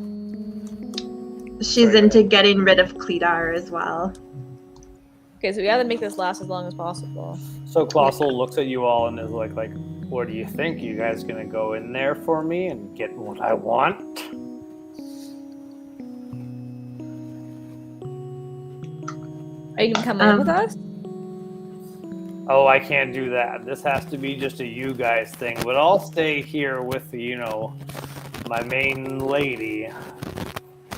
She's sorry, into getting rid of Cleedar as well. Okay, so we gotta make this last as long as possible. so. Colossal looks at you all and is like, what do you think? You guys gonna go in there for me and get what I want? Are you gonna come in with us? Oh, I can't do that. This has to be just a you guys thing. But I'll stay here with my main lady.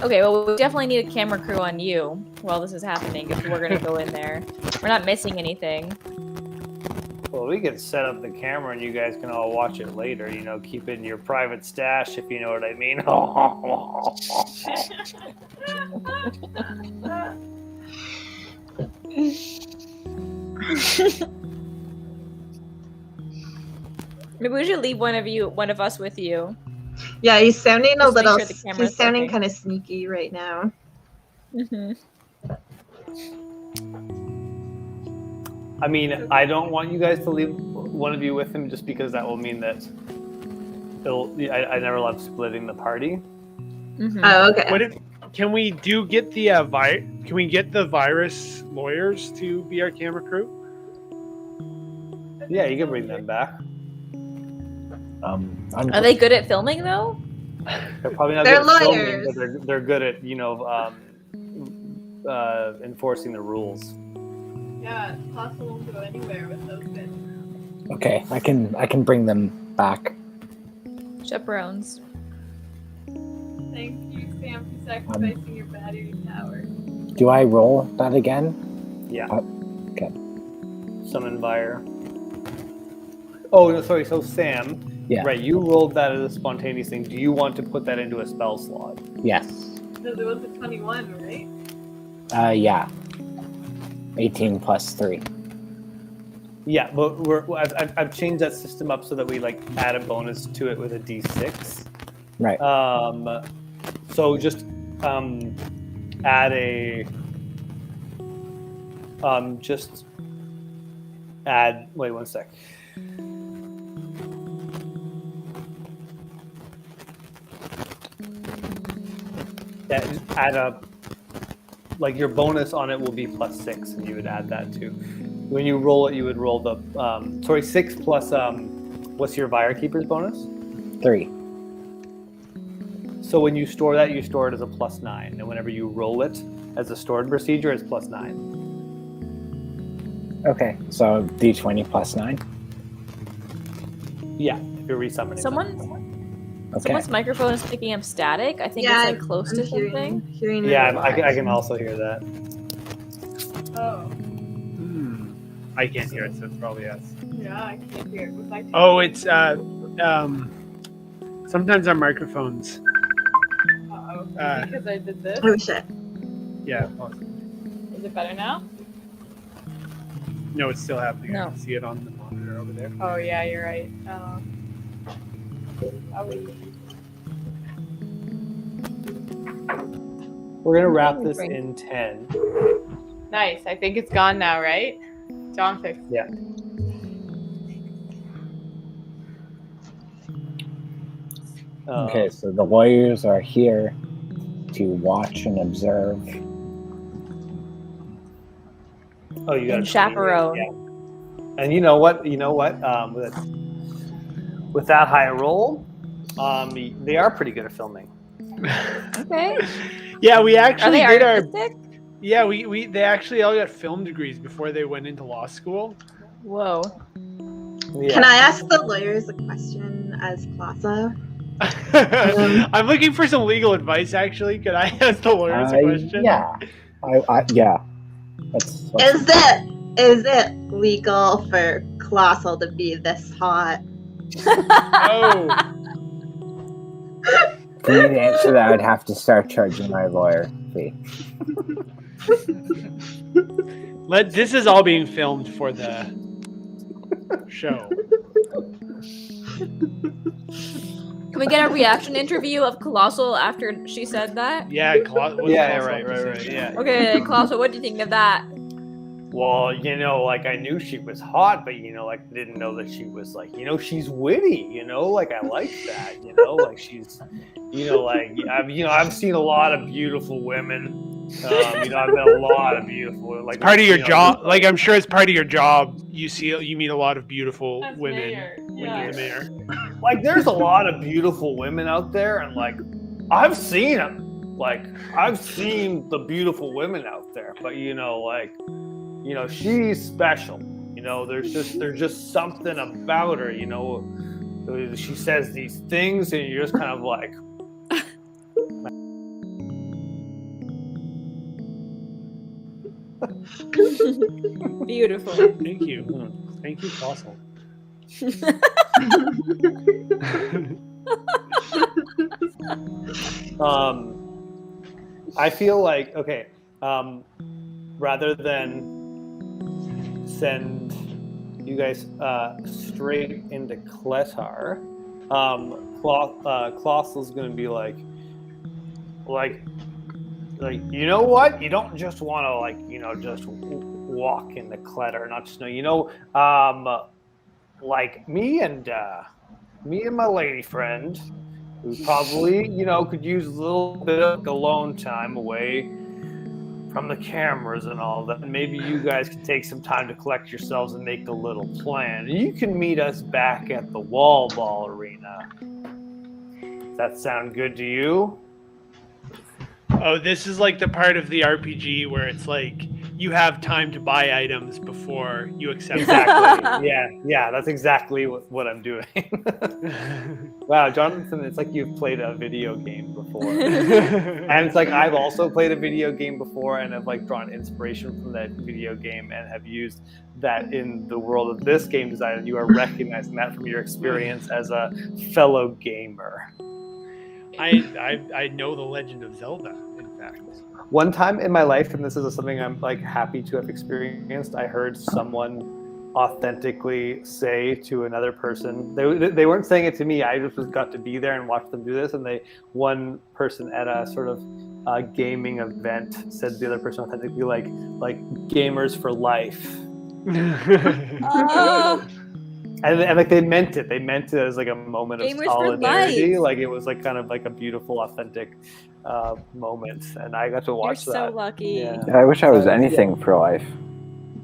Okay, well, we definitely need a camera crew on you while this is happening if we're gonna go in there. We're not missing anything. Well, we can set up the camera and you guys can all watch it later. Keep it in your private stash, if you know what I mean. Maybe we should leave one of us with you. Yeah, he's sounding a Just make little. sure the camera's He's sounding working. kind of sneaky right now. Mm-hmm. I mean, I don't want you guys to leave one of you with him just because that will mean that I never love splitting the party. Mm-hmm. Oh, okay. What if can we get the can we get the virus lawyers to be our camera crew? Yeah, you can bring them back. Are they good at filming though? They're probably not They're good at filming, lawyers. but they're good at enforcing the rules. Yeah, Clausa won't go anywhere with those bits. Okay, I can bring them back. Chaperones. Thank you, Sam, for sacrificing your battery power. Do I roll that again? Yeah. Okay. Summon Vire. Oh, no, sorry. So Sam, Yeah. right? You rolled that as a spontaneous thing. Do you want to put that into a spell slot? Yes. Because it was a 21, right? Yeah. 18 plus 3. Yeah, but I've changed that system up so that we add a bonus to it with a d6. Right. So just add a just add. Wait 1 sec. Yeah, just add a your bonus on it will be +6, and you would add that too. When you roll it, you would roll the 6 plus what's your Virekeeper's bonus? 3. So when you store that, you store it as a +9, and whenever you roll it as a stored procedure, it's +9. Okay, so d20 plus 9. Yeah, if you're resummoning. Okay. Someone's microphone is picking up static. I think Yeah, it's close I'm to something. Hearing it. Yeah, I can also hear that. Oh, I can't hear it, so it's probably us. yeah, I can't hear it. Was I Oh, it's sometimes our microphones. Uh-oh. Uh, Because I did this. Oh shit. Yeah. Is it better now? No, it's still happening. I No. can see it on the monitor over there. Oh, yeah, you're right. We're gonna wrap this in 10. Nice. I think it's gone now, right? John fixed it. Yeah. Okay, so the lawyers are here to watch and observe. Oh, you got And chaperone. Yeah. And you know what? With that high roll, they are pretty good at filming. Okay. Yeah, we Are actually they did our. artistic? Yeah, they actually all got film degrees before they went into law school. Whoa. Yeah. Can I ask the lawyers a question as Clausa? I'm looking for some legal advice. Actually, could I ask the lawyers a question? Yeah. Yeah. Let's Is it legal for Clausa to be this hot? Oh, For me to answer that, I'd have to start charging my lawyer fee. this is all being filmed for the show. Can we get a reaction interview of Colossal after she said that? Yeah, Yeah, right. Yeah. Okay, Colossal, what do you think of that? Well, I knew she was hot, but didn't know that she was she's witty. I like that. She's, I've seen a lot of beautiful women. I've met a lot of beautiful. Part of your job, I'm sure it's part of your job. You meet a lot of beautiful As women mayor, when yeah. you're the mayor. There's a lot of beautiful women out there, and I've seen them. I've seen the beautiful women out there, but she's special. There's just something about her. She says these things, and you're just kind of like. Beautiful. Thank you. Thank you, Fossil. I feel like okay. Rather than send you guys straight into Kletar, Klossel's gonna be like you know what? You don't just want to just walk into Kletar, not just know like me and my lady friend, who probably could use a little bit of alone time away from the cameras and all that. And maybe you guys can take some time to collect yourselves and make a little plan. You can meet us back at the Wall Ball Arena. Does that sound good to you? Oh, this is like the part of the RPG where it's like you have time to buy items before you accept. Exactly. Yeah, that's exactly what I'm doing. Wow, Jonathan, it's like you've played a video game before. And it's like I've also played a video game before and have drawn inspiration from that video game and have used that in the world of this game design. And you are recognizing that from your experience as a fellow gamer. I know the Legend of Zelda, in fact. One time in my life, and this is something I'm happy to have experienced, I heard someone authentically say to another person, they weren't saying it to me, I just got to be there and watch them do this, and one person at a sort of gaming event said to the other person authentically like gamers for life. And they meant it. They meant it as a moment of solidarity. It was kind of a beautiful, authentic moment. And I got to watch that. You're so lucky. Yeah, I wish I was anything for life.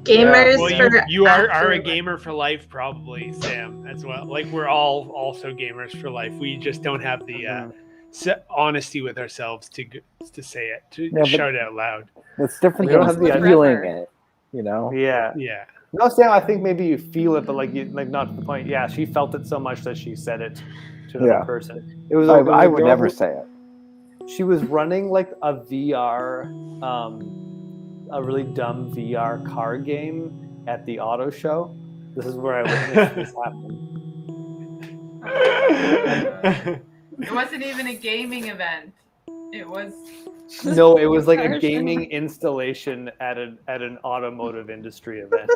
Gamers for you are a gamer for life, probably, Sam, as well. We're all also gamers for life. We just don't have the honesty with ourselves to say it, to shout it out loud. It's different than feeling it, Yeah. No, Sam, I think maybe you feel it, but not to the point. Yeah, she felt it so much that she said it to another person. It was. I would never say it. She was running a VR, a really dumb VR car game at the auto show. This is where I witnessed this happen. It wasn't even a gaming event. It was. No, it was a gaming installation at an automotive industry event.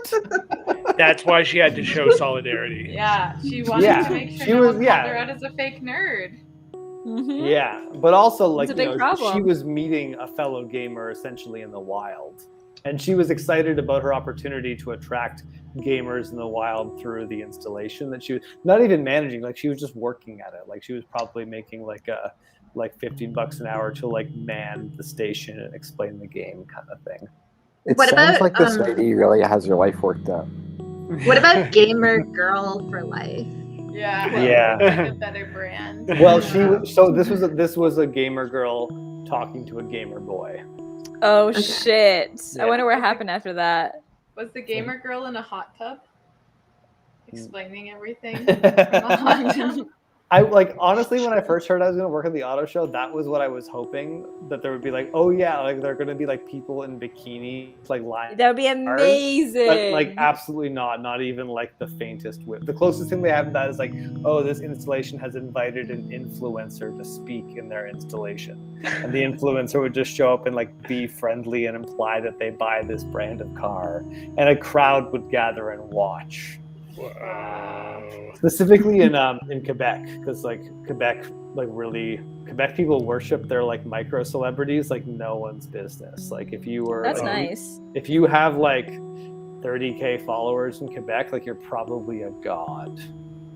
That's why she had to show solidarity. Yeah, she wanted to make sure no one called her out as a fake nerd. Mm-hmm. Yeah, but also she was meeting a fellow gamer essentially in the wild, and she was excited about her opportunity to attract gamers in the wild through the installation that she was not even managing. She was just working at it. She was probably making $15 an hour to man the station and explain the game kind of thing. It sounds like this lady really has her life worked out. What about gamer girl for life? Yeah. A better brand. Well, this was a gamer girl talking to a gamer boy. Oh shit! Yeah. I wonder what happened after that. Was the gamer girl in a hot tub? Explaining everything from a hot tub? I honestly, when I first heard I was going to work at the auto show, that was what I was hoping, that there would be oh yeah, they're going to be people in bikinis lying. That would be amazing. But absolutely not even the faintest whiff. The closest thing they have to that is oh, this installation has invited an influencer to speak in their installation, and the influencer would just show up and be friendly and imply that they buy this brand of car, and a crowd would gather and watch. Wow. Specifically in Quebec, because Quebec people worship their micro celebrities like no one's business. If you were that's nice. If you have 30K followers in Quebec, you're probably a god.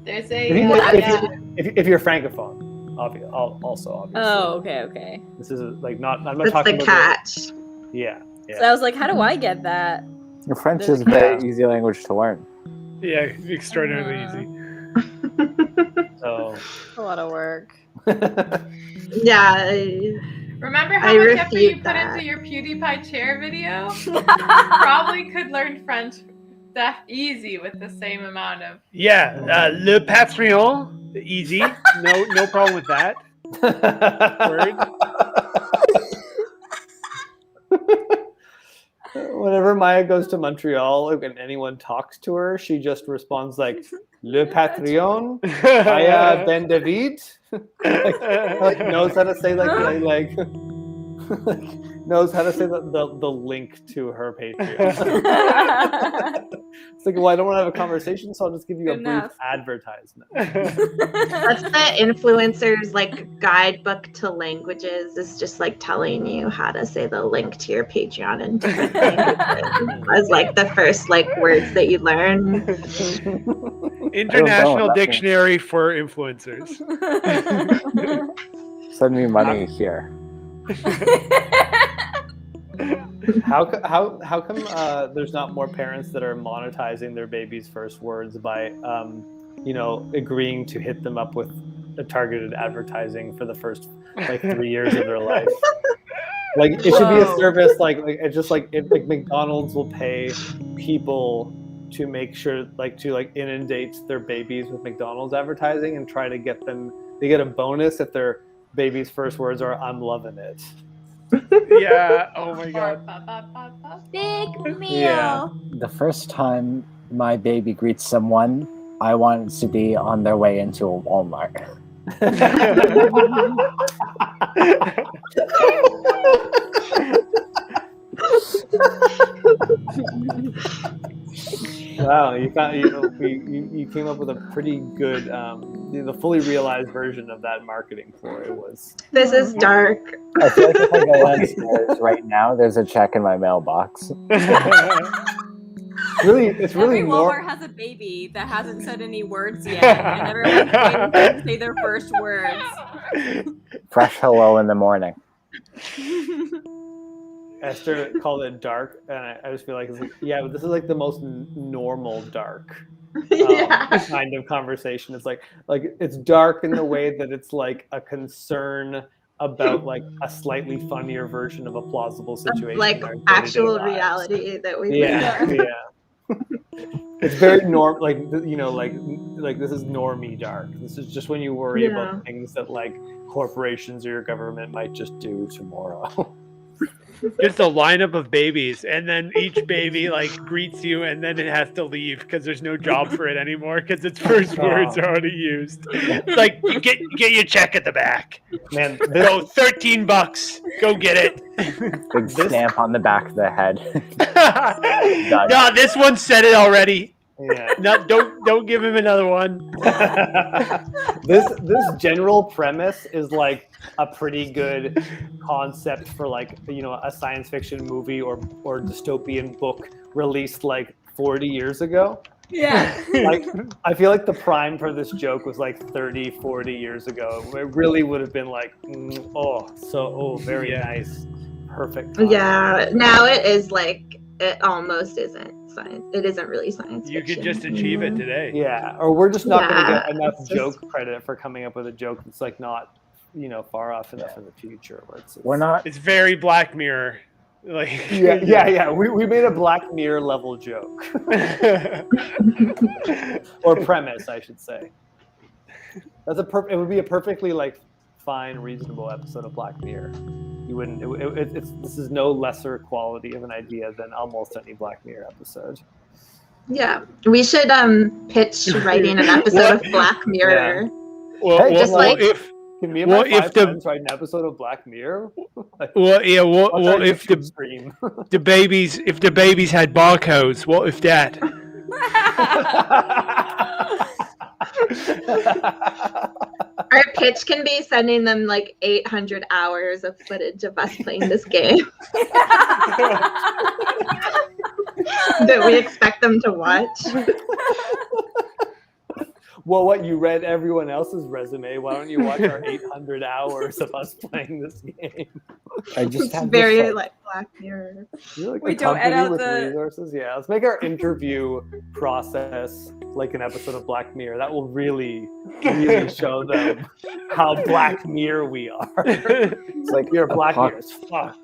There's a if you're francophone, obviously. Oh, okay. This is I'm not that's talking the about catch. Yeah. So I was how do I get that? French is a very easy language to learn. Yeah, extraordinarily easy. So a lot of work. Yeah. Remember how much effort you put into your PewDiePie chair video? Probably could learn French that easy with the same amount of. Yeah, le Patreon, easy. No problem with that. Word. Whenever Maya goes to Montreal and anyone talks to her, she just responds like "Le Patreon, Maya Ben David." like knows how to say like knows how to say the link to her Patreon. It's like, well, I don't want to have a conversation, so I'll just give you a Good brief enough. advertisement. That's the influencer's like guidebook to languages. Is just like telling you how to say the link to your Patreon in different languages as like the first like words that you learn. International that Dictionary for Influencers. Send me money here. How come there's not more parents that are monetizing their baby's first words by agreeing to hit them up with a targeted advertising for the first like 3 years of their life? Like it should be a service like McDonald's will pay people to make sure to inundate their babies with McDonald's advertising and try to get them. They get a bonus if their baby's first words are "I'm loving it." Yeah. Oh my god. Big meal. Yeah. The first time my baby greets someone, I want it to be on their way into a Walmart. Wow, you came up with a pretty good, the fully realized version of that marketing ploy was. This is dark. I feel like if I go downstairs right now, there's a check in my mailbox. It's really Every more. Walmart has a baby that hasn't said any words yet, and everyone's waiting for them to say their first words. Fresh hello in the morning. Esther called it dark, and I just feel like but this is like the most normal dark kind of conversation. It's like it's dark in the way that it's like a concern about like a slightly funnier version of a plausible situation, Like in our day-to-day actual lives. reality that we Yeah, live. yeah. It's very like this is normie dark. This is just when you worry about things that like corporations or your government might just do tomorrow. Just a lineup of babies, and then each baby like greets you, and then it has to leave because there's no job for it anymore because its first words are already used. It's like you get your check at the back. Man, Go $13. Go get it. Big stamp on the back of the head. No, this one said it already. yeah. No, don't give him another one. This general premise is like a pretty good concept for like a science fiction movie or dystopian book released like 40 years ago. Yeah. Like I feel like the prime for this joke was like 30-40 years ago. It really would have been like very nice, perfect time. Yeah, now it is like it almost isn't science. It isn't really science You fiction could just achieve it today. Yeah, or we're just not going to get enough it's joke credit for coming up with a joke that's like not far off enough in the future. Where it's We're not. It's very Black Mirror. Like Yeah. We made a Black Mirror level joke or premise, I should say. That's it would be a perfectly like fine, reasonable episode of Black Mirror. You wouldn't. This is no lesser quality of an idea than almost any Black Mirror episode. Yeah, we should pitch writing an episode of Black Mirror. Well, just like- if Can me and my 5 friends write an episode of Black Mirror? if the babies had barcodes, what if that? Our pitch can be sending them like 800 hours of footage of us playing this game that we expect them to watch. Well, what, you read everyone else's resume? Why don't you watch our 800 hours of us playing this game? I just It's have very this, like Black Mirror. You're like We a don't company edit with the- resources. Yeah, let's make our interview process like an episode of Black Mirror. That will really show them how Black Mirror we are. it's like You're Black Mirror as fuck.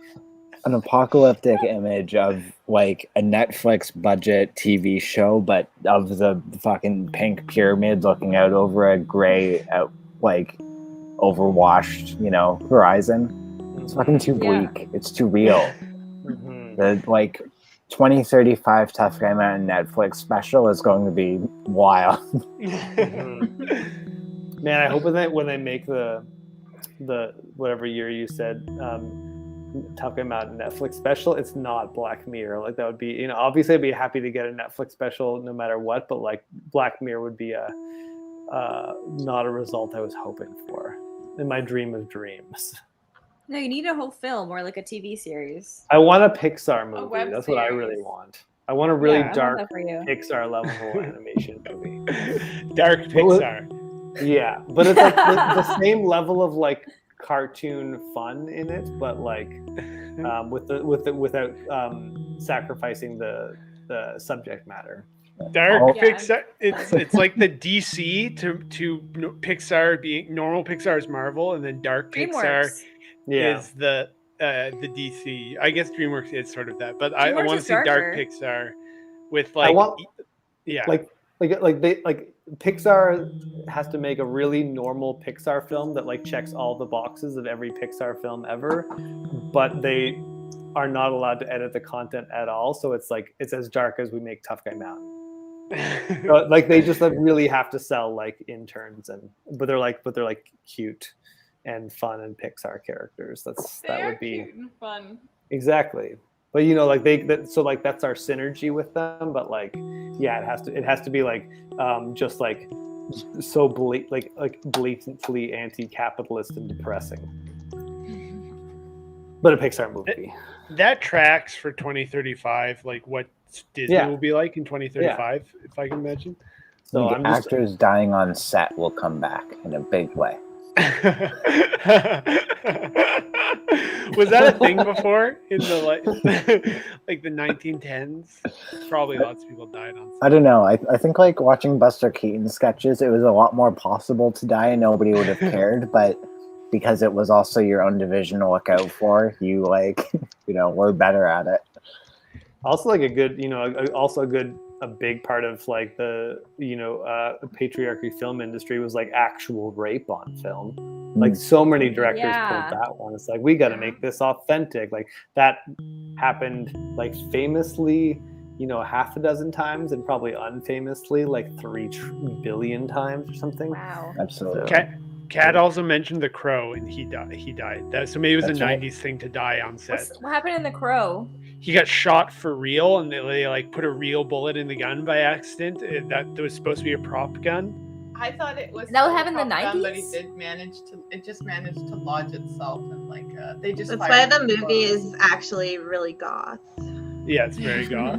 an apocalyptic image of like a Netflix budget TV show, but of the fucking pink pyramid looking out over a gray, like overwashed, horizon. It's fucking too bleak. It's too real. Mhm. The like 2035 Tough Guy Mountain Netflix special is going to be wild. Man, I hope when they make the whatever year you said Tough Guy Mountain Netflix special, it's not Black Mirror. Like that would be, obviously I'd be happy to get a Netflix special no matter what, but like Black Mirror would be not a result I was hoping for in my dream of dreams. No, you need a whole film or like a TV series. I want a Pixar movie. web That's what I series. really want. I want a really Yeah, I want dark that for you. Pixar level animation movie. Dark Pixar. Yeah, but it's like the same level of like cartoon fun in it, but like without sacrificing the subject matter. Dark Yeah. Pixar. It's like the DC to Pixar being normal. Pixar is Marvel, and then Dark Pixar DreamWorks. Yeah, is the DC. I guess DreamWorks is sort of that, but I DreamWorks want to is see Dark darker. Pixar with I want yeah. like Pixar has to make a really normal Pixar film that like checks all the boxes of every Pixar film ever, but they are not allowed to edit the content at all. So it's like it's as dark as we make Tough Guy Mountain. So, like they just really have to sell like interns but they're like cute and fun and Pixar characters. That would be cute and fun. exactly. But like so like that's our synergy with them. But like yeah, it has to be like just like so blatantly anti-capitalist and depressing. But a Pixar movie. That tracks for 2035, like what Disney Yeah. will be like in 2035, if I can imagine. So the I'm just actors dying on set will come back in a big way. Was that a thing before in the like the 1910s? Probably lots of people died on set. I don't know. I think like watching Buster Keaton sketches, it was a lot more possible to die and nobody would have cared. But because it was also your own division to look out for, you were better at it. also like a good a big part of like the patriarchy film industry was like actual rape on film. Like so many directors Yeah. pulled that one. It's like we got to make this authentic. Like that happened like famously half a dozen times and probably unfamously like 3 billion times or something. Wow. Absolutely. Cat also mentioned The Crow, and he died. So maybe it was That's a right. 90s thing to die on set. What happened in The Crow? He got shot for real, and they like put a real bullet in the gun by accident. That was supposed to be a prop gun. I thought it was That would still happen in the Top Gun, but 90s? it just managed to lodge itself, and like they just. That's why fired the people. movie is actually really goth. Yeah, it's very goth.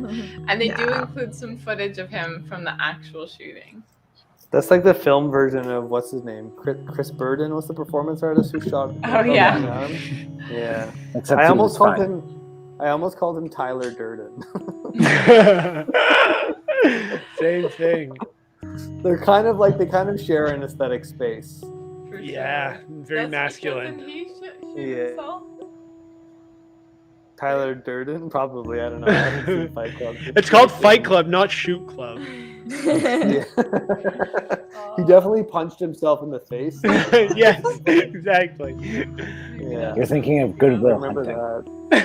And they do Yeah. include some footage of him from the actual shooting. That's like the film version of what's his name? Chris Burden was the performance artist who shot. Oh, yeah. Yeah. Except I he almost was called him Tyler Durden. Same thing. They kind of share an aesthetic space. For Yeah, sure. very Doesn't masculine. he shoot Yeah. himself? Tyler Durden, probably. I don't know. I haven't seen Fight Club. It's called Fight Club, not Shoot Club. Yeah. He definitely punched himself in the face. Yes, exactly. Yeah. You're thinking of I Goodwill remember Hunting. that.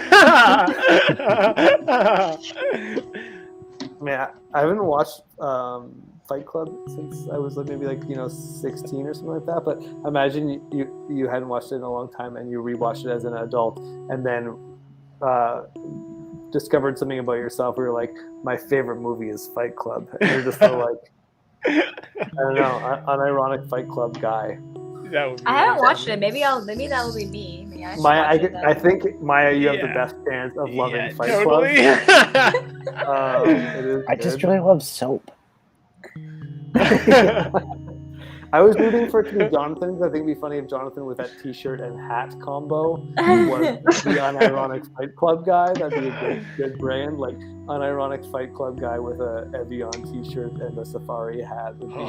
Man, I haven't watched Fight Club since I was maybe 16 or something like that. But imagine you hadn't watched it in a long time and you rewatched it as an adult and then discovered something about yourself where you're like, my favorite movie is Fight Club. And you're just like, I don't know, unironic Fight Club guy. That would be I haven't awesome. watched it. Maybe that will be me. Maybe I should Maya, watch it then. I think Maya, you have the Yeah. best chance of loving Yeah, Fight totally. Club. It is I just good. really love soap. I was rooting for it to be Jonathan because I think it'd be funny if Jonathan with that T-shirt and hat combo was the unironic Fight Club guy. That'd be a good brand. Like unironic Fight Club guy with a Evian T-shirt and a safari hat. Would be,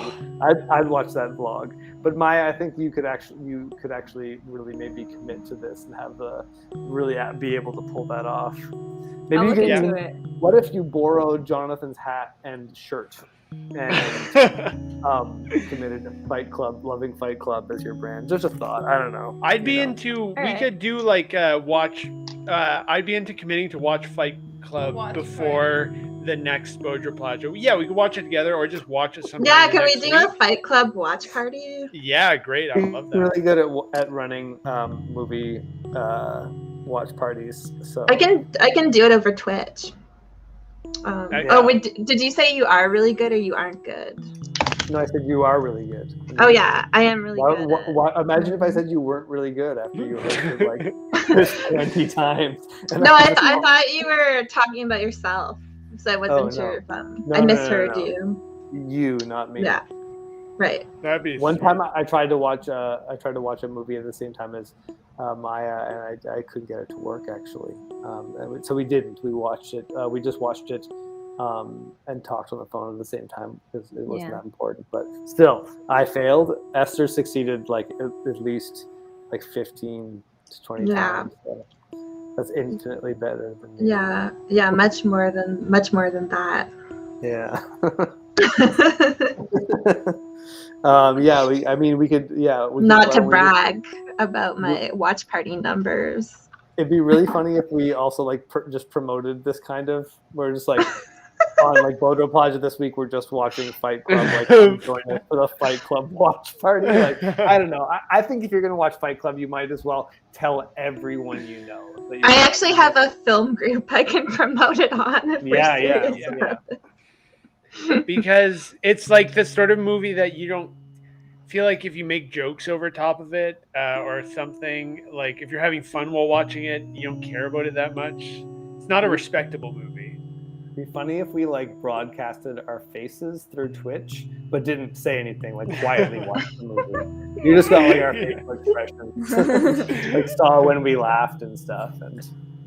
I'd watch that vlog. But Maya, I think you could actually really maybe commit to this and have really be able to pull that off. Maybe I'll you look can into even, it. what if you borrowed Jonathan's hat and shirt and committed to Fight Club, loving Fight Club as your brand? Just a thought. I don't know. I'd be You know. into. We Alright. could do like watch. I'd be into committing to watch Fight Club Watch before the next Bodra Plaza. Yeah, we could watch it together or just watch it sometime. Yeah, can we next do week. a Fight Club watch party? Yeah, great. I love that. Really good at running movie watch parties. So I can do it over Twitch. Oh, wait, did you say you are really good or you aren't good? No, I said you are really good. Oh yeah, I am really good. Imagine if I said you weren't really good after you hosted like 20 times. No, I thought you were talking about yourself, so I wasn't sure if I misheard you. You, not me. Yeah, right. That'd be One sweet. time I tried to watch a movie at the same time as Maya, and I couldn't get it to work actually. So we didn't. We watched it. We just watched it. And talked on the phone at the same time because it wasn't that important. But still, I failed. Esther succeeded like at least like 15 to 20 times. So that's infinitely better than me. Yeah, much more than that. Yeah. We could. Yeah. Not to brag about my watch party numbers. It'd be really funny if we also like just promoted this kind of. We're just like. On like Bodro Plaza this week, we're just watching Fight Club. Like, join us for the Fight Club watch party. Like, I don't know. I think if you're gonna watch Fight Club, you might as well tell everyone you know. I actually have a film group I can promote it on. Yeah. Because it's like the sort of movie that you don't feel like if you make jokes over top of it or something, like if you're having fun while watching it, you don't care about it that much. It's not a respectable movie. It'd be funny if we like broadcasted our faces through Twitch, but didn't say anything, like quietly watched the movie. You just got like our facial expressions, like saw when we laughed and stuff, and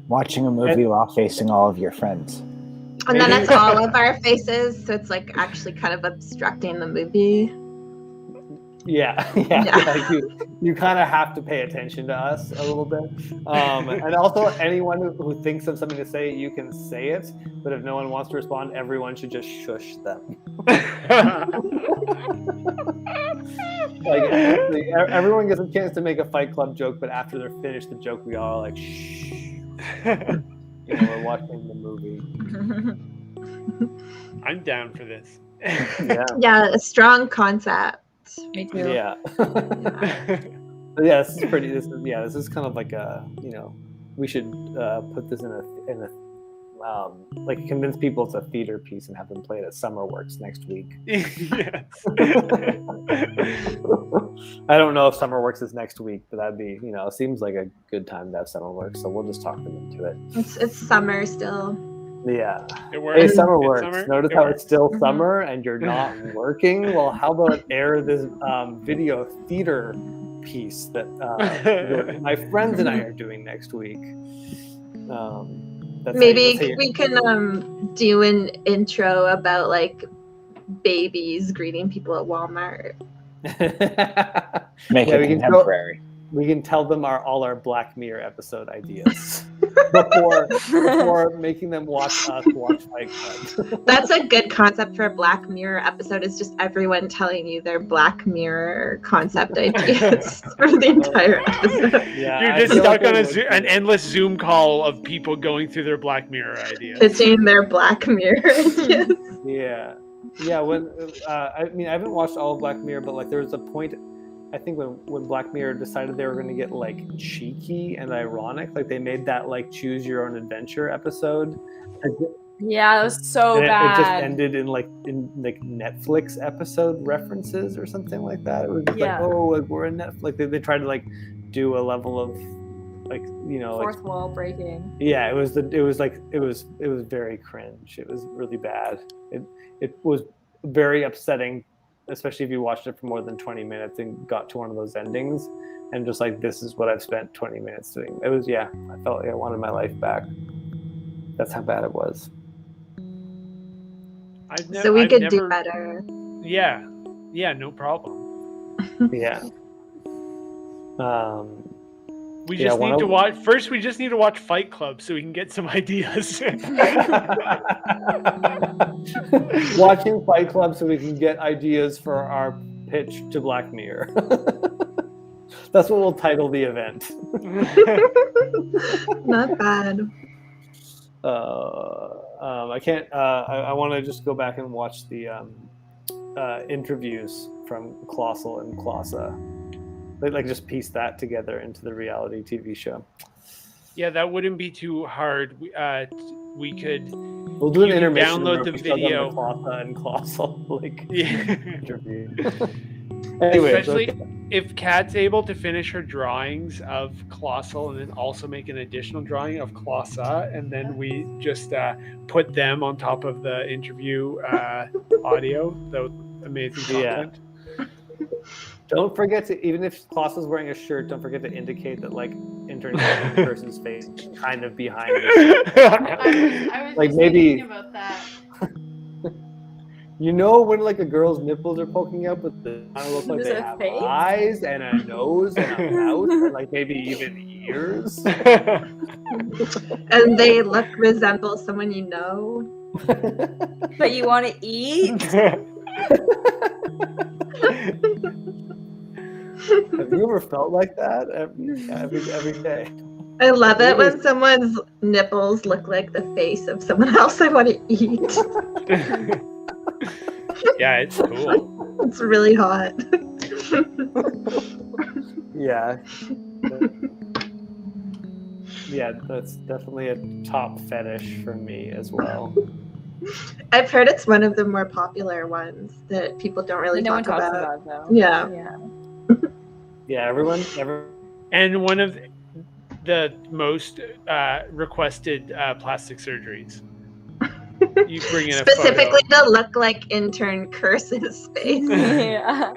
watching a movie while facing all of your friends. And then it's all of our faces, so it's like actually kind of obstructing the movie. Yeah. You kind of have to pay attention to us a little bit. And also, anyone who thinks of something to say, you can say it. But if no one wants to respond, everyone should just shush them. Like, everyone gets a chance to make a Fight Club joke, but after they're finished the joke, we all are like, shh. We're watching the movie. I'm down for this. Yeah, a strong concept. Me too. Yeah. This is pretty. This is kind of like a. We should put this in a like convince people it's a theater piece and have them play it at SummerWorks next week. Yes. I don't know if SummerWorks is next week, but that'd be it seems like a good time to have SummerWorks, so we'll just talk them into it. It's summer still. Yeah. It works. Hey, SummerWorks. Summer? Notice how it's still summer and you're not working? Well, how about air this video theater piece that my friends and I are doing next week? Maybe we can do an intro about like babies greeting people at Walmart. Make it contemporary. We can tell them all our Black Mirror episode ideas before making them watch us watch Fight Club. That's a good concept for a Black Mirror episode. Is just everyone telling you their Black Mirror concept ideas for the entire episode. Yeah, you're just stuck on an endless Zoom call of people going through their Black Mirror ideas. Pitching their Black Mirror ideas. Yeah. When I haven't watched all of Black Mirror, but like there was a point. I think when Black Mirror decided they were going to get like cheeky and ironic, like they made that like choose your own adventure episode. Yeah, it was so bad. It just ended in Netflix episode references or something like that. It was just we're in Netflix. They tried to like do a level of fourth wall breaking. Yeah, it was very cringe. It was really bad. It was very upsetting. Especially if you watched it for more than 20 minutes and got to one of those endings and just like, this is what I've spent 20 minutes doing. It was, I felt like I wanted my life back. That's how bad it was. So we could do better. Yeah, no problem. Yeah. We just need to watch. First, we just need to watch Fight Club so we can get some ideas. Watching Fight Club so we can get ideas for our pitch to Black Mirror. That's what we'll title the event. Not bad. I can't. I want to just go back and watch the interviews from Colossal and Clausa. Like just piece that together into the reality TV show. Yeah, that wouldn't be too hard. We could. We'll do an You can intermission. download where the we show them video. Clausa and Colossal Yeah. interview. Anyway, Especially if Kat's able to finish her drawings of Colossal and then also make an additional drawing of Clausa, and then we just put them on top of the interview audio. The amazing content. Don't forget to, even if Clausa's wearing a shirt, don't forget to indicate that like intern person's face is kind of behind it. I was Like, just maybe- thinking about that. You know when like a girl's nipples are poking out, but they kind of look like There's they a have face? eyes and a nose and a mouth and like maybe even ears. And they resemble someone you know. But you want to eat? Have you ever felt like that every day? I love it when someone's nipples look like the face of someone else I want to eat. Yeah, it's cool. It's really hot. Yeah. Yeah, that's definitely a top fetish for me as well. I've heard it's one of the more popular ones that people don't really No one talk talks about. about though. Yeah. Yeah, everyone. And one of the most requested plastic surgeries. You bring in a Specifically photo. to look like intern Curse's face. Yeah.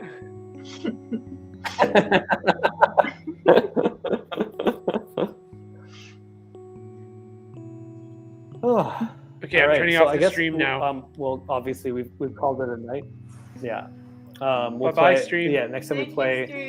Oh. Okay, I'm All right, turning so off I the guess stream now. Well, obviously we've called it a night. Yeah. We'll Bye-bye, play, stream. Yeah, next time we Thank you, play. Stu.